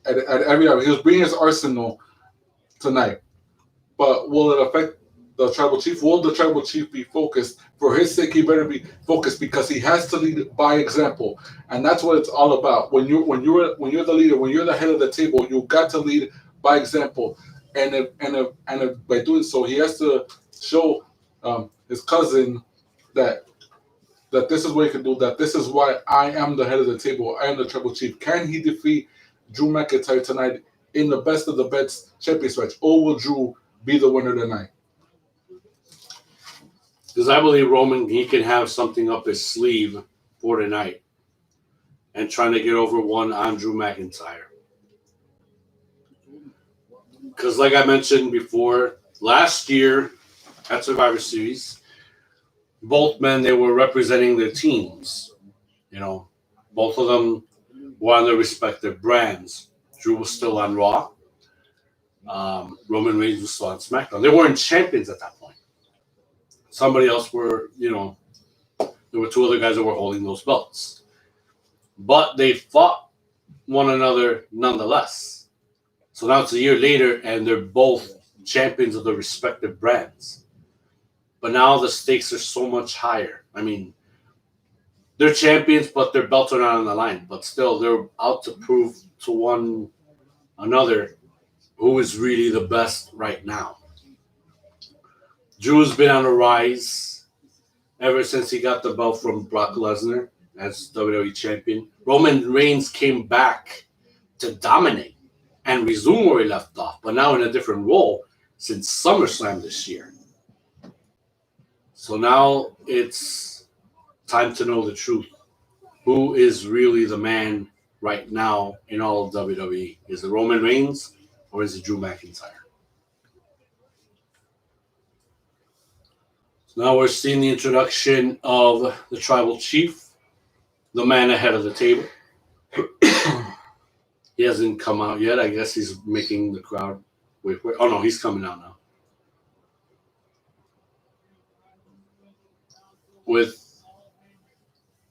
hour. He'll bring his arsenal tonight. But will it affect the tribal chief? Will the tribal chief be focused? For his sake, he better be focused because he has to lead by example, and that's what it's all about. When you're the leader, when you're the head of the table, you got to lead by example, and if by doing so, he has to show his cousin that this is what he can do. That this is why I am the head of the table. I am the tribal chief. Can he defeat Drew McIntyre tonight in the best of the best champions match, or will Drew be the winner tonight? Because I believe Roman, he can have something up his sleeve for tonight and trying to get over one on Drew McIntyre. Because like I mentioned before, last year at Survivor Series, both men, they were representing their teams. You know, both of them were on their respective brands. Drew was still on Raw. Roman Reigns was still on SmackDown. They weren't champions at that point. Somebody else were, there were two other guys that were holding those belts. But they fought one another nonetheless. So now it's a year later, and they're both champions of their respective brands. But now the stakes are so much higher. I mean, they're champions, but their belts are not on the line. But still, they're out to prove to one another who is really the best right now. Drew's been on a rise ever since he got the belt from Brock Lesnar as WWE champion. Roman Reigns came back to dominate and resume where he left off, but now in a different role since SummerSlam this year. So now it's time to know the truth. Who is really the man right now in all of WWE? Is it Roman Reigns or is it Drew McIntyre? Now we're seeing the introduction of the tribal chief, the man ahead of the table. He hasn't come out yet. I guess he's making the crowd wait. Oh, no, he's coming out now. With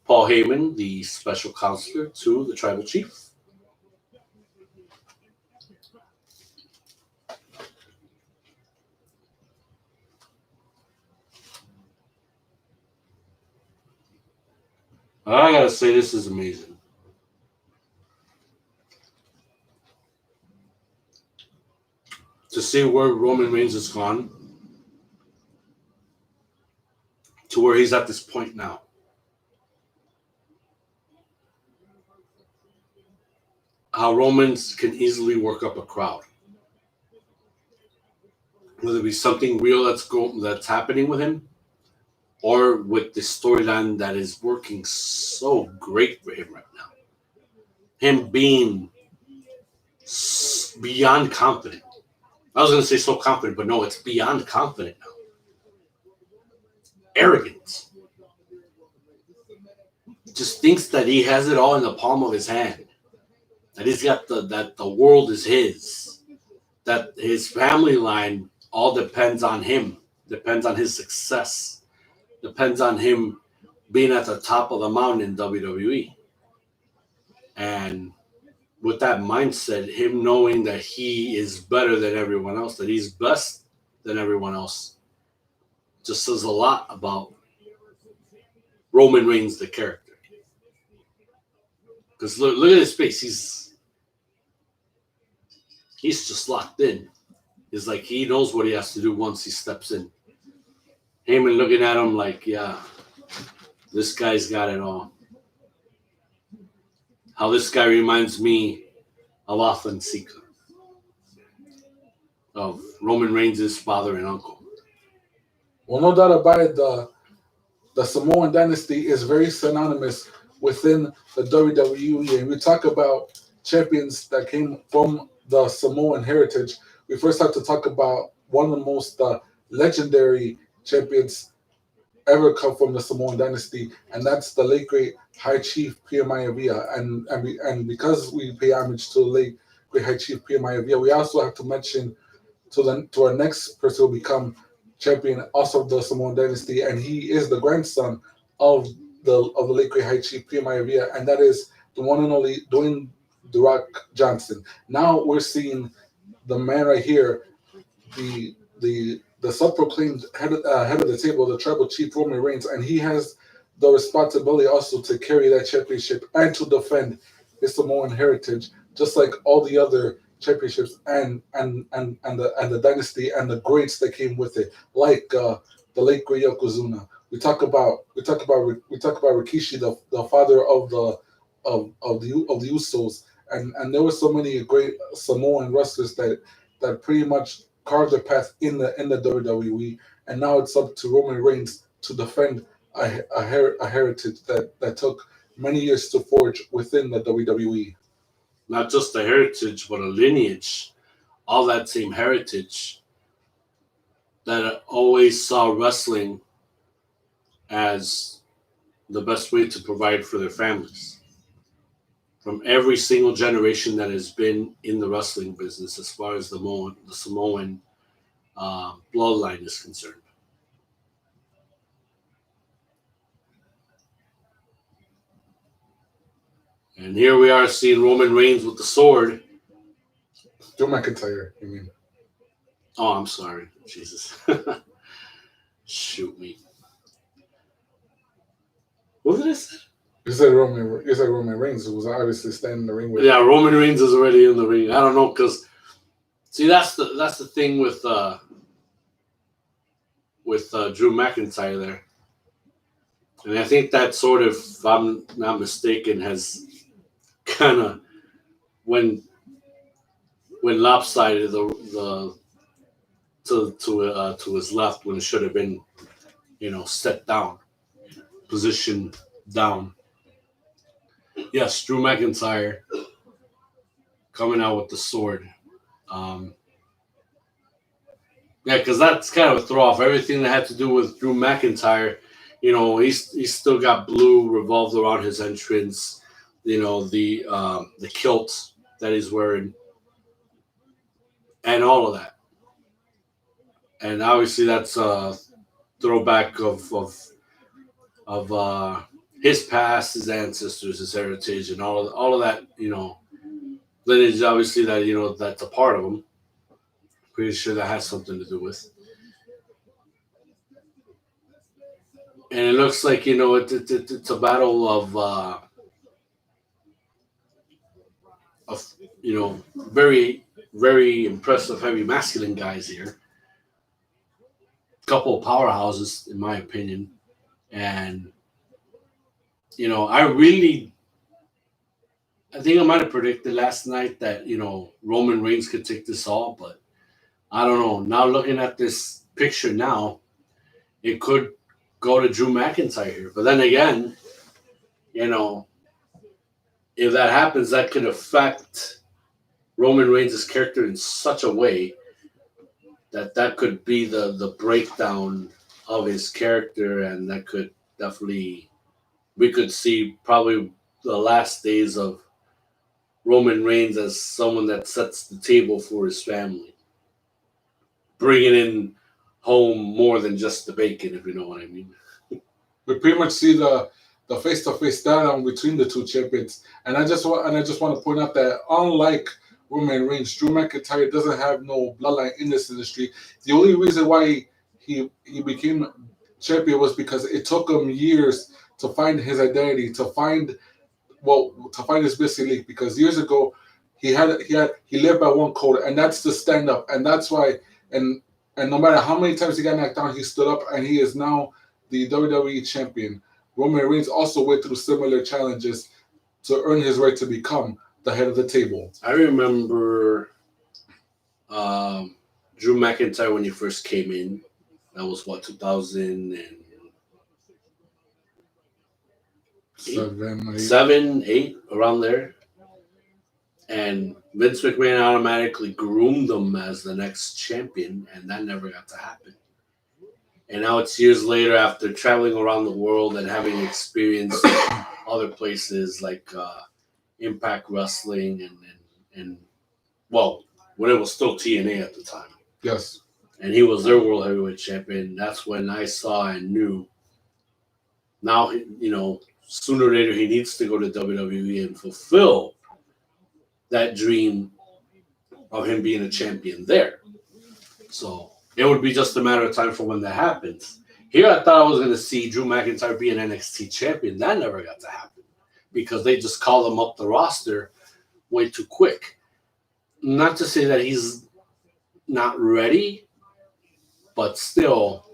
Paul Heyman, the special counselor to the tribal chief. I gotta say, this is amazing. To see where Roman Reigns has gone, to where he's at this point now. How Romans can easily work up a crowd. Whether it be something real that's happening with him, or with the storyline that is working so great for him right now. Him being beyond confident. I was going to say so confident, but no, it's beyond confident now. Arrogant. Just thinks that he has it all in the palm of his hand. That he's got that the world is his. That his family line all depends on him. Depends on his success. Depends on him being at the top of the mountain in WWE. And with that mindset, him knowing that he is better than everyone else, that he's best than everyone else, just says a lot about Roman Reigns, the character. Because look at his face. He's just locked in. It's like he knows what he has to do once he steps in. Heyman looking at him like, yeah, this guy's got it all. How this guy reminds me of Afonseca, of Roman Reigns' father and uncle. Well, no doubt about it, the Samoan dynasty is very synonymous within the WWE. And we talk about champions that came from the Samoan heritage. We first have to talk about one of the most legendary champions ever come from the Samoan dynasty, and that's the late great High Chief Pia Maivia. And because we pay homage to the late great High Chief Pia Maivia, we also have to mention to our next person who will become champion, also of the Samoan dynasty, and he is the grandson of the late great High Chief Pia Maivia, and that is the one and only Dwayne "The Rock" Johnson. Now we're seeing the man right here, the the self-proclaimed head of the table, the tribal chief Roman Reigns, and he has the responsibility also to carry that championship and to defend his Samoan heritage, just like all the other championships and the dynasty and the greats that came with it, like the late great Yokozuna. We talk about Rikishi, the father of the Usos, and there were so many great Samoan wrestlers that pretty much carved their path in the WWE, and now it's up to Roman Reigns to defend a heritage that took many years to forge within the WWE. Not just a heritage, but a lineage. All that same heritage that always saw wrestling as the best way to provide for their families. From every single generation that has been in the wrestling business, as far as the Samoan bloodline is concerned. And here we are seeing Roman Reigns with the sword. Joe McIntyre, I mean. Oh, I'm sorry. Jesus. Shoot me. What did I say? You said Roman Reigns, who was obviously standing in the ring with. Yeah, Roman Reigns is already in the ring. I don't know, because see, that's the thing with Drew McIntyre there, and I think that sort of, if I'm not mistaken, has kind of when lopsided the to his left when it should have been, set down, positioned down. Yes, Drew McIntyre coming out with the sword. Yeah, because that's kind of a throw off. Everything that had to do with Drew McIntyre, he's still got blue revolved around his entrance. The kilt that he's wearing, and all of that. And obviously, that's a throwback of his past, his ancestors, his heritage, and all of that. Lineage. Obviously, that that's a part of him. Pretty sure that has something to do with. And it looks like it's a battle of very, very impressive heavy masculine guys here. Couple of powerhouses, in my opinion, and I think I might have predicted last night that Roman Reigns could take this all, but I don't know. Now looking at this picture now, it could go to Drew McIntyre here. But then again, if that happens, that could affect Roman Reigns' character in such a way that could be the breakdown of his character, and that could definitely, we could see probably the last days of Roman Reigns as someone that sets the table for his family, bringing in home more than just the bacon, if you know what I mean. We pretty much see the face-to-face down between the two champions, and I just want to point out that unlike Roman Reigns, Drew McIntyre doesn't have no bloodline in this industry. The only reason why he became champion was because it took him years to find his identity, to find his missing link. Because years ago, he lived by one code, and that's to stand up, and that's why. And no matter how many times he got knocked down, he stood up, and he is now the WWE champion. Roman Reigns also went through similar challenges to earn his right to become the head of the table. I remember Drew McIntyre when he first came in. That was 2007, 8, around there. And Vince McMahon automatically groomed him as the next champion, and that never got to happen. And now it's years later, after traveling around the world and having experienced other places like Impact Wrestling and when it was still TNA at the time. Yes. And he was their world heavyweight champion. That's when I saw and knew. Now, sooner or later he needs to go to WWE and fulfill that dream of him being a champion there. So It would be just a matter of time for when that happens. Here, I thought I was going to see Drew McIntyre be an NXT champion. That never got to happen because they just called him up the roster way too quick. Not to say that he's not ready, but still,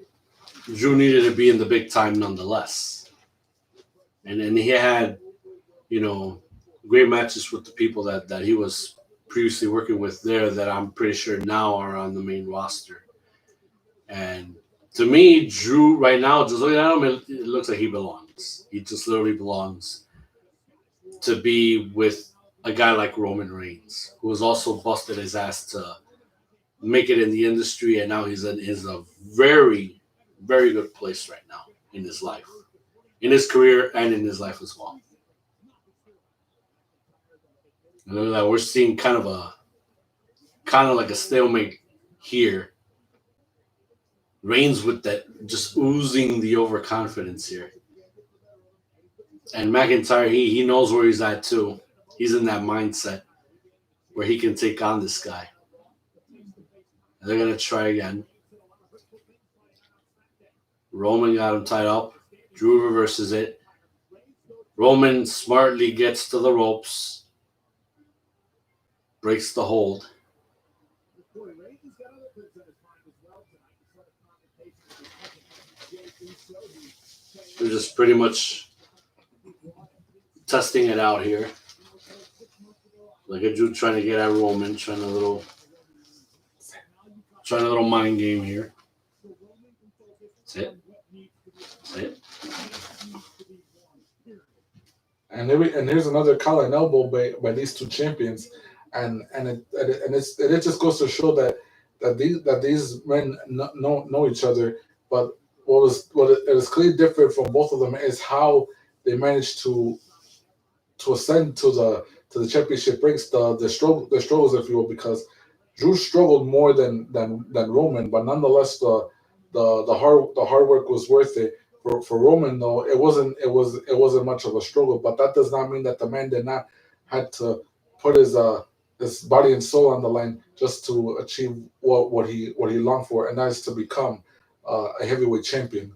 Drew needed to be in the big time nonetheless. And then he had, great matches with the people that he was previously working with there that I'm pretty sure now are on the main roster. And to me, Drew right now, just looking at him, it looks like he belongs. He just literally belongs to be with a guy like Roman Reigns, who has also busted his ass to make it in the industry, and now he's in a very, very good place right now in his life, in his career, and in his life as well. And look at that, we're seeing kind of like a stalemate here. Reigns with that just oozing the overconfidence here. And McIntyre, he knows where he's at too. He's in that mindset where he can take on this guy. And they're going to try again. Roman got him tied up. Drew reverses it. Roman smartly gets to the ropes. Breaks the hold. They're just pretty much testing it out here. Like a Drew trying to get at Roman, trying a little mind game here. That's it. And here's another collar and elbow by these two champions, and it just goes to show that these men know each other. But what is clearly different from both of them is how they managed to ascend to the championship ranks, the struggles, if you will, because Drew struggled more than Roman, but nonetheless the hard work was worth it. For Roman though, it wasn't much of a struggle, but that does not mean that the man did not had to put his body and soul on the line just to achieve what he longed for, and that is to become a heavyweight champion.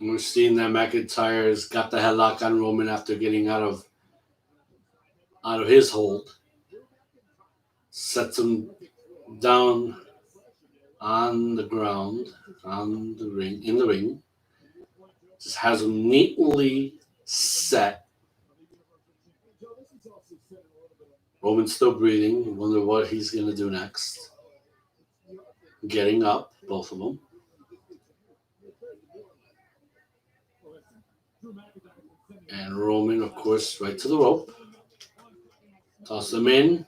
We're seeing that McIntyre's got the headlock on Roman after getting out of his hold. Sets him down on the ground, in the ring. Just has him neatly set. Roman's still breathing. Wonder what he's going to do next. Getting up, both of them. And Roman, of course, right to the rope. Toss him in.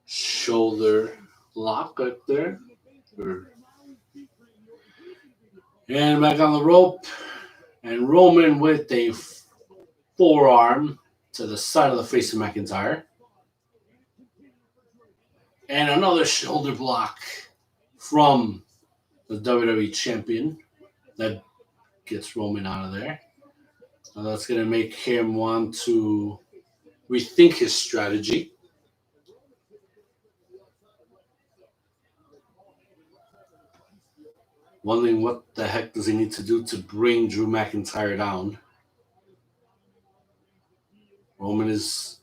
Shoulder lock right there. And back on the rope. And Roman with a forearm to the side of the face of McIntyre. And another shoulder block from the WWE champion that gets Roman out of there. Now that's going to make him want to rethink his strategy. Wondering what the heck does he need to do to bring Drew McIntyre down. Roman is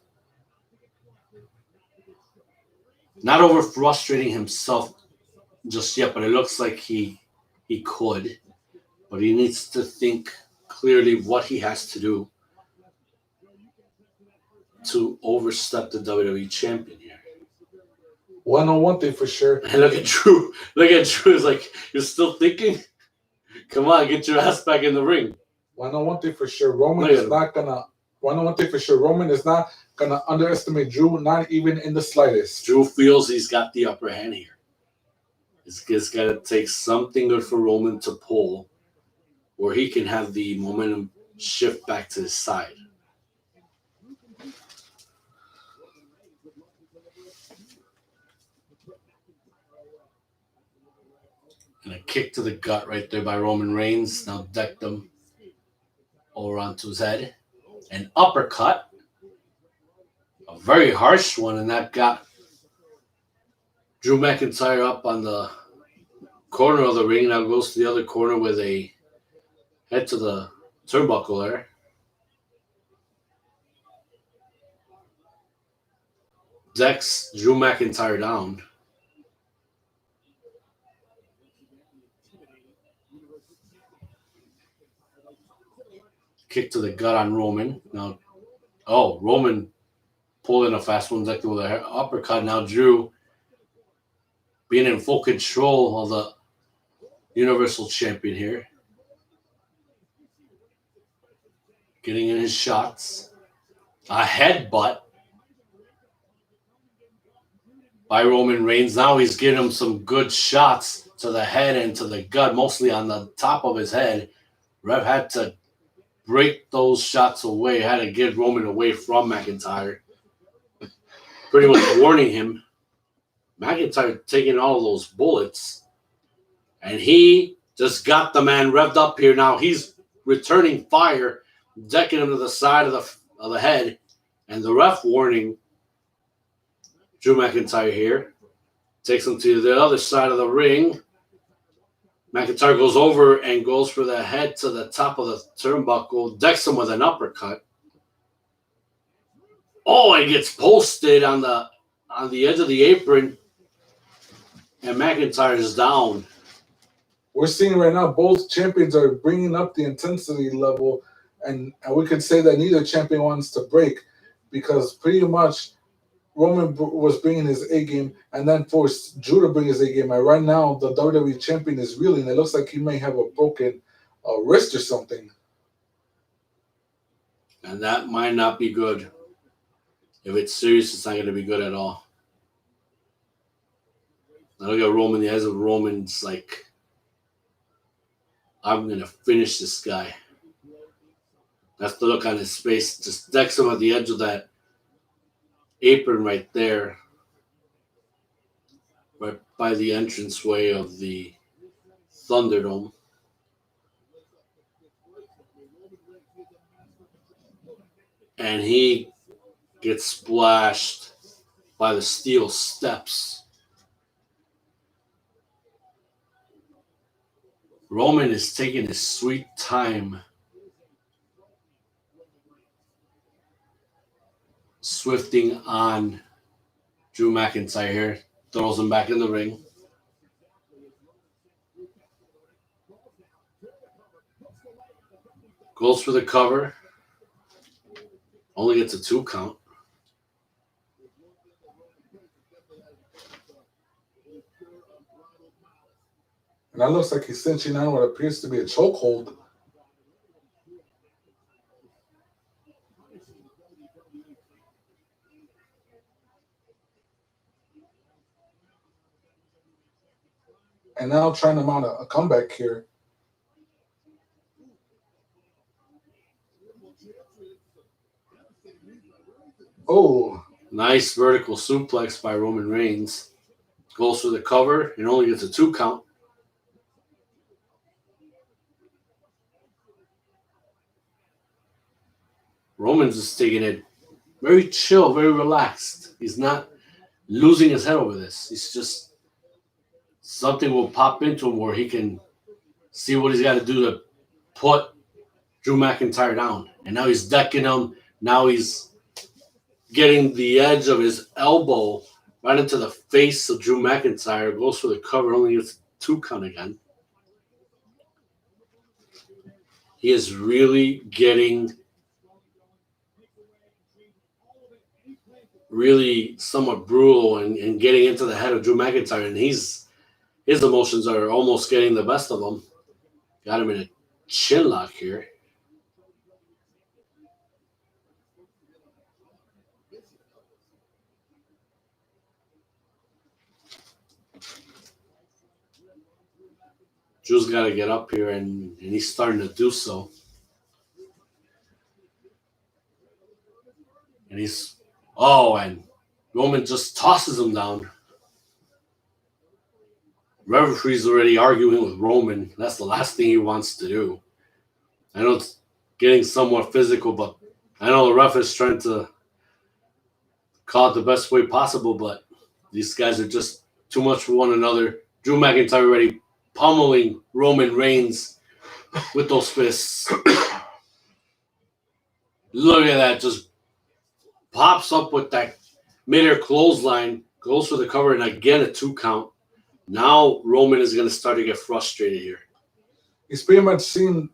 not over frustrating himself just yet, but it looks like he could. But he needs to think clearly what he has to do to overstep the WWE champion here. One thing for sure. And look at Drew. It's like, you're still thinking? Come on, get your ass back in the ring. One thing for sure. Roman is not gonna underestimate Drew, not even in the slightest. Drew feels he's got the upper hand here. It's got to take something good for Roman to pull, where he can have the momentum shift back to his side. And a kick to the gut right there by Roman Reigns. Now decked him over onto his head. An uppercut. A very harsh one, and that got Drew McIntyre up on the corner of the ring. Now goes to the other corner with a head to the turnbuckle there. Dex Drew McIntyre down. Kick to the gut on Roman. Now, Roman pulled in a fast one with an uppercut. Now Drew being in full control of the Universal Champion here. Getting in his shots. A headbutt by Roman Reigns. Now he's getting him some good shots to the head and to the gut, mostly on the top of his head. Ref had to break those shots away, had to get Roman away from McIntyre. Pretty much warning him. McIntyre taking all of those bullets. And he just got the man revved up here. Now he's returning fire, decking him to the side of the head. And the ref warning Drew McIntyre here. Takes him to the other side of the ring. McIntyre goes over and goes for the head to the top of the turnbuckle. Decks him with an uppercut. Oh, and gets posted on the edge of the apron. And McIntyre is down. We're seeing right now both champions are bringing up the intensity level, and we could say that neither champion wants to break, because pretty much Roman was bringing his A game and then forced Drew to bring his A game. And right now, the WWE champion is reeling. It looks like he may have a broken wrist or something. And that might not be good. If it's serious, it's not going to be good at all. Now look at Roman. The eyes of Roman's like, I'm going to finish this guy. That's the look on his face. Just decks him at the edge of that apron right there. Right by the entranceway of the Thunderdome. And he gets splashed by the steel steps. Roman is taking his sweet time. Swifting on Drew McIntyre here. Throws him back in the ring. Goes for the cover. Only gets a 2 count. And that looks like he's cinching on what appears to be a chokehold. And now trying to mount a comeback here. Oh. Nice vertical suplex by Roman Reigns. Goes for the cover and only gets a 2 count. Roman's just taking it very chill, very relaxed. He's not losing his head over this. He's just something will pop into him where he can see what he's got to do to put Drew McIntyre down. And now he's decking him. Now he's getting the edge of his elbow right into the face of Drew McIntyre. Goes for the cover, only gets 2 count again. He is really getting somewhat brutal and getting into the head of Drew McIntyre, and his emotions are almost getting the best of him. Got him in a chin lock here. Drew's got to get up here, and he's starting to do so. And and Roman just tosses him down. Referee's already arguing with Roman. That's the last thing he wants to do. I know it's getting somewhat physical, but I know the ref is trying to call it the best way possible, but these guys are just too much for one another. Drew McIntyre already pummeling Roman Reigns with those fists. Look at that. Just pops up with that mid-air clothesline, goes for the cover, and again a 2 count. Now Roman is going to start to get frustrated here. He's pretty much seen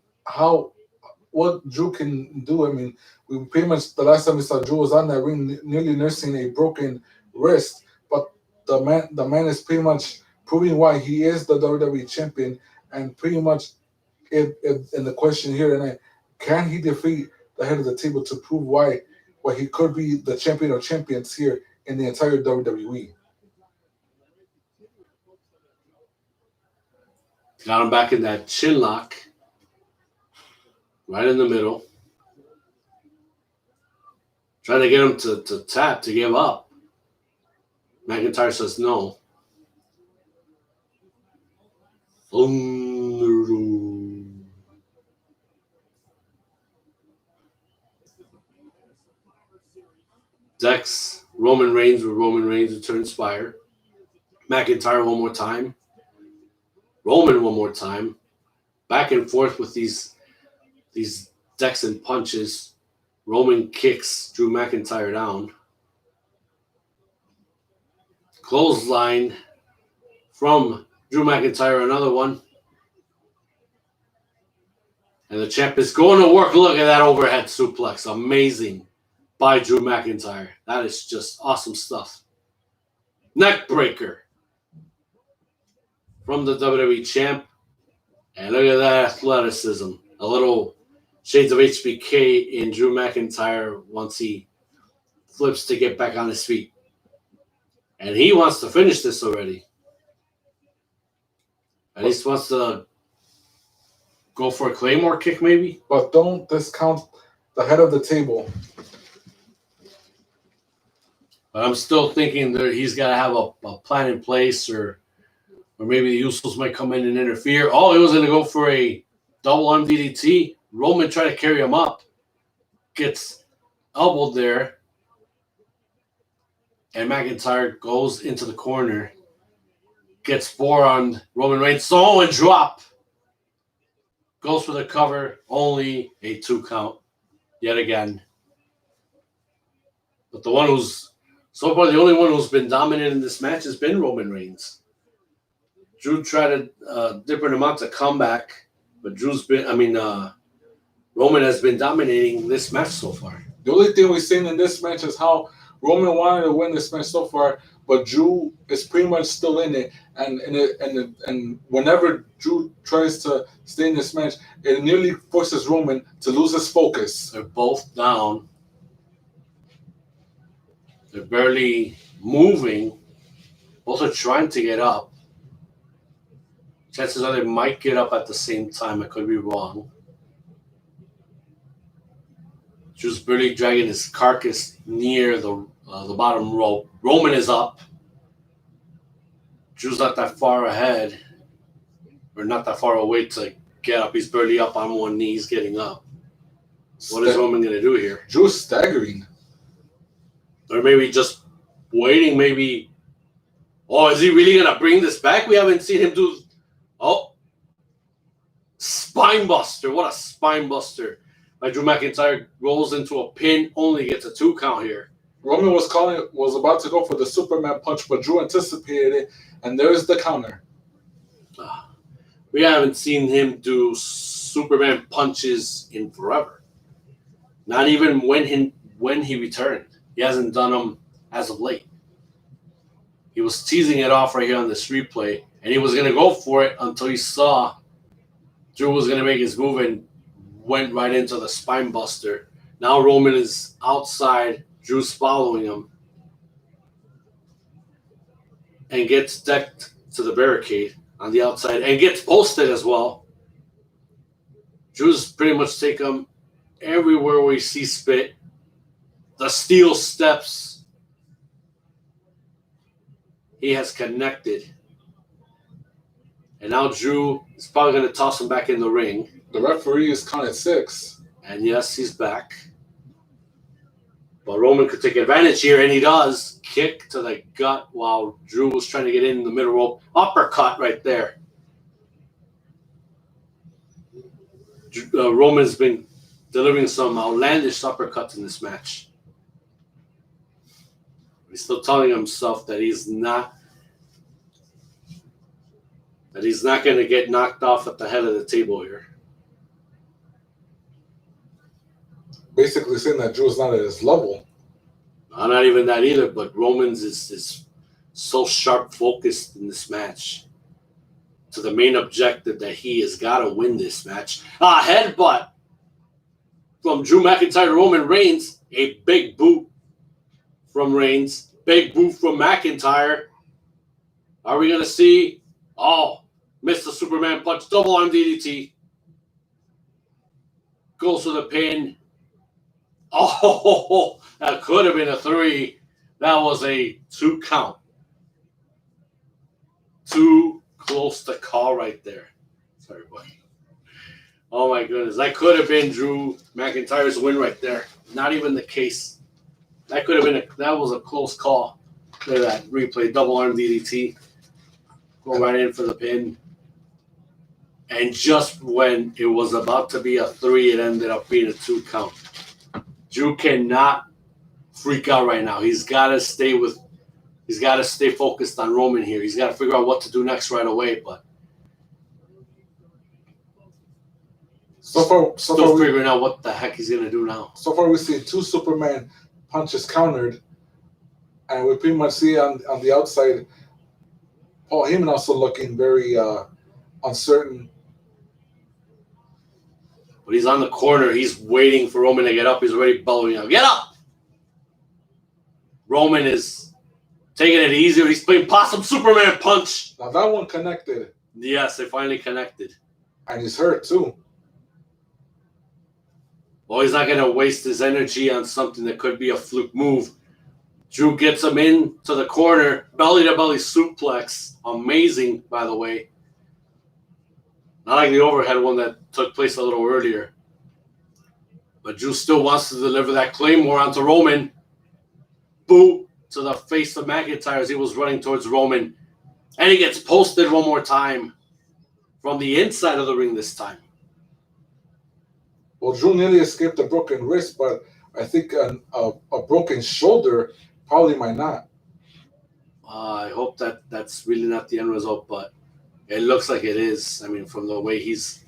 what Drew can do. I mean, we pretty much the last time we saw Drew was on that ring, nearly nursing a broken wrist. But the man is pretty much proving why he is the WWE champion, and pretty much in the question here tonight, can he defeat the head of the table to prove why he could be the champion of champions here in the entire WWE? Got him back in that chin lock. Right in the middle. Trying to get him to tap, to give up. McIntyre says no. Dex, Roman Reigns with Roman Reigns returns fire. McIntyre one more time. Roman one more time. Back and forth with these decks and punches. Roman kicks Drew McIntyre down. Clothesline from Drew McIntyre, another one. And the champ is going to work. Look at that overhead suplex. Amazing by Drew McIntyre. That is just awesome stuff. Neck breaker from the WWE champ. And look at that athleticism. A little shades of HBK in Drew McIntyre once he flips to get back on his feet. And he wants to finish this already. At least wants to go for a Claymore kick maybe. But don't discount the head of the table. But I'm still thinking that he's got to have a plan in place, or maybe the Usos might come in and interfere. Oh, he was going to go for a double arm DDT. Roman tried to carry him up. Gets elbowed there. And McIntyre goes into the corner. Gets forearmed. Roman Reigns. Oh, and drop. Goes for the cover. Only a 2 count. Yet again. But the one who's, so far, the only one who's been dominant in this match has been Roman Reigns. Drew tried a different amount to come back, but Roman has been dominating this match so far. The only thing we've seen in this match is how Roman wanted to win this match so far, but Drew is pretty much still in it. And whenever Drew tries to stay in this match, it nearly forces Roman to lose his focus. They're both down. They're barely moving. Both are trying to get up. Chances are they might get up at the same time. I could be wrong. Drew's barely dragging his carcass near the bottom rope. Roman is up. Drew's not that far ahead, or not that far away to get up. He's barely up on one knee. He's getting up. What is Roman going to do here? Drew's staggering. Or maybe just waiting, maybe. Oh, is he really going to bring this back? We haven't seen him do. Oh. Spine buster. What a spine buster. By Drew McIntyre rolls into a pin, only gets a 2 count here. Roman was about to go for the Superman punch, but Drew anticipated it, and there's the counter. We haven't seen him do Superman punches in forever. Not even when he returned. He hasn't done them as of late. He was teasing it off right here on this replay, and he was going to go for it until he saw Drew was going to make his move and went right into the spine buster. Now Roman is outside. Drew's following him and gets decked to the barricade on the outside and gets posted as well. Drew's pretty much take him everywhere where he sees fit. The steel steps. He has connected. And now Drew is probably going to toss him back in the ring. The referee is counted 6. And yes, he's back. But Roman could take advantage here, and he does. Kick to the gut while Drew was trying to get in the middle rope. Uppercut right there. Roman's been delivering some outlandish uppercuts in this match. He's still telling himself that he's not going to get knocked off at the head of the table here. Basically saying that Drew's not at his level. Not even that either, but Roman's is so sharp focused in this match to the main objective that he has got to win this match. Headbutt from Drew McIntyre to Roman Reigns. A big boot from Reigns. Big boot from McIntyre. Are we going to see? Oh, Mr. Superman punch. Double arm DDT. Goes for the pin. Oh, that could have been a 3. That was a 2 count. Too close to call right there. Sorry, buddy. Oh, my goodness. That could have been Drew McIntyre's win right there. Not even the case. That could have been that was a close call. Look at that replay. Double arm DDT. Go right in for the pin. And just when it was about to be a 3, it ended up being a 2 count. Drew cannot freak out right now. He's got to stay focused on Roman here. He's got to figure out what to do next right away. But still figuring out what the heck he's gonna do now. So far, we see 2 Superman punches countered, and we pretty much see on the outside Paul Heyman also looking very uncertain. But he's on the corner. He's waiting for Roman to get up. He's already bellowing out, "Get up!" Roman is taking it easier. He's playing possum Superman punch. Now that one connected. Yes, they finally connected. And he's hurt too. Well, he's not going to waste his energy on something that could be a fluke move. Drew gets him into the corner. Belly-to-belly suplex. Amazing, by the way. Not like the overhead one that took place a little earlier. But Drew still wants to deliver that Claymore onto Roman. Boot to the face of McIntyre as he was running towards Roman. And he gets posted one more time from the inside of the ring this time. Well, Drew nearly escaped a broken wrist, but I think a broken shoulder probably might not. I hope that's really not the end result, but it looks like it is. I mean, from the way he's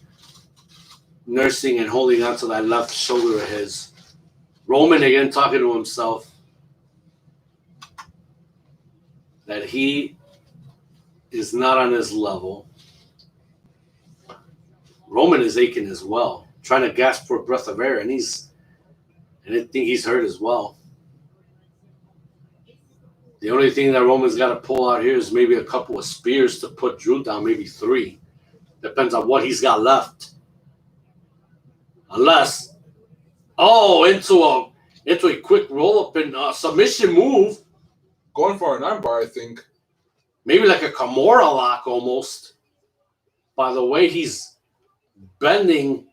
nursing and holding onto that left shoulder of his. Roman again talking to himself that he is not on his level. Roman is aching as well, trying to gasp for a breath of air, and I think he's hurt as well. The only thing that Roman's got to pull out here is maybe a couple of spears to put Drew down, maybe 3. Depends on what he's got left. Unless, into a quick roll-up and submission move. Going for an armbar, I think. Maybe like a Kimura lock almost. By the way he's bending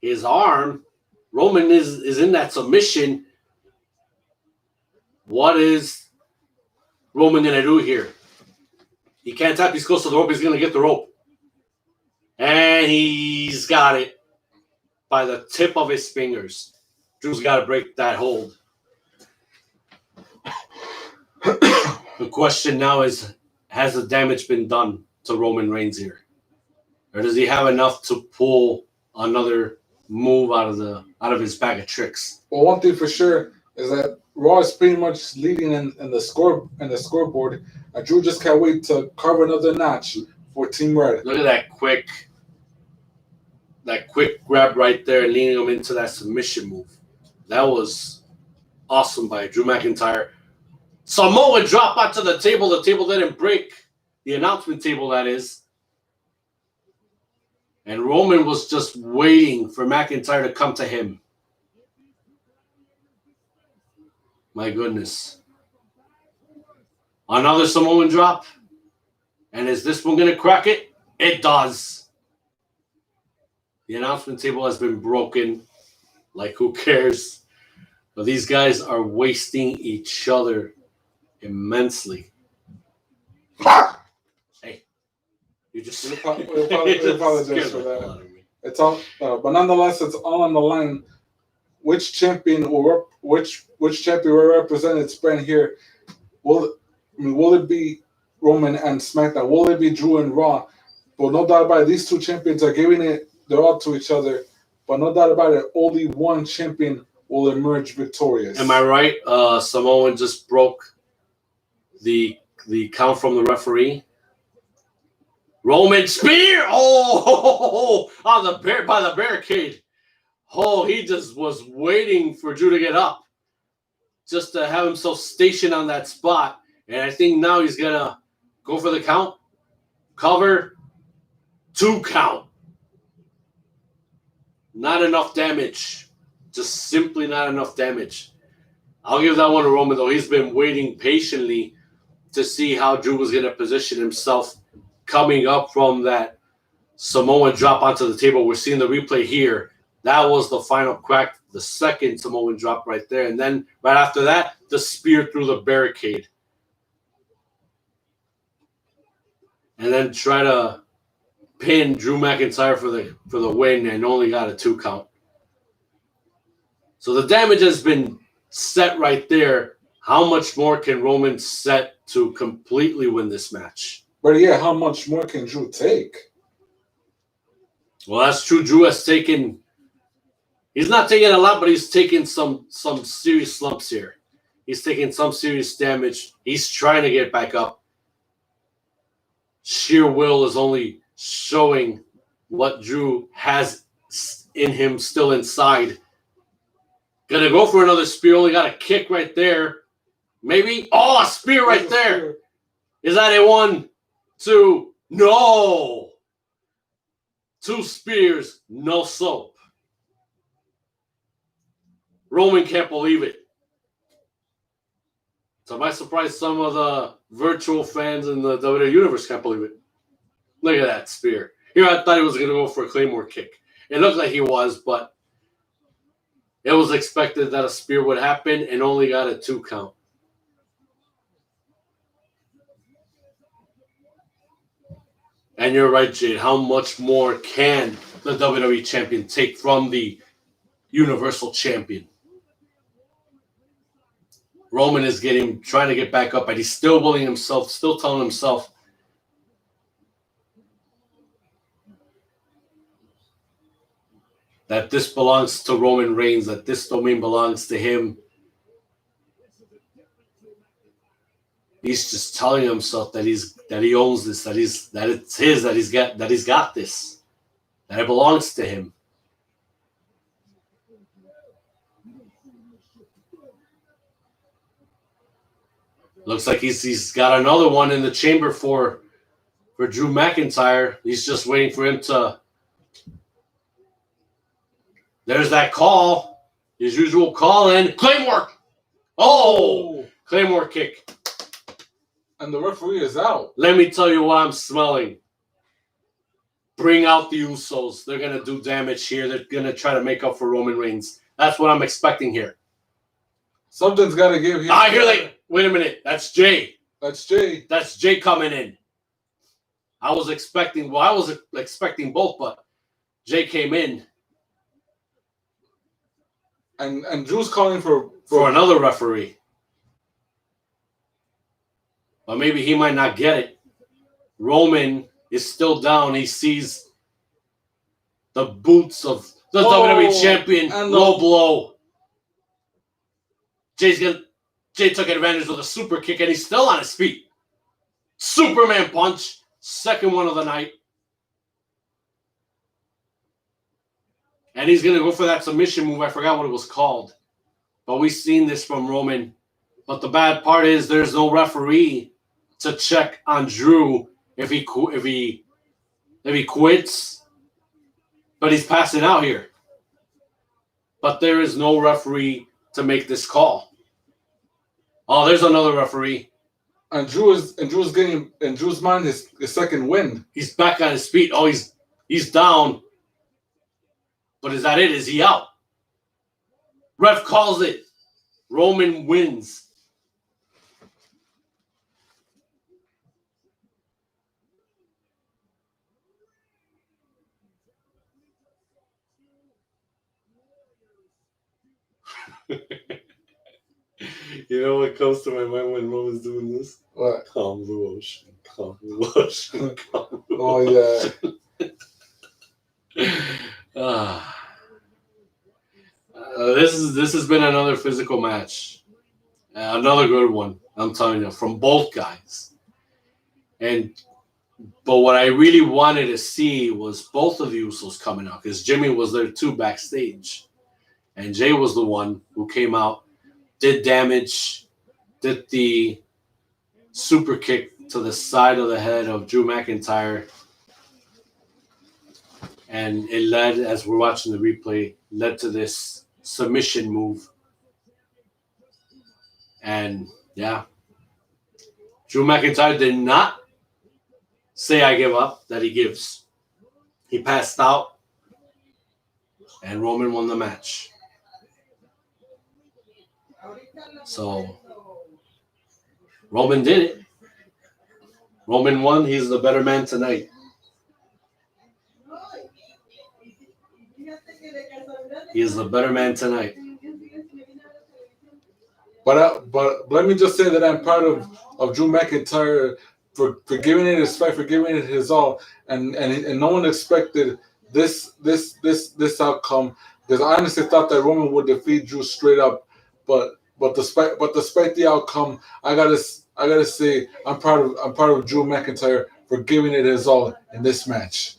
his arm, Roman is in that submission. What is Roman going to do here? He can't tap. He's close to the rope. He's going to get the rope. And he's got it by the tip of his fingers. Drew's got to break that hold. The question now is, has the damage been done to Roman Reigns here? Or does he have enough to pull another move out of his bag of tricks? Well, one thing for sure is that Raw is pretty much leading in the scoreboard. And Drew just can't wait to carve another notch for Team Red. Look at that quick grab right there, leading him into that submission move. That was awesome by Drew McIntyre. Samoa drop onto the table. The table didn't break. The announcement table, that is. And Roman was just waiting for McIntyre to come to him. My goodness. Another Samoan drop. And is this one going to crack it? It does. The announcement table has been broken. Like, who cares? But these guys are wasting each other immensely. Hey, you just We apologize for that. It's all, but nonetheless, it's all on the line. Which champion or which champion will represent its brand here? Will it be Roman and SmackDown? Will it be Drew and Raw? But no doubt about it, these two champions are giving it their all to each other. But no doubt about it, only one champion will emerge victorious. Am I right? Samoan just broke the count from the referee. Roman spear! Oh, on by the barricade. Oh, he just was waiting for Drew to get up, just to have himself stationed on that spot. And I think now he's gonna go for the count, cover, 2 count. Not enough damage. Just simply not enough damage. I'll give that one to Roman, though. He's been waiting patiently to see how Drew was going to position himself coming up from that Samoan drop onto the table. We're seeing the replay here. That was the final crack, the second Samoan drop right there. And then right after that, the spear through the barricade. And then try to pin Drew McIntyre for the win and only got a 2 count. So the damage has been set right there. How much more can Roman set to completely win this match? But yeah, how much more can Drew take? Well, that's true. Drew has taken. He's not taking a lot, but he's taking some serious slumps here. He's taking some serious damage. He's trying to get back up. Sheer will is only showing what Drew has in him still inside. Gonna go for another spear. Only got a kick right there. Maybe. Oh, a spear right there. Is that a 1, 2? No. 2 spears, no soap. Roman can't believe it. So am I surprised some of the virtual fans in the WWE Universe can't believe it? Look at that spear. Here I thought he was going to go for a Claymore kick. It looked like he was, but it was expected that a spear would happen and only got a 2 count. And you're right, Jade. How much more can the WWE Champion take from the Universal Champion? Roman is trying to get back up, and he's still bullying himself, still telling himself that this belongs to Roman Reigns, that this domain belongs to him. He's just telling himself that he owns this, that it's his, that he's got this, that it belongs to him. Looks like he's got another one in the chamber for Drew McIntyre. He's just waiting for him to. There's that call, his usual call in. Claymore! Oh! Claymore kick. And the referee is out. Let me tell you what I'm smelling. Bring out the Usos. They're going to do damage here. They're going to try to make up for Roman Reigns. That's what I'm expecting here. Something's got to give here. I hear wait a minute. That's Jay. That's Jay. That's Jay coming in. I was expecting both, but Jay came in. And Drew's calling for another referee. But maybe he might not get it. Roman is still down. He sees the boots of the WWE champion. And low blow. Jay took advantage of the super kick, and he's still on his feet. Superman punch. Second one of the night. And he's going to go for that submission move. I forgot what it was called. But we've seen this from Roman. But the bad part is there's no referee to check on Drew if he quits. But he's passing out here. But there is no referee to make this call. Oh, there's another referee. And Drew's getting in Drew's mind his second win. He's back on his feet. Oh, he's down. But is that it? Is he out? Ref calls it. Roman wins. You know what comes to my mind when Roman's doing this? What? Calm blue ocean. Calm blue ocean. Calm blue Oh yeah. This has been another physical match, another good one. I'm telling you, from both guys. But what I really wanted to see was both of the Usos coming out because Jimmy was there too backstage, and Jay was the one who came out, did damage, did the super kick to the side of the head of Drew McIntyre. And it led, as we're watching the replay, led to this submission move. And yeah, Drew McIntyre did not say I give up, that he gives. He passed out, and Roman won the match. So Roman did it. Roman won. He's the better man tonight. He is the better man tonight. But let me just say that I'm proud of Drew McIntyre for giving it his fight, for giving it his all, and no one expected this outcome, because I honestly thought that Roman would defeat Drew straight up, but despite the outcome, I gotta say I'm proud of Drew McIntyre for giving it his all in this match.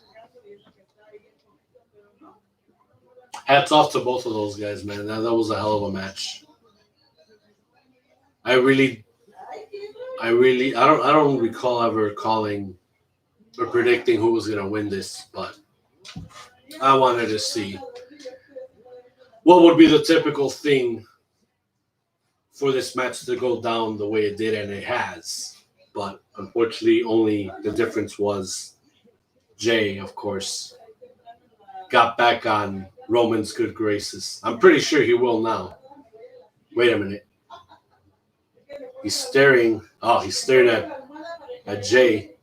Hats off to both of those guys, man. That was a hell of a match. I don't recall ever calling or predicting who was gonna win this, but I wanted to see what would be the typical thing for this match to go down the way it did, and it has. But unfortunately, only the difference was Jay, of course, got back on Roman's good graces. I'm pretty sure he will now. Wait a minute. He's staring. Oh, he's staring at Jay.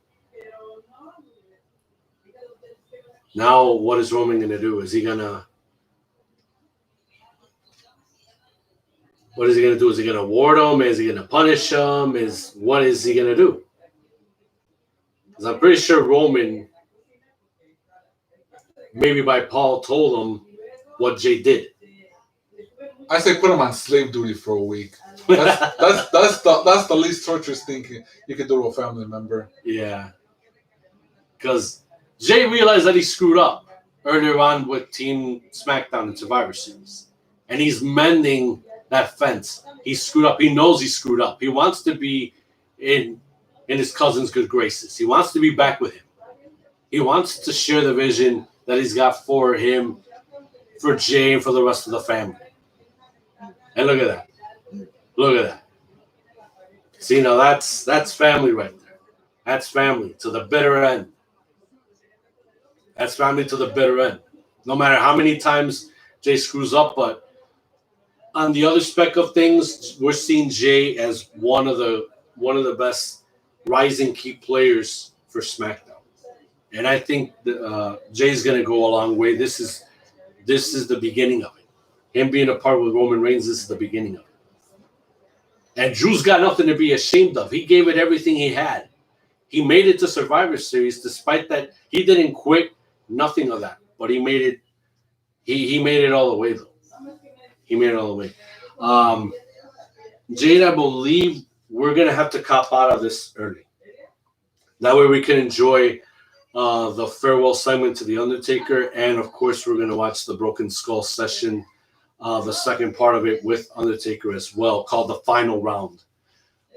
Now, what is Roman going to do? Is he going to... What is he going to do? Is he going to ward him? Is he going to punish him? What is he going to do? Because I'm pretty sure Roman, maybe by Paul, told him what Jay did. I say put him on slave duty for a week. That's the least torturous thing you could do to a family member. Yeah. Because Jay realized that he screwed up earlier on with Team SmackDown and Survivor Series. And he's mending that fence. He screwed up. He knows he screwed up. He wants to be in his cousin's good graces. He wants to be back with him. He wants to share the vision that he's got for him, for Jay, and for the rest of the family. And look at that. Look at that. See, now that's family right there. That's family to the bitter end. That's family to the bitter end. No matter how many times Jay screws up, but on the other spec of things, we're seeing Jay as one of the best rising key players for SmackDown. And I think Jay's going to go a long way. This is the beginning of it. Him being a part with Roman Reigns, this is the beginning of it. And Drew's got nothing to be ashamed of. He gave it everything he had. He made it to Survivor Series, despite that he didn't quit, nothing of that. But he made it. He made it all the way, though. He made it all the way. Jade, I believe we're gonna have to cop out of this early. That way we can enjoy the farewell segment to The Undertaker, and of course we're gonna watch the Broken Skull session, the second part of it with Undertaker as well, called The Final Round,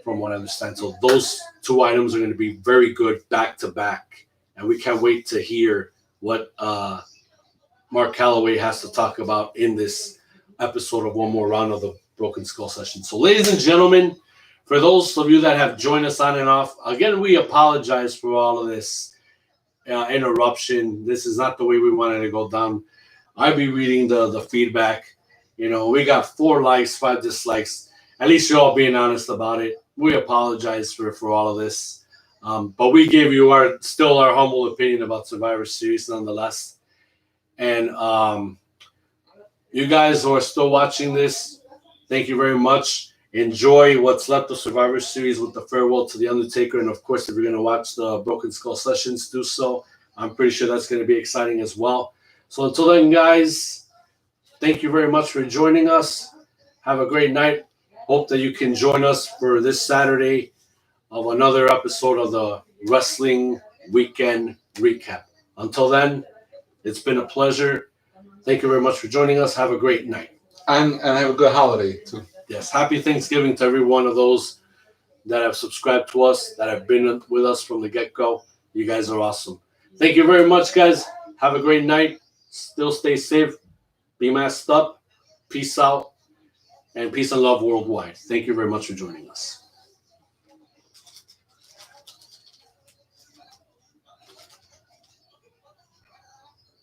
from what I understand. So those two items are going to be very good back to back, and we can't wait to hear what Mark Calloway has to talk about in this episode of One More Round of the Broken Skull session. So ladies and gentlemen, for those of you that have joined us on and off, again, we apologize for all of this interruption. This is not the way we wanted to go down. I'll be reading the feedback, You know, we got 4 likes, 5 dislikes. At least you're all being honest about it. We apologize for all of this. But we gave you our humble opinion about Survivor Series nonetheless. And you guys who are still watching this, thank you very much. Enjoy what's left of Survivor Series with the farewell to The Undertaker. And of course, if you're going to watch the Broken Skull Sessions, do so. I'm pretty sure that's going to be exciting as well. So until then, guys, thank you very much for joining us. Have a great night. Hope that you can join us for this Saturday of another episode of the Wrestling Weekend Recap. Until then, it's been a pleasure. Thank you very much for joining us. Have a great night. And have a good holiday too. Yes, happy Thanksgiving to every one of those that have subscribed to us, that have been with us from the get-go. You guys are awesome. Thank you very much, guys. Have a great night. Still stay safe. Be masked up. Peace out. And peace and love worldwide. Thank you very much for joining us.